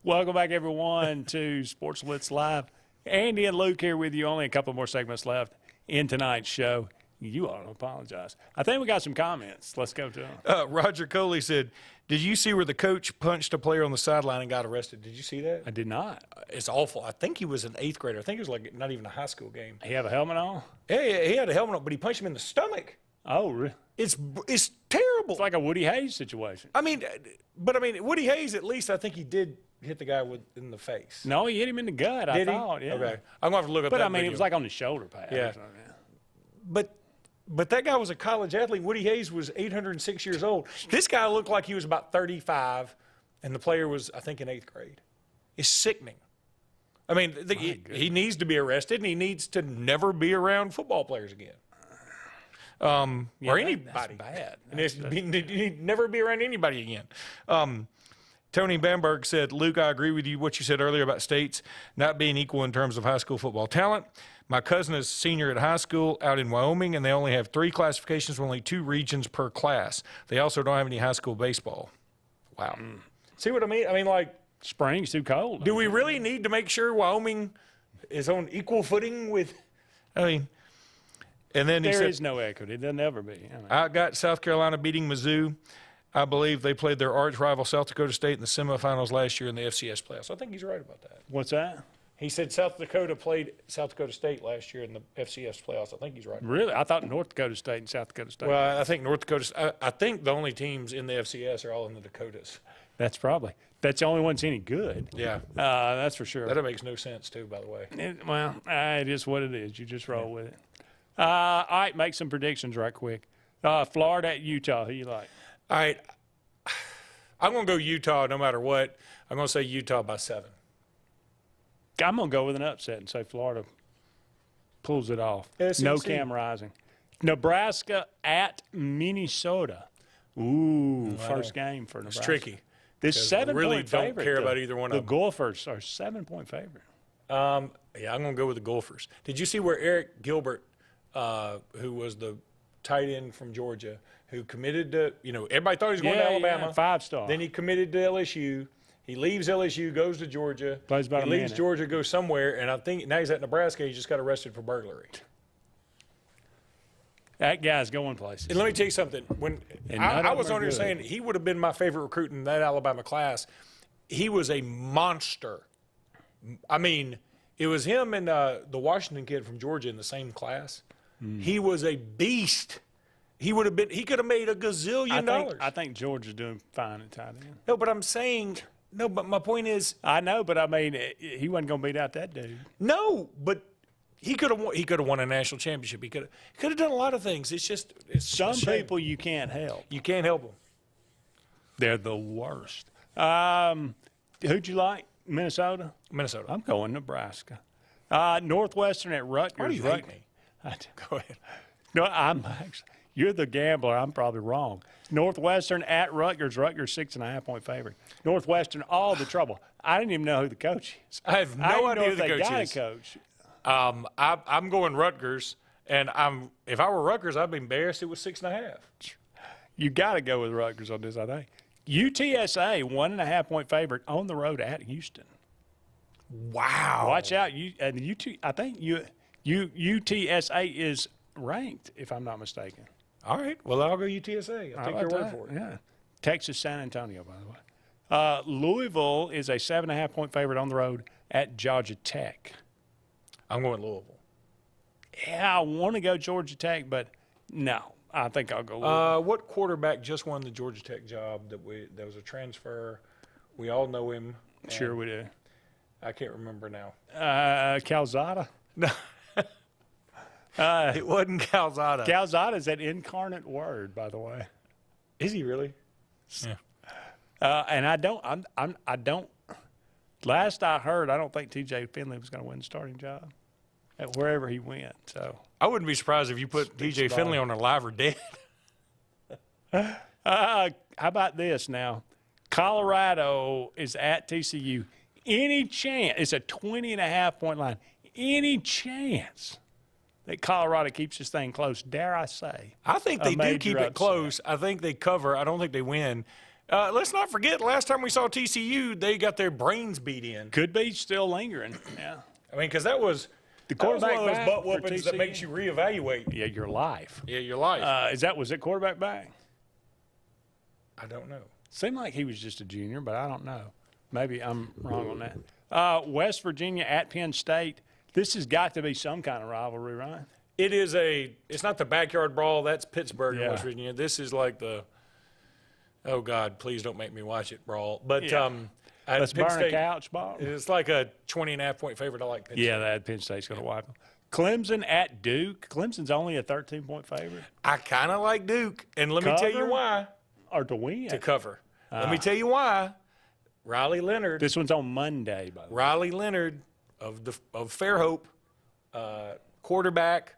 Speaker 3: Welcome back, everyone, to Sports Blitz Live. Andy and Luke here with you. Only a couple more segments left in tonight's show. You ought to apologize. I think we got some comments. Let's go to them.
Speaker 4: Roger Coley said, did you see where the coach punched a player on the sideline and got arrested? Did you see that?
Speaker 3: I did not.
Speaker 4: It's awful. I think he was an 8th grader. I think it was like not even a high school game.
Speaker 3: He have a helmet on?
Speaker 4: Yeah, he had a helmet on, but he punched him in the stomach.
Speaker 3: Oh, really?
Speaker 4: It's terrible.
Speaker 3: It's like a Woody Hayes situation.
Speaker 4: I mean, Woody Hayes, at least I think he did hit the guy in the face.
Speaker 3: No, he hit him in the gut,
Speaker 4: Did
Speaker 3: I thought.
Speaker 4: He?
Speaker 3: Yeah.
Speaker 4: Okay. I'm going to have to look up that
Speaker 3: But, I mean,
Speaker 4: video.
Speaker 3: it was like on the shoulder pad.
Speaker 4: Yeah.
Speaker 3: Or something.
Speaker 4: But that guy was a college athlete. Woody Hayes was 806 years old. This guy looked like he was about 35, and the player was, I think, in 8th grade. It's sickening. I mean, he needs to be arrested, and he needs to never be around football players again. Or anybody.
Speaker 3: That's bad.
Speaker 4: He need never be around anybody again. Tony Bamberg said, Luke, I agree with you what you said earlier about states not being equal in terms of high school football talent. My cousin is a senior at high school out in Wyoming, and they only have 3 classifications with only 2 regions per class. They also don't have any high school baseball. Wow. See what I mean? I mean, like,
Speaker 3: spring's too cold.
Speaker 4: Do we really need to make sure Wyoming is on equal footing with, I mean, and then he said,
Speaker 3: there is no equity. There'll never be.
Speaker 4: I got South Carolina beating Mizzou. I believe they played their arch rival South Dakota State in the semifinals last year in the FCS playoffs. I think he's right about that.
Speaker 3: What's that?
Speaker 4: He said South Dakota played South Dakota State last year in the FCS playoffs. I think he's right.
Speaker 3: Really? I thought North Dakota State and South Dakota State.
Speaker 4: Well, I think North Dakota. I think the only teams in the FCS are all in the Dakotas.
Speaker 3: That's the only one that's any good.
Speaker 4: Yeah.
Speaker 3: That's for sure.
Speaker 4: That makes no sense, too, by the way.
Speaker 3: It is what it is. You just roll with it. All right, make some predictions right quick. Florida at Utah. Who you like?
Speaker 4: All right. I'm going to go Utah no matter what. I'm going to say Utah by 7.
Speaker 3: I'm going to go with an upset and say Florida pulls it off.
Speaker 4: SEC.
Speaker 3: No Cam Rising. Nebraska at Minnesota. Ooh, first game for Nebraska.
Speaker 4: It's tricky.
Speaker 3: This 7-point
Speaker 4: really
Speaker 3: favorite.
Speaker 4: Don't care about either one of them.
Speaker 3: The Gophers are 7-point favorite.
Speaker 4: Yeah, I'm going to go with the Gophers. Did you see where Eric Gilbert, who was the tight end from Georgia, who committed to, everybody thought he was going to Alabama.
Speaker 3: 5-star.
Speaker 4: Then he committed to LSU. He leaves LSU, goes to Georgia.
Speaker 3: Plays about
Speaker 4: he
Speaker 3: a
Speaker 4: leaves
Speaker 3: minute.
Speaker 4: Georgia, goes somewhere, and I think now he's at Nebraska. He just got arrested for burglary.
Speaker 3: That guy's going places.
Speaker 4: And let me tell you something. When I was on here saying he would have been my favorite recruit in that Alabama class, he was a monster. I mean, it was him and the Washington kid from Georgia in the same class. He was a beast. He would have been. He could have made a gazillion dollars.
Speaker 3: I think Georgia's doing fine at tight end.
Speaker 4: No, but I'm saying no. But my point is,
Speaker 3: I know, but I mean, he wasn't going to beat out that dude.
Speaker 4: No, but he could have won. He could have won a national championship. He could have done a lot of things. It's just
Speaker 3: some people you can't help.
Speaker 4: You can't help them.
Speaker 3: They're the worst. Who'd you like? Minnesota.
Speaker 4: Minnesota.
Speaker 3: I'm going Nebraska. Northwestern at Rutgers.
Speaker 4: Why do you hate me?
Speaker 3: Go ahead. No, you're the gambler. I'm probably wrong. Northwestern at Rutgers. Rutgers 6.5-point favorite. Northwestern, all the trouble. I didn't even know who the coach is.
Speaker 4: I have no idea who the coach
Speaker 3: got
Speaker 4: is.
Speaker 3: A coach.
Speaker 4: I'm going Rutgers, and if I were Rutgers, I'd be embarrassed it was 6.5.
Speaker 3: You got to go with Rutgers on this, I think. UTSA 1.5-point favorite on the road at Houston.
Speaker 4: Wow!
Speaker 3: Watch out! I think UTSA is ranked, if I'm not mistaken.
Speaker 4: All right. Well, I'll go UTSA. I'll take your word for it.
Speaker 3: Yeah. Texas San Antonio, by the way. Louisville is a 7.5-point favorite on the road at Georgia Tech.
Speaker 4: I'm going Louisville.
Speaker 3: Yeah, I want to go Georgia Tech, but no, I think I'll go Louisville.
Speaker 4: What quarterback just won the Georgia Tech job that was a transfer? We all know him.
Speaker 3: Sure we do.
Speaker 4: I can't remember now.
Speaker 3: Calzada?
Speaker 4: No. It wasn't Calzada.
Speaker 3: Calzada's that incarnate word, by the way.
Speaker 4: Is he really? Yeah.
Speaker 3: And I don't. Last I heard, I don't think T.J. Finley was going to win the starting job at wherever he went. So
Speaker 4: I wouldn't be surprised if you put T.J. Finley on Alive or Dead.
Speaker 3: How about this now? Colorado is at TCU. Any chance? It's a 20.5-point line. Any chance that Colorado keeps this thing close? Dare I say?
Speaker 4: I think they do keep it close. I think they cover. I don't think they win. Let's not forget, last time we saw TCU, they got their brains beat in.
Speaker 3: Could be still lingering. Yeah.
Speaker 4: I mean, because that was
Speaker 3: the quarterback
Speaker 4: one of those butt
Speaker 3: for
Speaker 4: whoopings
Speaker 3: TCU.
Speaker 4: that makes you reevaluate.
Speaker 3: Yeah, your life.
Speaker 4: Yeah, your life.
Speaker 3: Was it quarterback back?
Speaker 4: I don't know.
Speaker 3: Seemed like he was just a junior, but I don't know. Maybe I'm wrong on that. West Virginia at Penn State. This has got to be some kind of rivalry, right?
Speaker 4: It is it's not the backyard brawl. That's Pittsburgh and
Speaker 3: Yeah.
Speaker 4: West Virginia. This is like the, oh, God, please don't make me watch it brawl. But
Speaker 3: let's
Speaker 4: Penn
Speaker 3: burn
Speaker 4: State,
Speaker 3: a couch ball.
Speaker 4: It's like a 20.5-point favorite. I like Penn State.
Speaker 3: Yeah, that Penn State's going to wipe them. Clemson at Duke. Clemson's only a 13-point favorite.
Speaker 4: I kind of like Duke, and let me tell you why.
Speaker 3: Or to win.
Speaker 4: To cover. Let me tell you why. Riley Leonard.
Speaker 3: This one's on Monday, by the way.
Speaker 4: Riley Leonard of Fairhope, quarterback,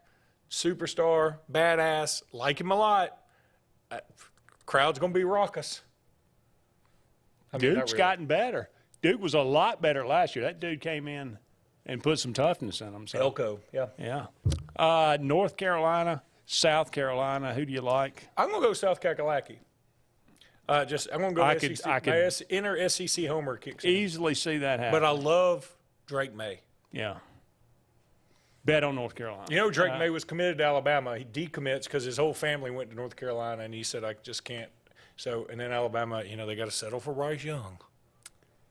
Speaker 4: superstar, badass, like him a lot. Crowd's going to be raucous.
Speaker 3: Duke's gotten better. Duke was a lot better last year. That dude came in and put some toughness in them. So.
Speaker 4: Elko, yeah.
Speaker 3: Yeah. North Carolina, South Carolina, who do you like?
Speaker 4: I'm going to go South Kakalaki. I'm going to go SEC.
Speaker 3: I could
Speaker 4: my inner SEC homer kicks in.
Speaker 3: Easily see that happen.
Speaker 4: But I love Drake May.
Speaker 3: Yeah. Bet on North Carolina.
Speaker 4: You know, Drake May was committed to Alabama. He decommits because his whole family went to North Carolina, and he said, I just can't. So, and then Alabama, they got to settle for Bryce Young.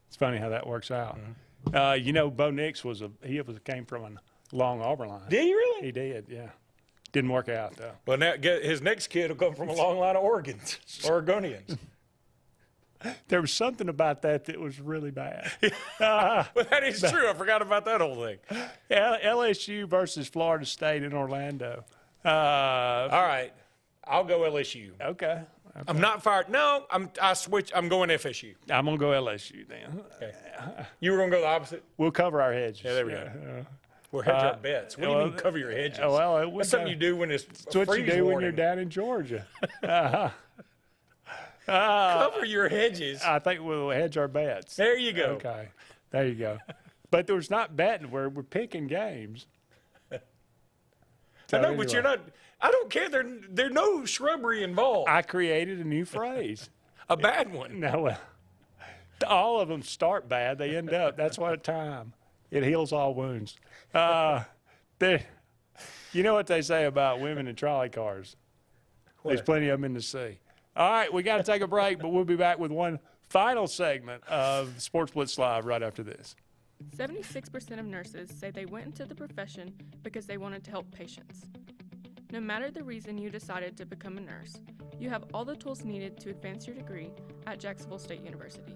Speaker 3: It's funny how that works out.
Speaker 4: Mm-hmm.
Speaker 3: Bo Nix came from a long Auburn line.
Speaker 4: Did he really?
Speaker 3: He did, yeah. Didn't work out, though.
Speaker 4: Well, now his next kid will come from a long line of Oregonians.
Speaker 3: There was something about that was really bad.
Speaker 4: Well, that is true. I forgot about that whole thing.
Speaker 3: LSU versus Florida State in Orlando.
Speaker 4: All right. I'll go LSU.
Speaker 3: Okay.
Speaker 4: I'm not fired. No, I switch. I'm going FSU.
Speaker 3: I'm going to go LSU then.
Speaker 4: Okay. You were going to go the opposite?
Speaker 3: We'll cover our hedges.
Speaker 4: Yeah, there we go. We'll hedge our bets. What do you mean cover your hedges?
Speaker 3: Well,
Speaker 4: that's something you do when it's
Speaker 3: That's what you do
Speaker 4: warning.
Speaker 3: when you're down in Georgia.
Speaker 4: Cover your hedges.
Speaker 3: I think we'll hedge our bets.
Speaker 4: There you go.
Speaker 3: Okay. There you go. But there's not betting. We're picking games.
Speaker 4: I know, but you're not. I don't care. There's no shrubbery involved.
Speaker 3: I created a new phrase.
Speaker 4: A bad one.
Speaker 3: No, all of them start bad. They end up. That's what a time. It heals all wounds. You know what they say about women in trolley cars? There's plenty of them in the sea. All right, we got to take a break, but we'll be back with one final segment of Sports Blitz Live right after this.
Speaker 2: 76% of nurses say they went into the profession because they wanted to help patients. No matter the reason you decided to become a nurse, you have all the tools needed to advance your degree at Jacksonville State University.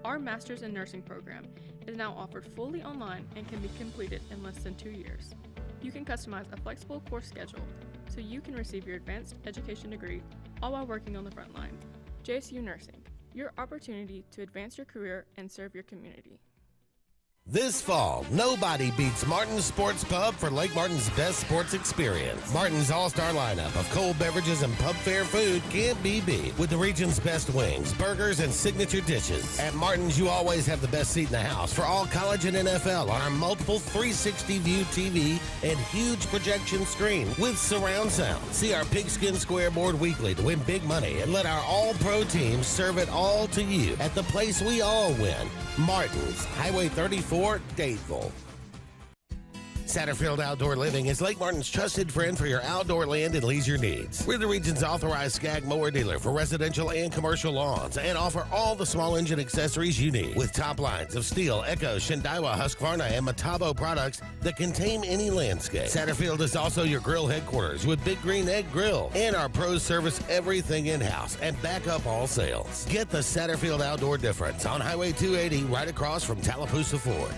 Speaker 2: Our Master's in Nursing program is now offered fully online and can be completed in less than 2 years. You can customize a flexible course schedule so you can receive your advanced education degree all while working on the front line. JSU Nursing, your opportunity to advance your career and serve your community.
Speaker 1: This fall, nobody beats Martin's Sports Pub for Lake Martin's best sports experience. Martin's all-star lineup of cold beverages and pub fare food can't be beat, with the region's best wings, burgers, and signature dishes. At Martin's, you always have the best seat in the house for all college and NFL on our multiple 360-view TV and huge projection screen with surround sound. See our pigskin scoreboard weekly to win big money and let our all-pro teams serve it all to you at the place we all win. Martin's, Highway 34, Dadeville. Satterfield Outdoor Living is Lake Martin's trusted friend for your outdoor land and leisure needs. We're the region's authorized Skag mower dealer for residential and commercial lawns and offer all the small engine accessories you need with top lines of Steel, Echo, Shindawa, Husqvarna, and Metabo products that can tame any landscape. Satterfield is also your grill headquarters with Big Green Egg Grill, and our pros service everything in-house and back up all sales. Get the Satterfield Outdoor difference on Highway 280 right across from Tallapoosa Ford.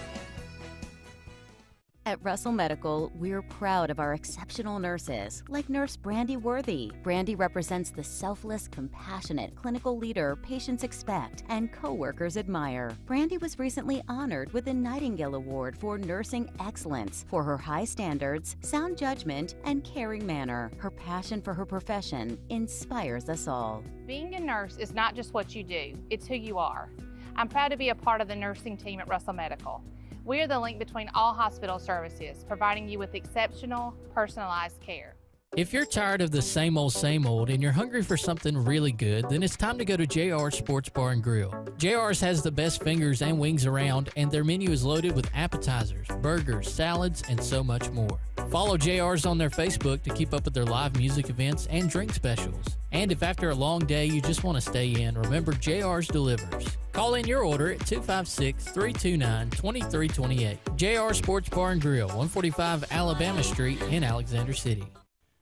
Speaker 7: At Russell Medical, we're proud of our exceptional nurses, like Nurse Brandy Worthy. Brandy represents the selfless, compassionate clinical leader patients expect and coworkers admire. Brandy was recently honored with the Nightingale Award for Nursing Excellence for her high standards, sound judgment, and caring manner. Her passion for her profession inspires us all.
Speaker 9: Being a nurse is not just what you do, it's who you are. I'm proud to be a part of the nursing team at Russell Medical. We are the link between all hospital services, providing you with exceptional, personalized care.
Speaker 17: If you're tired of the same old, and you're hungry for something really good, then it's time to go to JR's Sports Bar and Grill. JR's has the best fingers and wings around, and their menu is loaded with appetizers, burgers, salads, and so much more. Follow JR's on their Facebook to keep up with their live music events and drink specials. And if after a long day you just want to stay in, remember JR's delivers. Call in your order at 256-329-2328. JR Sports Bar and Grill, 145 Alabama Street in Alexander City.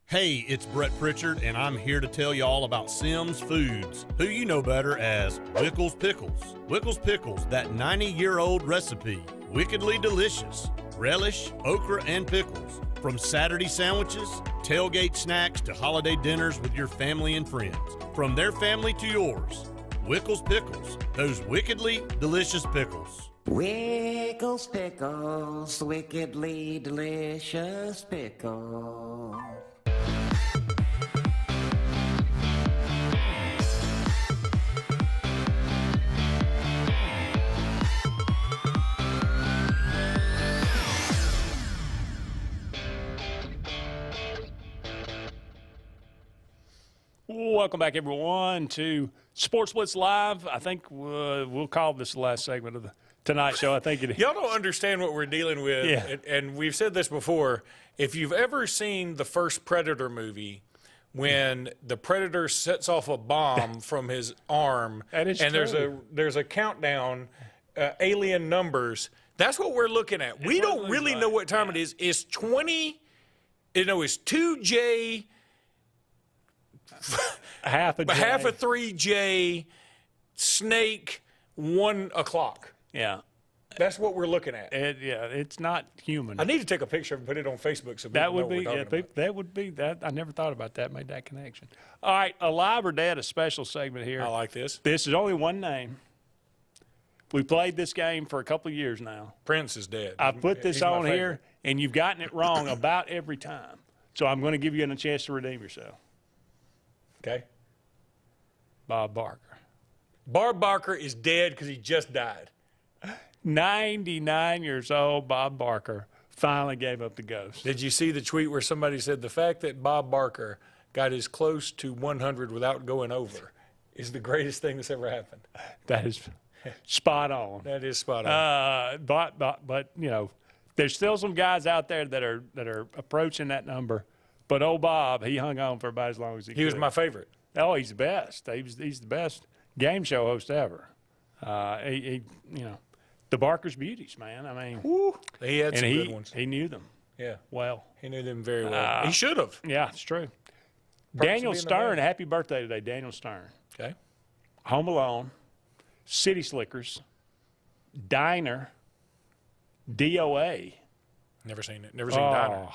Speaker 11: Hey, it's Brett Pritchard, and I'm here to tell you all about Sims Foods, who you know better as Wickles Pickles. Wickles Pickles, that 90-year-old recipe, wickedly delicious. Relish, okra, and pickles. From Saturday sandwiches, tailgate snacks, to holiday dinners with your family and friends. From their family to yours. Wickles Pickles, those wickedly delicious pickles.
Speaker 21: Wickles Pickles, wickedly delicious pickles.
Speaker 3: Welcome back, everyone, to Sports Blitz Live. I think we'll call this the last segment of the Tonight Show. I think it is.
Speaker 4: Y'all don't understand what we're dealing with.
Speaker 3: Yeah.
Speaker 4: And we've said this before. If you've ever seen the first Predator movie, when the Predator sets off a bomb from his arm,
Speaker 3: That is
Speaker 4: and
Speaker 3: true.
Speaker 4: there's a countdown, alien numbers, that's what we're looking at. We don't really know what time it is. It's 20, it's 2J,
Speaker 3: half a
Speaker 4: 3J, snake, 1 o'clock.
Speaker 3: Yeah.
Speaker 4: That's what we're looking at.
Speaker 3: It's not human.
Speaker 4: I need to take a picture and put it on Facebook so people
Speaker 3: That would
Speaker 4: know
Speaker 3: be,
Speaker 4: what we're talking about.
Speaker 3: that would be that. I never thought about that. Made that connection. All right, Alive or Dead, a special segment here.
Speaker 4: I like this.
Speaker 3: This is only one name. We played this game for a couple of years now.
Speaker 4: Prince is dead.
Speaker 3: I put this
Speaker 4: He's my
Speaker 3: on
Speaker 4: favorite.
Speaker 3: here, and you've gotten it wrong about every time. So I'm going to give you a chance to redeem yourself.
Speaker 4: Okay.
Speaker 3: Bob Barker.
Speaker 4: Bob Barker is dead because he just died.
Speaker 3: 99 years old, Bob Barker finally gave up the ghost.
Speaker 4: Did you see the tweet where somebody said the fact that Bob Barker got as close to 100 without going over is the greatest thing that's ever happened?
Speaker 3: That is spot on.
Speaker 4: That is spot on.
Speaker 3: But you know, there's still some guys out there that are approaching that number. But old Bob, he hung on for about as long as he could.
Speaker 4: He was my favorite.
Speaker 3: Oh, he's the best. He's the best game show host ever. The Barker's beauties, man. I mean,
Speaker 4: he had some good ones.
Speaker 3: He knew them.
Speaker 4: Yeah.
Speaker 3: Well.
Speaker 4: He knew them very well. He should have.
Speaker 3: Yeah, it's true.
Speaker 4: Perks
Speaker 3: Daniel
Speaker 4: of being a
Speaker 3: Stern,
Speaker 4: man.
Speaker 3: happy birthday today, Daniel Stern.
Speaker 4: Okay.
Speaker 3: Home Alone, City Slickers, Diner, DOA.
Speaker 4: Never seen it. Never seen Diner.
Speaker 3: I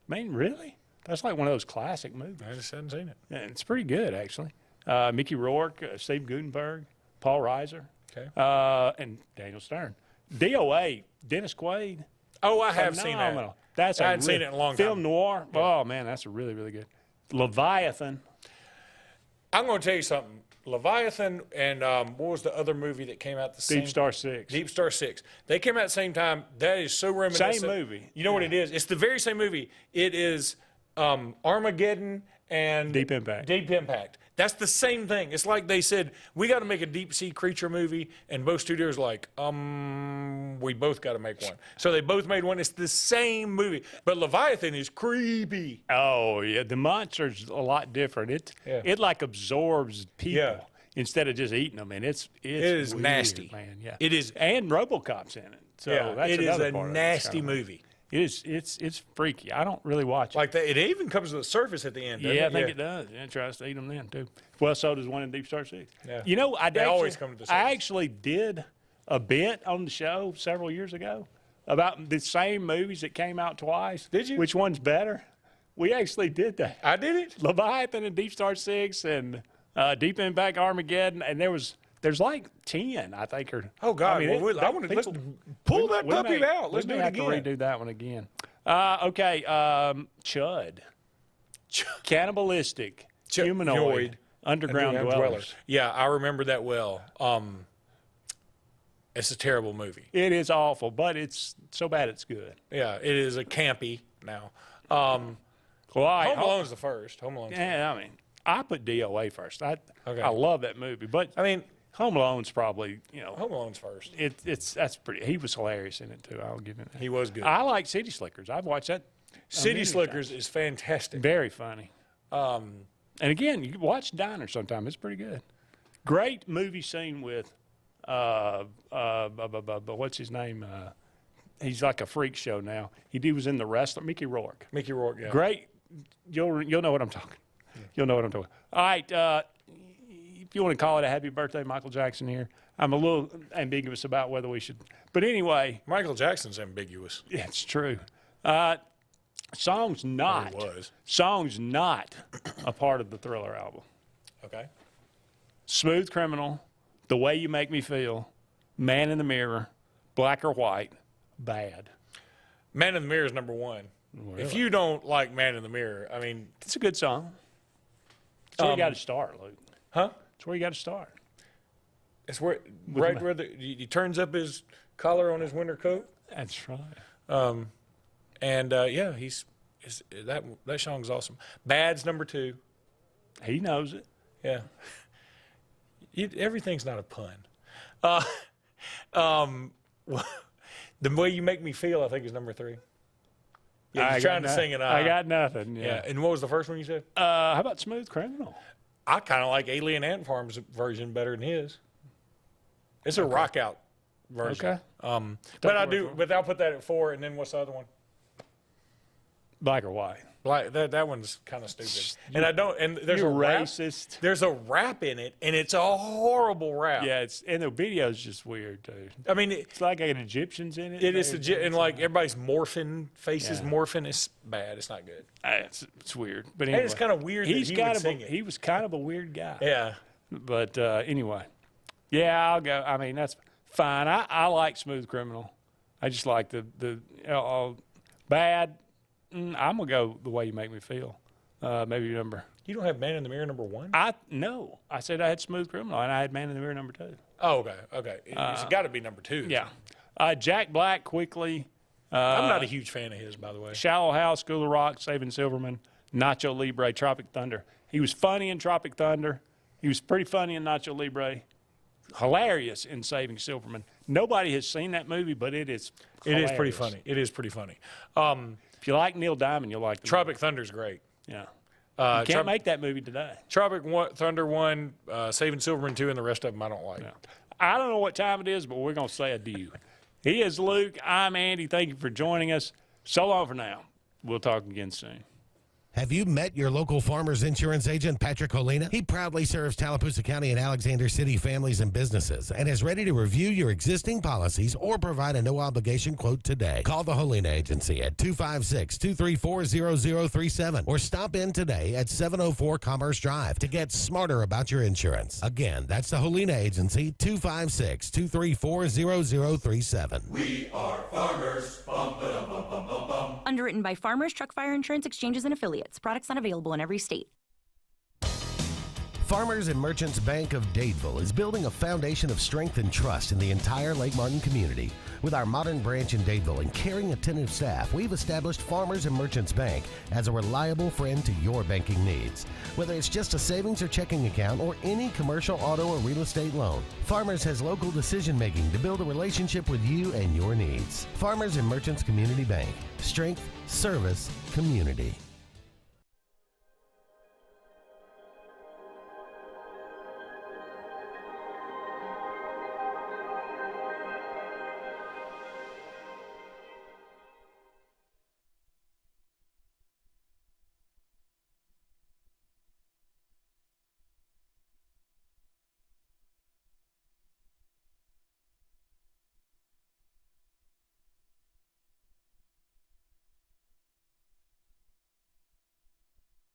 Speaker 3: mean, really? That's like one of those classic movies.
Speaker 4: I just hadn't seen it.
Speaker 3: Yeah, it's pretty good, actually. Mickey Rourke, Steve Guttenberg, Paul Reiser,
Speaker 4: Okay.
Speaker 3: and Daniel Stern. DOA, Dennis Quaid.
Speaker 4: Oh, I have seen that.
Speaker 3: Phenomenal. That's
Speaker 4: I
Speaker 3: a
Speaker 4: hadn't seen it in a long
Speaker 3: film
Speaker 4: time.
Speaker 3: noir. Oh man, that's a really, really good. Leviathan.
Speaker 4: I'm going to tell you something. Leviathan and what was the other movie that came out the same?
Speaker 3: Deep Star 6.
Speaker 4: Deep Star 6. They came out at the same time. That is so reminiscent.
Speaker 3: Same movie.
Speaker 4: You know what it is? It's the very same movie. It is Armageddon and
Speaker 3: Deep Impact.
Speaker 4: Deep Impact. That's the same thing. It's like they said, we got to make a deep sea creature movie, and both studios were like, we both got to make one. So they both made one. It's the same movie, but Leviathan is creepy.
Speaker 3: Oh yeah, the monster's a lot different. It like absorbs people instead of just eating them, and it is
Speaker 4: weird,
Speaker 3: nasty, man. Yeah,
Speaker 4: it is,
Speaker 3: and RoboCop's in it. So that's
Speaker 4: it is
Speaker 3: another
Speaker 4: a
Speaker 3: part
Speaker 4: nasty
Speaker 3: of it.
Speaker 4: movie.
Speaker 3: It is. It's freaky. I don't really watch it.
Speaker 4: Like that, it even comes to the surface at the end. Doesn't
Speaker 3: Yeah, I
Speaker 4: it?
Speaker 3: think it does. Yeah, it tries to eat them then too. Well, so does one in Deep Star 6.
Speaker 4: Yeah.
Speaker 3: You know,
Speaker 4: They always come to the surface.
Speaker 3: I actually did a bit on the show several years ago about the same movies that came out twice.
Speaker 4: Did you?
Speaker 3: Which one's better? We actually did that.
Speaker 4: I did it.
Speaker 3: Leviathan and Deep Star 6 and Deep Impact Armageddon, and there's like 10, I think. Or
Speaker 4: Oh God!
Speaker 3: I mean,
Speaker 4: I want to pull that puppy out. Let's
Speaker 3: we
Speaker 4: do
Speaker 3: may
Speaker 4: it
Speaker 3: have
Speaker 4: again.
Speaker 3: to redo that one again. Okay, Chud. Cannibalistic, humanoid, underground dwellers.
Speaker 4: Yeah, I remember that well. It's a terrible movie.
Speaker 3: It is awful, but it's so bad it's good.
Speaker 4: Yeah, it is a campy now.
Speaker 3: Home
Speaker 4: Alone's the first. Home Alone's
Speaker 3: Yeah, I mean, I put DOA first. I
Speaker 4: Okay.
Speaker 3: love that movie, but
Speaker 4: I mean,
Speaker 3: Home Alone's probably,
Speaker 4: Home Alone's first.
Speaker 3: That's pretty. He was hilarious in it too. I'll give him that.
Speaker 4: He was good.
Speaker 3: I like City Slickers. I've watched that.
Speaker 4: City
Speaker 3: many
Speaker 4: Slickers
Speaker 3: times.
Speaker 4: is fantastic.
Speaker 3: Very funny. And again, you can watch Diner sometime. It's pretty good. Great movie scene with what's his name? He's like a freak show now. He was in The Wrestler. Mickey Rourke.
Speaker 4: Mickey Rourke, yeah.
Speaker 3: Great. You'll know what I'm talking. You'll know what I'm talking. All right. If you want to call it a happy birthday, Michael Jackson here. I'm a little ambiguous about whether we should. But anyway.
Speaker 4: Michael Jackson's ambiguous.
Speaker 3: Yeah, it's true. Song's not.
Speaker 4: Or he was.
Speaker 3: Song's not a part of the Thriller album.
Speaker 4: Okay.
Speaker 3: Smooth Criminal, The Way You Make Me Feel, Man in the Mirror, Black or White, Bad.
Speaker 4: Man in the Mirror is number one.
Speaker 3: Really?
Speaker 4: If you don't like Man in the Mirror, I mean,
Speaker 3: It's a good song. It's where you got to start, Luke.
Speaker 4: Huh?
Speaker 3: It's where you got to start.
Speaker 4: It's where he turns up his collar on his winter coat.
Speaker 3: That's right.
Speaker 4: Yeah, that song's awesome. Bad's number two.
Speaker 3: He knows it.
Speaker 4: Yeah. Everything's not a pun. The Way You Make Me Feel, I think, is number three. Yeah, he's trying to sing it.
Speaker 3: I got nothing.
Speaker 4: Yeah. And what was the first one you said?
Speaker 3: How about Smooth Criminal?
Speaker 4: I kind of like Alien Ant Farm's version better than his. It's a rock out version.
Speaker 3: Okay.
Speaker 4: But I'll put that at 4. And then what's the other one?
Speaker 3: Black or White.
Speaker 4: Like that one's kind of stupid. And I don't. And there's
Speaker 3: You're
Speaker 4: a rap.
Speaker 3: racist.
Speaker 4: There's a rap in it, and it's a horrible rap.
Speaker 3: Yeah, and the video's just weird too.
Speaker 4: I mean,
Speaker 3: it's like an Egyptians in it.
Speaker 4: It is and like everybody's morphing, faces morphing. It's bad. It's not good.
Speaker 3: It's weird. But
Speaker 4: And
Speaker 3: anyway,
Speaker 4: it's kind of weird that he would sing it.
Speaker 3: He was kind of a weird guy.
Speaker 4: Yeah.
Speaker 3: But anyway, yeah, I'll go. I mean, that's fine. I like Smooth Criminal. I just like the Bad. I'm gonna go The Way You Make Me Feel. Maybe number.
Speaker 4: You don't have Man in the Mirror number 1?
Speaker 3: No. I said I had Smooth Criminal, and I had Man in the Mirror number 2.
Speaker 4: Oh, okay. It's got to be number 2.
Speaker 3: Yeah. Jack Black, quickly.
Speaker 4: I'm not a huge fan of his, by the way.
Speaker 3: Shallow House, School of Rock, Saving Silverman, Nacho Libre, Tropic Thunder. He was funny in Tropic Thunder. He was pretty funny in Nacho Libre. Hilarious in Saving Silverman. Nobody has seen that movie, but it is hilarious.
Speaker 4: It is pretty funny. It is pretty funny.
Speaker 3: If you like Neil Diamond, you'll like the
Speaker 4: Tropic Thunder's great.
Speaker 3: Yeah. You can't make that movie today.
Speaker 4: Tropic Thunder 1, Saving Silverman 2, and the rest of them I don't like.
Speaker 3: Yeah. I don't know what time it is, but we're going to say adieu. He is Luke. I'm Andy. Thank you for joining us. So long for now. We'll talk again soon.
Speaker 1: Have you met your local Farmers Insurance agent, Patrick Holina? He proudly serves Tallapoosa County and Alexander City families and businesses and is ready to review your existing policies or provide a no-obligation quote today. Call the Holina Agency at 256-234-0037 or stop in today at 704 Commerce Drive to get smarter about your insurance. Again, that's the Holina Agency, 256-234-0037.
Speaker 18: We are farmers. Bum, ba, dum, bum, bum, bum, bum.
Speaker 6: Underwritten by Farmers Truck Fire Insurance Exchanges and Affiliates. Products not available in every state.
Speaker 1: Farmers and Merchants Bank of Dadeville is building a foundation of strength and trust in the entire Lake Martin community. With our modern branch in Dadeville and caring, attentive staff, we've established Farmers and Merchants Bank as a reliable friend to your banking needs. Whether it's just a savings or checking account or any commercial, auto, or real estate loan, Farmers has local decision-making to build a relationship with you and your needs. Farmers and Merchants Community Bank. Strength, service, community.